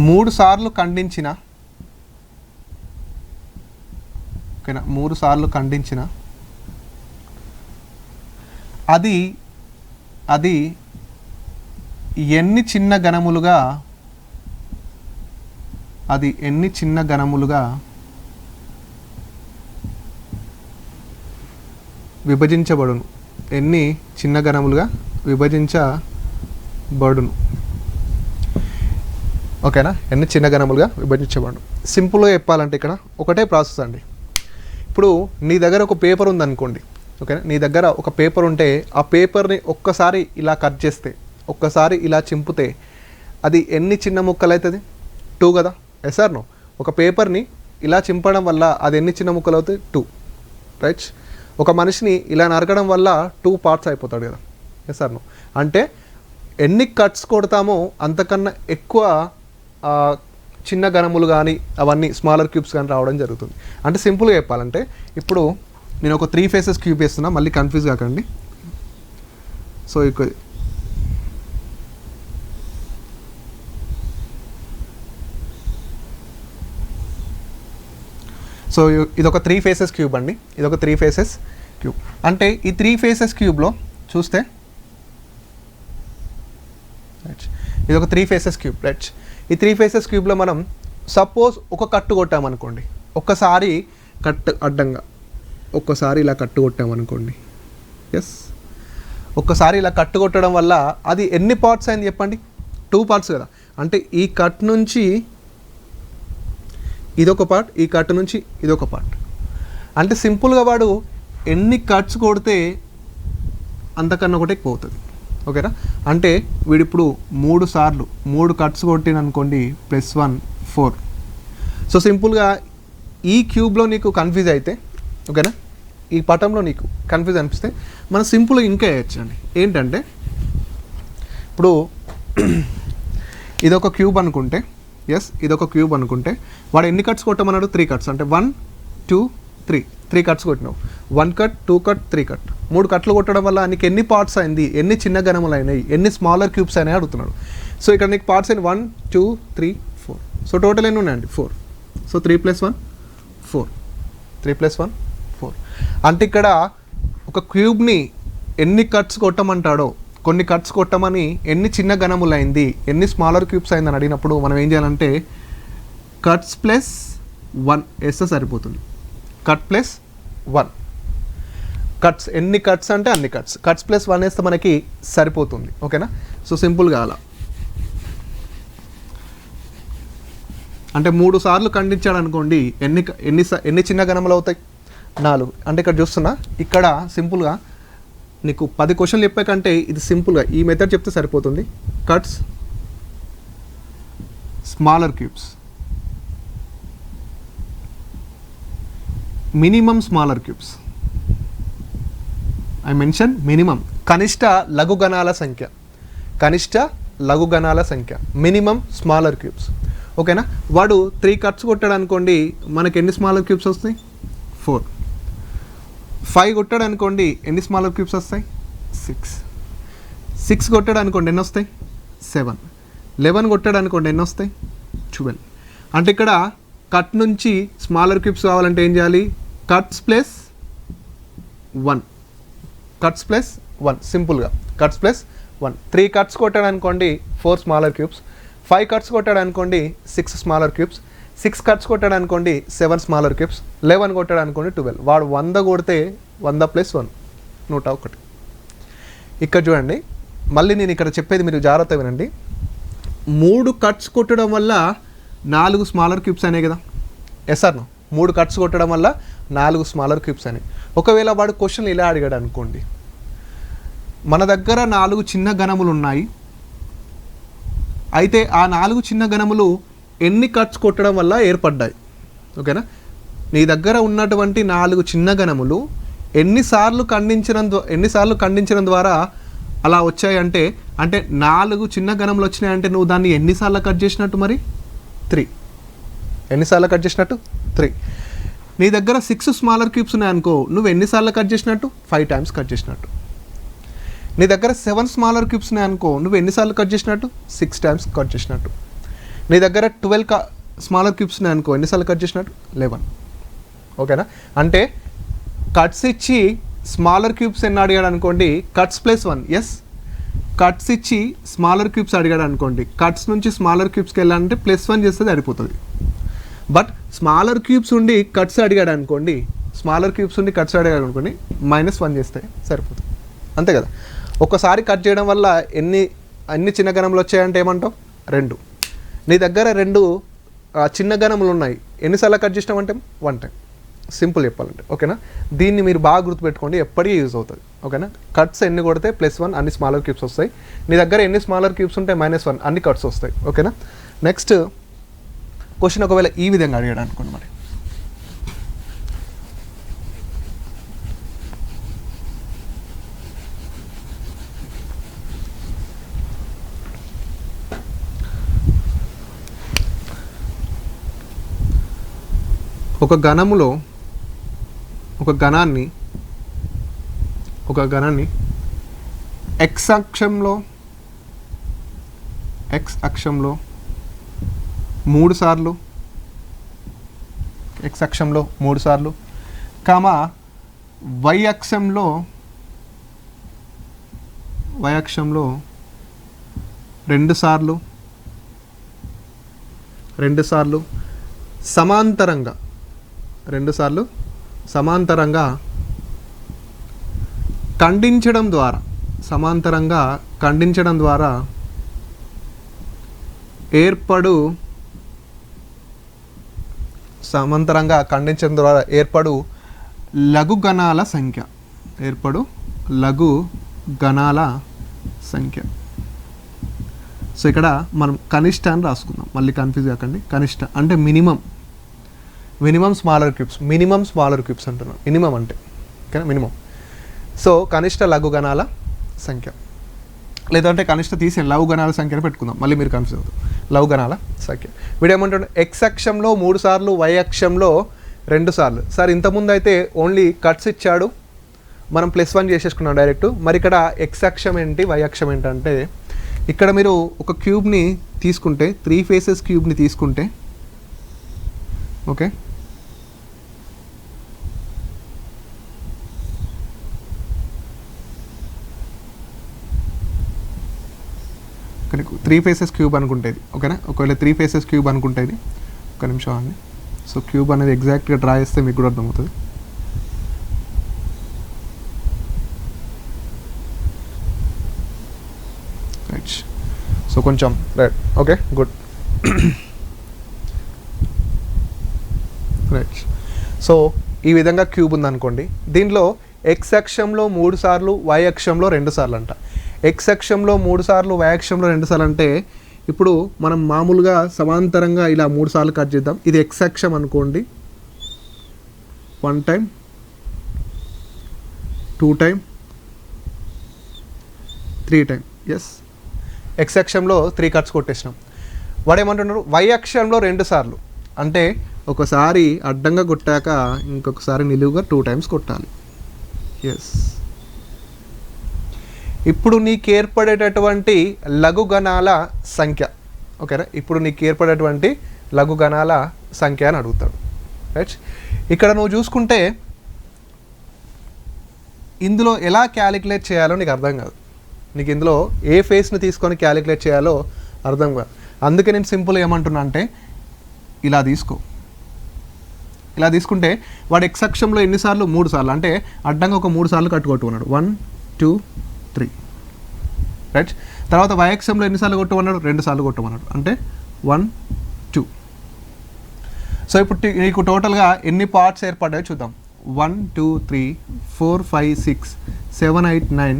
3 సార్లు ఖండించిన, ఓకేనా, 3 సార్లు ఖండించిన అది ఎన్ని చిన్న గణములుగా విభజించబడును. ఎన్ని చిన్న గణములుగా విభజించబడును, ఓకేనా. ఎన్ని చిన్న గణములుగా విభజించబడును. సింపుల్గా చెప్పాలంటే ఇక్కడ ఒకటే ప్రాసెస్ అండి. ఇప్పుడు నీ దగ్గర ఒక పేపర్ ఉందనుకోండి, ఓకేనా. నీ దగ్గర ఒక పేపర్ ఉంటే ఆ పేపర్ని ఒక్కసారి ఇలా కట్ చేస్తే, ఒక్కసారి ఇలా చింపితే అది ఎన్ని చిన్న ముక్కలు అవుతుంది? 2 కదా. Yes or no? ఒక పేపర్ని ఇలా చింపడం వల్ల అది ఎన్ని చిన్న ముక్కలు అవుతాయి? 2, రైట్. ఒక మనిషిని ఇలా నరకడం వల్ల 2 పార్ట్స్ అయిపోతాడు కదా. Yes or no? అంటే ఎన్ని కట్స్ కొడతామో అంతకన్నా ఎక్కువ చిన్న గణములు కానీ అవన్నీ స్మాలర్ క్యూబ్స్ కానీ రావడం జరుగుతుంది. అంటే సింపుల్గా చెప్పాలంటే ఇప్పుడు నేను ఒక 3 ఫేసెస్ క్యూబ్ వేస్తున్నా, మళ్ళీ కన్ఫ్యూజ్ కాకండి. సో సో ఇదొక 3 ఫేసెస్ క్యూబ్ అండి, ఇదొక 3 ఫేసెస్ క్యూబ్. అంటే ఈ 3 ఫేసెస్ క్యూబ్లో చూస్తే ఇది ఒక 3 ఫేసెస్ క్యూబ్ రైట్. ఈ 3 ఫేసెస్ క్యూబ్లో మనం సపోజ్ ఒక కట్టు కొట్టామనుకోండి, ఒక్కసారి కట్ అడ్డంగా ఒక్కసారి ఇలా కట్టు కొట్టామనుకోండి, ఎస్ ఒక్కసారి ఇలా కట్టు కొట్టడం వల్ల అది ఎన్ని పార్ట్స్ అయింది చెప్పండి? 2 పార్ట్స్ కదా. అంటే ఈ కట్ నుంచి ఇదొక పార్ట్, ఈ కట్ నుంచి ఇదొక పార్ట్. అంటే సింపుల్గా వాడు ఎన్ని కట్స్ కొడితే అంతకన్నా ఒకటి ఎక్కువ అవుతుంది. ఓకేనా? అంటే వీడిప్పుడు 3 సార్లు 3 కట్స్ కొట్టిన అనుకోండి +1 4. సో సింపుల్గా ఈ క్యూబ్లో నీకు కన్ఫ్యూజ్ అయితే, ఓకేనా, ఈ పటంలో నీకు కన్ఫ్యూజ్ అనిపిస్తే మనం సింపుల్గా ఇంకా వేయచ్చు అండి. ఏంటంటే ఇప్పుడు ఇదొక క్యూబ్ అనుకుంటే, ఎస్ ఇదొక క్యూబ్ అనుకుంటే వాడు ఎన్ని కట్స్ కొట్టమన్నాడు? 3 కట్స్. అంటే 1 2 3 కట్స్ కొట్టినావు. 1 కట్ 2 కట్ 3 కట్, 3 కట్లు కొట్టడం వల్ల నీకు ఎన్ని పార్ట్స్ అయింది, ఎన్ని చిన్న గణములు అయినాయి, ఎన్ని స్మాలర్ క్యూబ్స్ అయినాయి అడుగుతున్నాడు. సో ఇక్కడ నీకు పార్ట్స్ అయిన 1 2 3 4. సో టోటల్ ఎన్ని ఉన్నాయండి? 4. సో 3 + 1 4, 3 + 1 4. అంటే ఇక్కడ ఒక క్యూబ్ని ఎన్ని కట్స్ కొట్టమంటాడో, కొన్ని కట్స్ కొట్టమని ఎన్ని చిన్న గణములు అయింది, ఎన్ని స్మాలర్ క్యూబ్స్ అయిందని అడిగినప్పుడు మనం ఏం చేయాలంటే కట్స్ +1 వేస్తే సరిపోతుంది. కట్ +1, కట్స్ ఎన్ని కట్స్ అంటే అన్ని కట్స్, కట్స్ +1 వేస్తే మనకి సరిపోతుంది. ఓకేనా? సో సింపుల్గా అలా అంటే 3 సార్లు ఖండించాడు అనుకోండి, ఎన్ని చిన్న గణములు అవుతాయి? 4. అంటే ఇక్కడ చూస్తున్నా, ఇక్కడ సింపుల్గా నీకు 10 క్వశ్చన్లు చెప్పే కంటే ఇది సింపుల్గా ఈ మెథడ్ చెప్తే సరిపోతుంది. Cuts smaller cubes, minimum smaller cubes. I mention minimum, కనిష్ట లఘుగణాల సంఖ్య, కనిష్ట లఘుగణాల సంఖ్య, మినిమం స్మాలర్ క్యూబ్స్. ఓకేనా? వాడు 3 కట్స్ కొట్టాడు అనుకోండి, మనకి ఎన్ని స్మాలర్ క్యూబ్స్ వస్తాయి? 4. 5 కొట్టాడు అనుకోండి, ఎన్ని స్మాలర్ క్యూబ్స్ వస్తాయి? 6. 6 కొట్టాడు అనుకోండి, ఎన్ని వస్తాయి? 7. 11 కొట్టాడు అనుకోండి, ఎన్ని వస్తాయి? 12. అంటే ఇక్కడ కట్ నుంచి స్మాలర్ క్యూబ్స్ కావాలంటే ఏం చేయాలి? కట్స్ +1, కట్స్ +1, సింపుల్గా కట్స్ +1. 3 కట్స్ కొట్టాడు అనుకోండి 4 స్మాలర్ క్యూబ్స్, 5 కట్స్ కొట్టాడు అనుకోండి 6 స్మాలర్ క్యూబ్స్, 6 కట్స్ కొట్టాడు అనుకోండి 7 స్మాలర్ క్యూబ్స్, 11 కొట్టాడు అనుకోండి 12. వాడు 100 కొడితే 100 + 1 101. ఇక్కడ చూడండి, మళ్ళీ నేను ఇక్కడ చెప్పేది మీరు జాగ్రత్త వినండి. 3 కట్స్ కొట్టడం వల్ల 4 స్మాలర్ క్యూబ్స్ అనేవి కదా, ఎస్ ఆర్ నో? 3 కట్స్ కొట్టడం వల్ల 4 స్మాలర్ క్యూబ్స్ అనేవి. ఒకవేళ వాడు క్వశ్చన్ ఇలా అడిగాడు అనుకోండి, మన దగ్గర 4 చిన్న గణములు ఉన్నాయి, అయితే ఆ 4 చిన్న గణములు ఎన్ని కట్స్ కొట్టడం వల్ల ఏర్పడ్డాయి? ఓకేనా? నీ దగ్గర ఉన్నటువంటి 4 చిన్న గణములు ఎన్నిసార్లు ఖండించడం ద్వారా అలా వచ్చాయి అంటే 4 చిన్న గణములు వచ్చినాయంటే నువ్వు దాన్ని ఎన్నిసార్లు కట్ చేసినట్టు? మరి 3. ఎన్నిసార్లు కట్ చేసినట్టు? 3. నీ దగ్గర 6 స్మాలర్ క్యూబ్స్ ఉన్నాయనుకో, నువ్వు ఎన్నిసార్లు కట్ చేసినట్టు? 5 టైమ్స్ కట్ చేసినట్టు. నీ దగ్గర 7 స్మాలర్ క్యూబ్స్ ఉన్నాయనుకో, నువ్వు ఎన్నిసార్లు కట్ చేసినట్టు? 6 టైమ్స్ కట్ చేసినట్టు. నీ దగ్గర 12 స్మాలర్ క్యూబ్స్ ఉన్నాయనుకో, ఎన్నిసార్లు కట్ చేసినట్టు? 11. ఓకేనా? అంటే కట్స్ ఇచ్చి స్మాలర్ క్యూబ్స్ ఎన్ని అడిగాడు అనుకోండి, కట్స్ +1, ఎస్ కట్స్ ఇచ్చి స్మాలర్ క్యూబ్స్ అడిగాడు అనుకోండి, కట్స్ నుంచి స్మాలర్ క్యూబ్స్కి వెళ్ళాలంటే +1 చేస్తే సరిపోతుంది. బట్ స్మాలర్ క్యూబ్స్ ఉండి కట్స్ అడిగాడు అనుకోండి, -1 చేస్తే సరిపోతుంది. అంతే కదా? ఒక్కసారి కట్ చేయడం వల్ల ఎన్ని చిన్న గణములు వచ్చాయంటే ఏమంటావు? 2. నీ దగ్గర 2 చిన్న గణములు ఉన్నాయి, ఎన్నిసార్లు కట్ చేసినామంటే 1 టైం. సింపుల్ చెప్పాలంటే. ఓకేనా? దీన్ని మీరు బాగా గుర్తుపెట్టుకోండి, ఎప్పటికీ యూజ్ అవుతుంది. ఓకేనా? కట్స్ ఎన్ని కొడితే +1 అన్ని స్మాలర్ క్యూబ్స్ వస్తాయి, నీ దగ్గర ఎన్ని స్మాలర్ క్యూబ్స్ ఉంటే -1 అన్ని కట్స్ వస్తాయి. ఓకేనా? నెక్స్ట్ క్వశ్చన్ ఒకవేళ ఈ విధంగా అడిగాడు అనుకోండి, మరి ఒక గణాన్ని x అక్షంలో 3 సార్లు ఎక్స్ అక్షంలో 3 సార్లు, కామా వై అక్షంలో 2 సార్లు సమాంతరంగా 2 సార్లు సమాంతరంగా ఖండించడం ద్వారా ఏర్పడు లఘు గణాల సంఖ్య. సో ఇక్కడ మనం కనిష్ట అని రాసుకుందాం, మళ్ళీ కన్ఫ్యూజ్ కాకండి. కనిష్ట అంటే మినిమం స్మాలర్ క్యూబ్స్ అంటున్నాం. మినిమం అంటే ఓకేనా, మినిమం. సో కనిష్ట లఘు గణాల సంఖ్య, లేదంటే కనిష్ట తీసి లఘు గణాల సంఖ్యను పెట్టుకుందాం, మళ్ళీ మీరు కన్ఫ్యూజ్ అవుతారు. లఘు గణాల సంఖ్య వీడు ఏమంటాడు, ఎక్స్ అక్షంలో 3 సార్లు, వై అక్షంలో 2 సార్లు. సార్ ఇంతకుముందు అయితే ఓన్లీ కట్స్ ఇచ్చాడు, మనం +1 చేసేసుకున్నాం డైరెక్ట్. మరి ఇక్కడ ఎక్స్ అక్షం ఏంటి, వై అక్షం ఏంటంటే, ఇక్కడ మీరు ఒక క్యూబ్ని తీసుకుంటే 3 ఫేసెస్ క్యూబ్ని తీసుకుంటే, ఓకే, కానీ 3 ఫేసెస్ క్యూబ్ అనుకుంటేది, ఓకేనా. ఒకవేళ 3 ఫేసెస్ క్యూబ్ అనుకుంటేది, ఒక నిమిషం అండి. సో క్యూబ్ అనేది ఎగ్జాక్ట్గా డ్రా చేస్తే మీకు కూడా అర్థమవుతుంది. రైట్, సో కొంచెం right, okay, good. Right, so ఈ విధంగా క్యూబ్ ఉందనుకోండి. దీనిలో ఎక్స్ అక్షంలో 3 సార్లు, వై అక్షంలో 2 సార్లు అంట. ఎక్స్ అక్షంలో 3 సార్లు, వై అక్షంలో 2 సార్లు అంటే, ఇప్పుడు మనం మామూలుగా సమాంతరంగా ఇలా 3 సార్లు కట్ చేద్దాం. ఇది ఎక్స్ అక్షం అనుకోండి, 1 time, 2 time, 3 time. Yes, X అక్షంలో 3 కట్స్ కొట్టేసినాం. వాడు ఏమంటున్నారు, వై అక్షంలో 2 సార్లు అంటే ఒకసారి అడ్డంగా కొట్టాక ఇంకొకసారి నిలువుగా 2 టైమ్స్ కొట్టాలి. ఎస్, ఇప్పుడు నీకు ఏర్పడేటటువంటి లఘు గణాల సంఖ్య, ఓకేనా, ఇప్పుడు నీకు ఏర్పడేటువంటి లఘు గణాల సంఖ్య అని అడుగుతాడు. రైట్, ఇక్కడ నువ్వు చూసుకుంటే ఇందులో ఎలా క్యాలిక్యులేట్ చేయాలో నీకు అర్థం కాదు. నీకు ఇందులో ఏ ఫేస్ని తీసుకొని క్యాలిక్యులేట్ చేయాలో అర్థం కాదు. అందుకే నేను సింపుల్గా ఏమంటున్నా అంటే, ఇలా తీసుకుంటే వాడు ఎక్స్ అక్షంలో ఎన్నిసార్లు, 3 సార్లు అంటే అడ్డంగా ఒక 3 సార్లు కట్టుకొట్టుకున్నాడు, 1 2 3. రైట్, తర్వాత వై అక్షంలో ఎన్నిసార్లు కొట్టమన్నాడు, 2 సార్లు కొట్టమన్నాడు, అంటే 1 2. సో ఇప్పుడు నీకు టోటల్గా ఎన్ని పార్ట్స్ ఏర్పడ్డాయో చూద్దాం. 1 2 3 4 5 6 7 8 9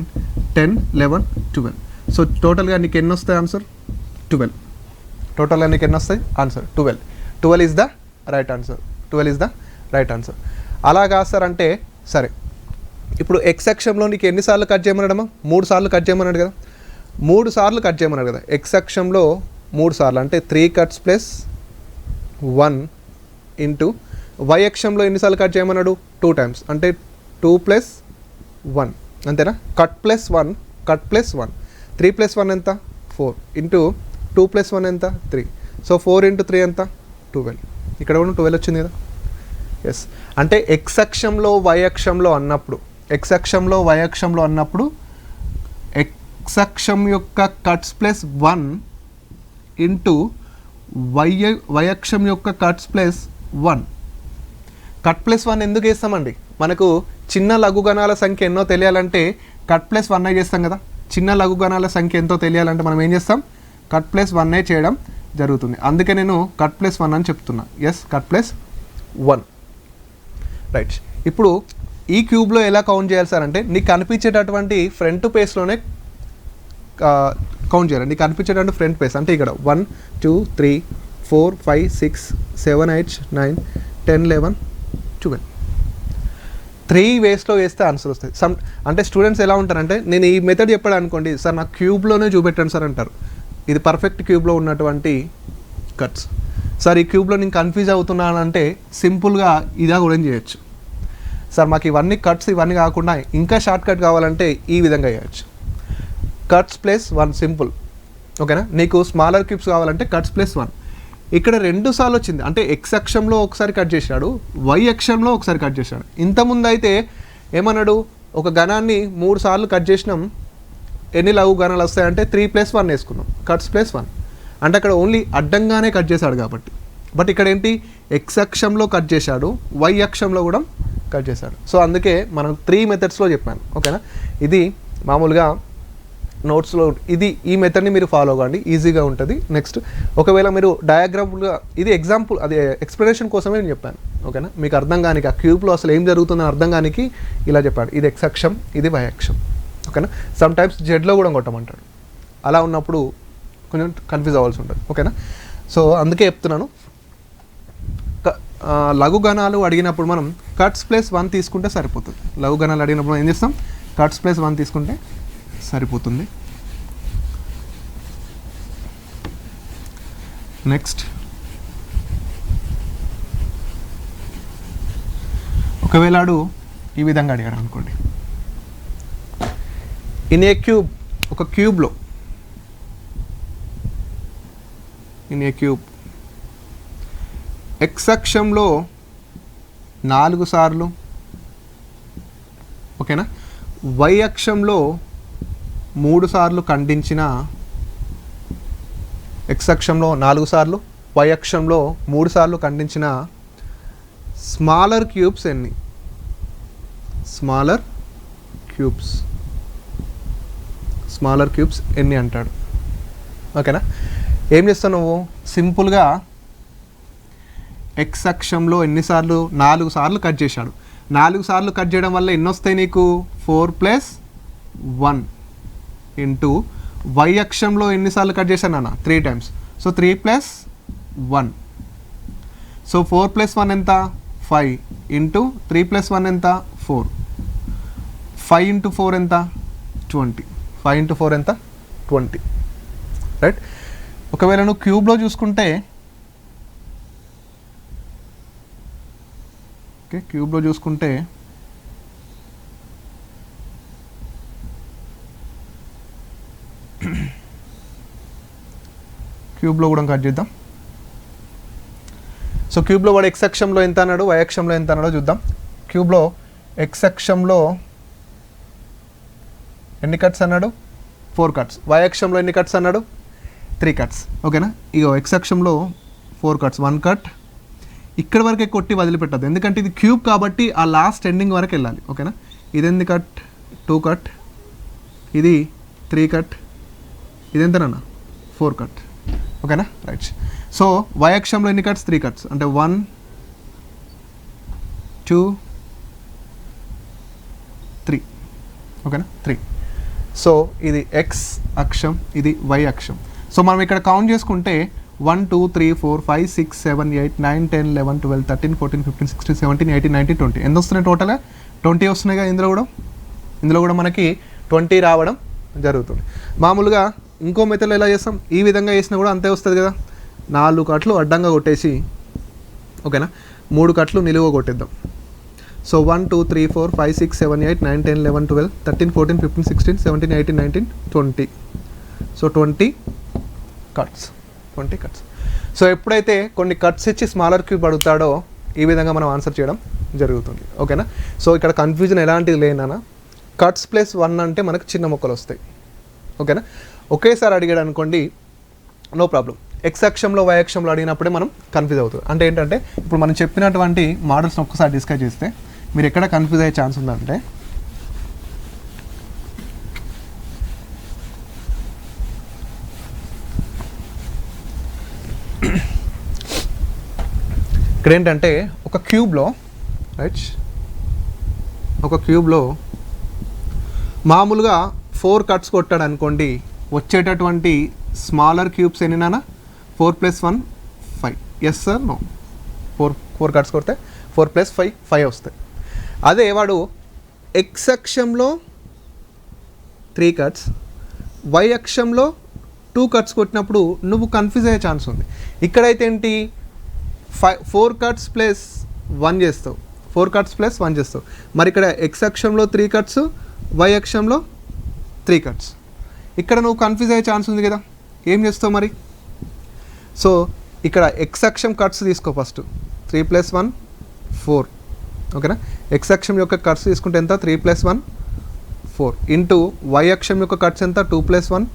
10 11 12. సో టోటల్గా నీకు ఎన్ని వస్తాయి ఆన్సర్, 12. టోటల్గా నీకు ఎన్ని వస్తాయి answer 12. 12 is the right answer. 12 is the right answer. అలా కాదు సార్ అంటే, సరే ఇప్పుడు ఎక్స్ అక్షంలో నీకు ఎన్నిసార్లు కట్ చేయమన్నాడమ్మా, 3 సార్లు కట్ చేయమన్నాడు కదా, 3 సార్లు కట్ చేయమన్నాడు కదా. ఎక్స్ అక్షంలో 3 సార్లు అంటే 3 కట్స్ ప్లస్ 1 ఇంటూ వై అక్షంలో ఎన్నిసార్లు కట్ చేయమన్నాడు, 2 టైమ్స్ అంటే 2 + 1, అంతేనా. కట్ ప్లస్ 1, 3 + 1 ఎంత, 4 ఇంటూ 2 + 1 ఎంత, 3. సో 4 × 3 ఎంత, 12. ఇక్కడ కూడా 12 వచ్చింది కదా. ఎస్, అంటే ఎక్స్ అక్షంలో వై అక్షంలో అన్నప్పుడు ఎక్స్ అక్షం యొక్క కట్స్ ప్లస్ 1 ఇంటూ వై అక్షం యొక్క కట్స్ ప్లస్ 1. కట్ ప్లస్ 1 ఎందుకు వేస్తామండి, మనకు చిన్న లఘు గణాల సంఖ్య ఎన్నో తెలియాలంటే కట్ ప్లస్ 1 చేస్తాం కదా. చిన్న లఘు గణాల సంఖ్య ఎంతో తెలియాలంటే మనం ఏం చేస్తాం, కట్ ప్లస్ 1 చేయడం జరుగుతుంది. అందుకే నేను కట్ ప్లస్ 1 అని చెప్తున్నా. Yes, cut plus 1. రైట్, ఇప్పుడు ఈ క్యూబ్లో ఎలా కౌంట్ చేయాలి సార్ అంటే, నీకు కనిపించేటటువంటి ఫ్రంట్ పేస్లోనే కౌంట్ చేయాలి. నీకు కనిపించేటటువంటి ఫ్రంట్ పేస్ అంటే ఇక్కడ 1 2 3 4 5 6 7 8 9 10 11 12. 3 వేస్లో వేస్తే ఆన్సర్ వస్తుంది. అంటే స్టూడెంట్స్ ఎలా ఉంటారంటే, నేను ఈ మెథడ్ చెప్పాడు అనుకోండి, సార్ నాకు క్యూబ్లోనే చూపెట్టండి సార్ అంటారు. ఇది పర్ఫెక్ట్ క్యూబ్లో ఉన్నటువంటి కట్స్. సార్ ఈ క్యూబ్లో నేను కన్ఫ్యూజ్ అవుతున్నానంటే సింపుల్గా ఇదా కూడా చేయొచ్చు. సార్ మాకు ఇవన్నీ కట్స్ ఇవన్నీ కాకుండా ఇంకా షార్ట్ కట్ కావాలంటే ఈ విధంగా చేయొచ్చు, కట్స్ ప్లస్ 1 సింపుల్, ఓకేనా. నీకు స్మాలర్ క్యూబ్స్ కావాలంటే కట్స్ ప్లస్ 1. ఇక్కడ 2 సార్లు వచ్చింది, అంటే ఎక్స్ అక్షంలో ఒకసారి కట్ చేశాడు, వై అక్షంలో ఒకసారి కట్ చేశాడు. ఇంతకుముందు అయితే ఏమన్నాడు, ఒక గణాన్ని 3 సార్లు కట్ చేసినాం, ఎన్ని లఘు గణాలు వస్తాయంటే 3+1 వేసుకున్నాం, కట్స్ +1 అంటే అక్కడ ఓన్లీ అడ్డంగానే కట్ చేశాడు కాబట్టి. బట్ ఇక్కడ ఏంటి, ఎక్స్ అక్షంలో కట్ చేశాడు, వై అక్షంలో కూడా కట్ చేశాడు. సో అందుకే మనం 3 మెథడ్స్లో చెప్పాను. ఓకేనా, ఇది మామూలుగా నోట్స్లో ఈ మెథడ్ని మీరు ఫాలో అవ్వండి, ఈజీగా ఉంటుంది. నెక్స్ట్ ఒకవేళ మీరు డయాగ్రామ్గా, ఇది ఎగ్జాంపుల్, అది ఎక్స్ప్లెనేషన్ కోసమే నేను చెప్పాను. ఓకేనా, మీకు అర్థం కానికి, ఆ క్యూబ్లో అసలు ఏం జరుగుతుందని అర్థం కానికి ఇలా చెప్పాడు. ఇది ఎక్స్ అక్షం, ఇది వై అక్షం. ఓకేనా, సమ్ టైమ్స్ జెడ్లో కూడా కొట్టమంటాడు, అలా ఉన్నప్పుడు కొంచెం కన్ఫ్యూజ్ అవ్వాల్సి ఉంటుంది. ఓకేనా, సో అందుకే చెప్తున్నాను. లఘు గణాలు అడిగినప్పుడు మనం కట్స్ +1 తీసుకుంటే సరిపోతుంది. లఘు గణాలు అడిగినప్పుడు మనం ఏం చేస్తాం, కట్స్ +1 తీసుకుంటే సరిపోతుంది. నెక్స్ట్ ఒకవేళ ఈ విధంగా అడిగాడు అనుకోండి, ఇన్ ఏ క్యూబ్, ఒక క్యూబ్లో ఇన్ ఏ క్యూబ్ ఎక్స్ అక్షంలో 4 సార్లు, ఓకేనా, వై అక్షంలో 3 సార్లు ఖండించిన, ఎక్స్ అక్షంలో 4 సార్లు, వై అక్షంలో 3 సార్లు ఖండించిన స్మాలర్ క్యూబ్స్ ఎన్ని, స్మాలర్ క్యూబ్స్ ఎన్ని అంటాడు. ఓకేనా, ఏం చేస్తావు నువ్వు, సింపుల్గా ఎక్స్ అక్షంలో ఎన్నిసార్లు, 4 సార్లు కట్ చేశాడు. 4 సార్లు కట్ చేయడం వల్ల ఎన్ని వస్తాయి నీకు, 4+1 ఇంటూ వై అక్షంలో ఎన్నిసార్లు కట్ చేశాను అన్న, 3 times. సో 3+1. సో 4+1 ఎంత, 5 ఇంటూ 3+1 ఎంత, 4. 5 ఇంటూ 4 ఎంత, 20. 5 ఇంటూ 4 ఎంత, 20. రైట్. ఒకవేళ నువ్వు క్యూబ్లో చూసుకుంటే, ఓకే, క్యూబ్లో చూసుకుంటే క్యూబ్లో కూడా కట్ చేద్దాం. సో క్యూబ్లో వాడు ఎక్స్ అక్షంలో ఎంత అన్నాడు, వై అక్షంలో ఎంత అన్నాడో చూద్దాం. క్యూబ్లో ఎక్స్ అక్షంలో ఎన్ని కట్స్ అన్నాడు, 4 కట్స్. వై అక్షంలో ఎన్ని కట్స్ అన్నాడు, 3 కట్స్. ఓకేనా, ఇగో ఎక్స్ అక్షంలో 4 కట్స్, 1 కట్, ఇక్కడ వరకే కొట్టి వదిలిపెట్టదు, ఎందుకంటే ఇది క్యూబ్ కాబట్టి ఆ లాస్ట్ ఎండింగ్ వరకు వెళ్ళాలి. ఓకేనా, ఇది ఎన్ని కట్, 2 కట్, ఇది 3 కట్, ఇది ఎంతనన్నా 4 కట్. ఓకేనా, రైట్. సో వై అక్షంలో ఎన్ని కట్స్, 3 కట్స్, అంటే 1 2 3. ఓకేనా, 3. సో ఇది ఎక్స్ అక్షం, ఇది వై అక్షం. సో మనం ఇక్కడ కౌంట్ చేసుకుంటే 1 2 3 4 5 6 7 8 9 10 11 12 13 14 15 16 17 18 19 20. ఎంత వస్తున్నాయి టోటల్గా, 20 వస్తున్నాయి కదా. ఇందులో కూడా మనకి 20 రావడం జరుగుతుంది. మామూలుగా ఇంకో మెథడ్లో ఎలా చేస్తాం, ఈ విధంగా చేసినా కూడా అంతే వస్తుంది కదా. 4 కట్లు అడ్డంగా కొట్టేసి, ఓకేనా, 3 కట్లు నిలువ కొట్టేద్దాం. సో 1 2 3 4 5 6 7 8 9 10 11 12 13 14 15 16 17 18 19 20. So 20 cuts. సో ఎప్పుడైతే కొన్ని కట్స్ ఇచ్చి స్మాలర్ క్యూబ్ అడుగుతాడో ఈ విధంగా మనం ఆన్సర్ చేయడం జరుగుతుంది. ఓకేనా, సో ఇక్కడ కన్ఫ్యూజన్ ఎలాంటిది లేనా, కట్స్ +1 అంటే మనకు చిన్న మొక్కలు వస్తాయి. ఓకేనా, ఒకేసారి అడిగాడు అనుకోండి నో ప్రాబ్లం. ఎక్స్ అక్షంలో వై అక్షంలో అడిగినప్పుడే మనం కన్ఫ్యూజ్ అవుతుంది. అంటే ఏంటంటే ఇప్పుడు మనం చెప్పినటువంటి మోడల్స్ని ఒక్కసారి డిస్కస్ చేస్తే మీరు ఎక్కడ కన్ఫ్యూజ్ అయ్యే ఛాన్స్ ఉందంటే, ఇక్కడ ఏంటంటే ఒక క్యూబ్లో, రైట్, ఒక క్యూబ్లో మామూలుగా 4 కట్స్ కొట్టాడు అనుకోండి, వచ్చేటటువంటి స్మాలర్ క్యూబ్స్ ఎన్నినా, 4+1 5. ఎస్ సార్, నో, 4 కట్స్ కొడితే 4 + 5 5 వస్తాయి. అదే వాడు ఎక్స్ అక్షంలో 3 కట్స్, వై అక్షంలో 2 కట్స్ కొట్టినప్పుడు నువ్వు కన్ఫ్యూజ్ అయ్యే ఛాన్స్ ఉంది. ఇక్కడైతే ఏంటి, 4 కట్స్ +1 చేస్తావు, 4 కట్స్ +1 చేస్తావు. మరి ఇక్కడ ఎక్స్ అక్షంలో 3 కట్స్, వై అక్షంలో 3 కట్స్. ఇక్కడ నువ్వు కన్ఫ్యూజ్ అయ్యే ఛాన్స్ ఉంది కదా, ఏం చేస్తావు మరి. సో ఇక్కడ ఎక్స్ అక్షం కట్స్ తీసుకో ఫస్ట్ 3 + 1 4 ఓకేనా. ఎక్స్ అక్షం యొక్క కట్స్ తీసుకుంటే ఎంత 3 + 1 4 ఇంటూ వై అక్షం యొక్క కట్స్ ఎంత 2 + 1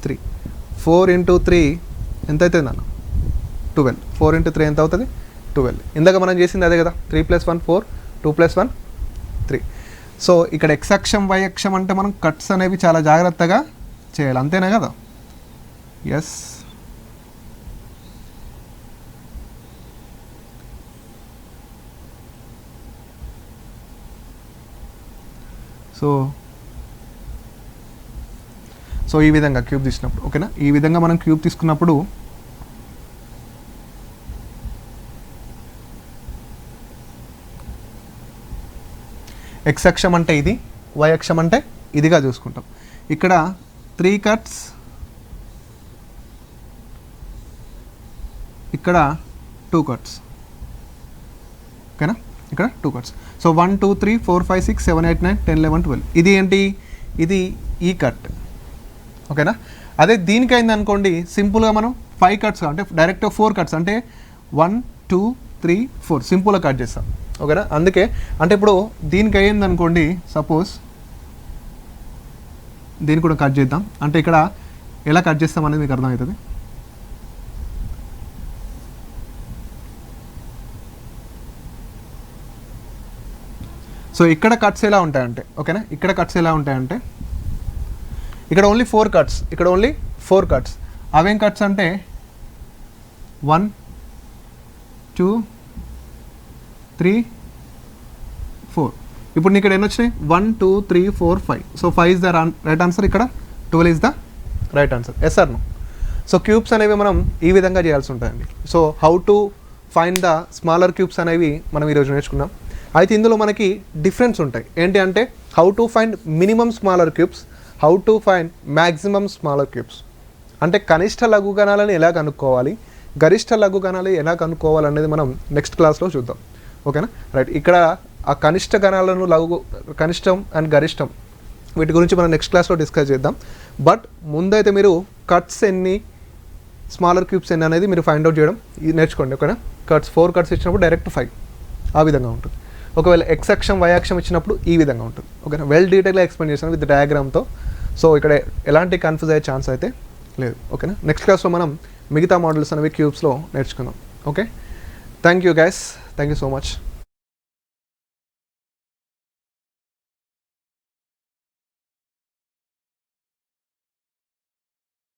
3 4 × 3 ఎంత అవుతుంది నాన్న 12 4 × 3 ఎంత అవుతుంది 12. ఇందాక మనం చేసింది అదే కదా 3 + 1 4 2 + 1 3. సో ఇక్కడ ఎక్స్ అక్షం వై అక్షం అంటే మనం కట్స్ అనేవి చాలా జాగ్రత్తగా చేయాలి అంతేనా కదా. ఎస్ సో ఈ విధంగా క్యూబ్ తీసినప్పుడు ఓకేనా, ఈ విధంగా మనం క్యూబ్ తీసుకున్నప్పుడు ఎక్స్ అక్షం అంటే ఇది, వై అక్షం అంటే ఇదిగా చూసుకుంటాం. ఇక్కడ 3 కట్స్, ఇక్కడ 2 కట్స్ ఓకేనా, ఇక్కడ 2 కట్స్. సో 1 2 3 4 5 6 7 8 9 10 11 12 ఇది ఏంటి, ఇది ఈ కట్ ఓకేనా. అదే దీనికి అయింది అనుకోండి సింపుల్గా మనం 5 కట్స్ అంటే డైరెక్ట్ 4 కట్స్ అంటే 1 2 3 4 సింపుల్గా కట్ చేస్తాం ఓకేనా. అందుకే అంటే ఇప్పుడు దీనికి అయ్యింది అనుకోండి సపోజ్ దీన్ని కూడా కట్ చేద్దాం. అంటే ఇక్కడ ఎలా కట్ చేస్తాం అనేది మీకు అర్థమవుతుంది. సో ఇక్కడ కట్స్ ఎలా ఉంటాయంటే ఓకేనా, ఇక్కడ కట్స్ ఎలా ఉంటాయంటే ఇక్కడ ఓన్లీ 4 కట్స్, ఇక్కడ ఓన్లీ 4 కట్స్. అవేం కట్స్ అంటే 1 2 3 4. ఇప్పుడు నీకు ఇక్కడ ఎన్ని వచ్చినాయి 1 2 3 4 5. So 5 is the right answer, ఇక్కడ 12 is the right answer. Yes or no. So cubes అనేవి మనం ఈ విధంగా చేయాల్సి ఉంటాయండి. So how to find the smaller cubes అనేవి మనం ఈరోజు నేర్చుకున్నాం. అయితే ఇందులో మనకి డిఫరెన్స్ ఉంటాయి. ఏంటి అంటే how to find minimum smaller cubes, how to find maximum smaller cubes. అంటే కనిష్ట లఘుగణాలను ఎలా కనుక్కోవాలి, గరిష్ట లఘుగణాలు ఎలా కనుక్కోవాలి అనేది మనం నెక్స్ట్ క్లాస్లో చూద్దాం ఓకేనా. రైట్, ఇక్కడ ఆ కనిష్ట గణాలను కనిష్టం అండ్ గరిష్టం వీటి గురించి మనం నెక్స్ట్ క్లాస్లో డిస్కస్ చేద్దాం. బట్ ముందైతే మీరు కట్స్ ఎన్ని, స్మాలర్ క్యూబ్స్ ఎన్ని అనేది మీరు ఫైండ్ అవుట్ చేయడం ఇది నేర్చుకోండి ఓకేనా. కట్స్ 4 కట్స్ ఇచ్చినప్పుడు డైరెక్ట్ 5 ఆ విధంగా ఉంటుంది. ఒకవేళ ఎక్స్ అక్షం వై అక్షం ఇచ్చినప్పుడు ఈ విధంగా ఉంటుంది ఓకేనా. వెల్ డీటెయిల్గా ఎక్స్ప్లెయిన్ చేస్తాను విత్ డయాగ్రామ్తో. సో ఇక్కడ ఎలాంటి కన్ఫ్యూజ్ అయ్యే ఛాన్స్ అయితే లేదు ఓకేనా. నెక్స్ట్ క్లాస్లో మనం మిగతా మోడల్స్ అనేవి క్యూబ్స్లో నేర్చుకుందాం okay. Thank you guys, thank you so much.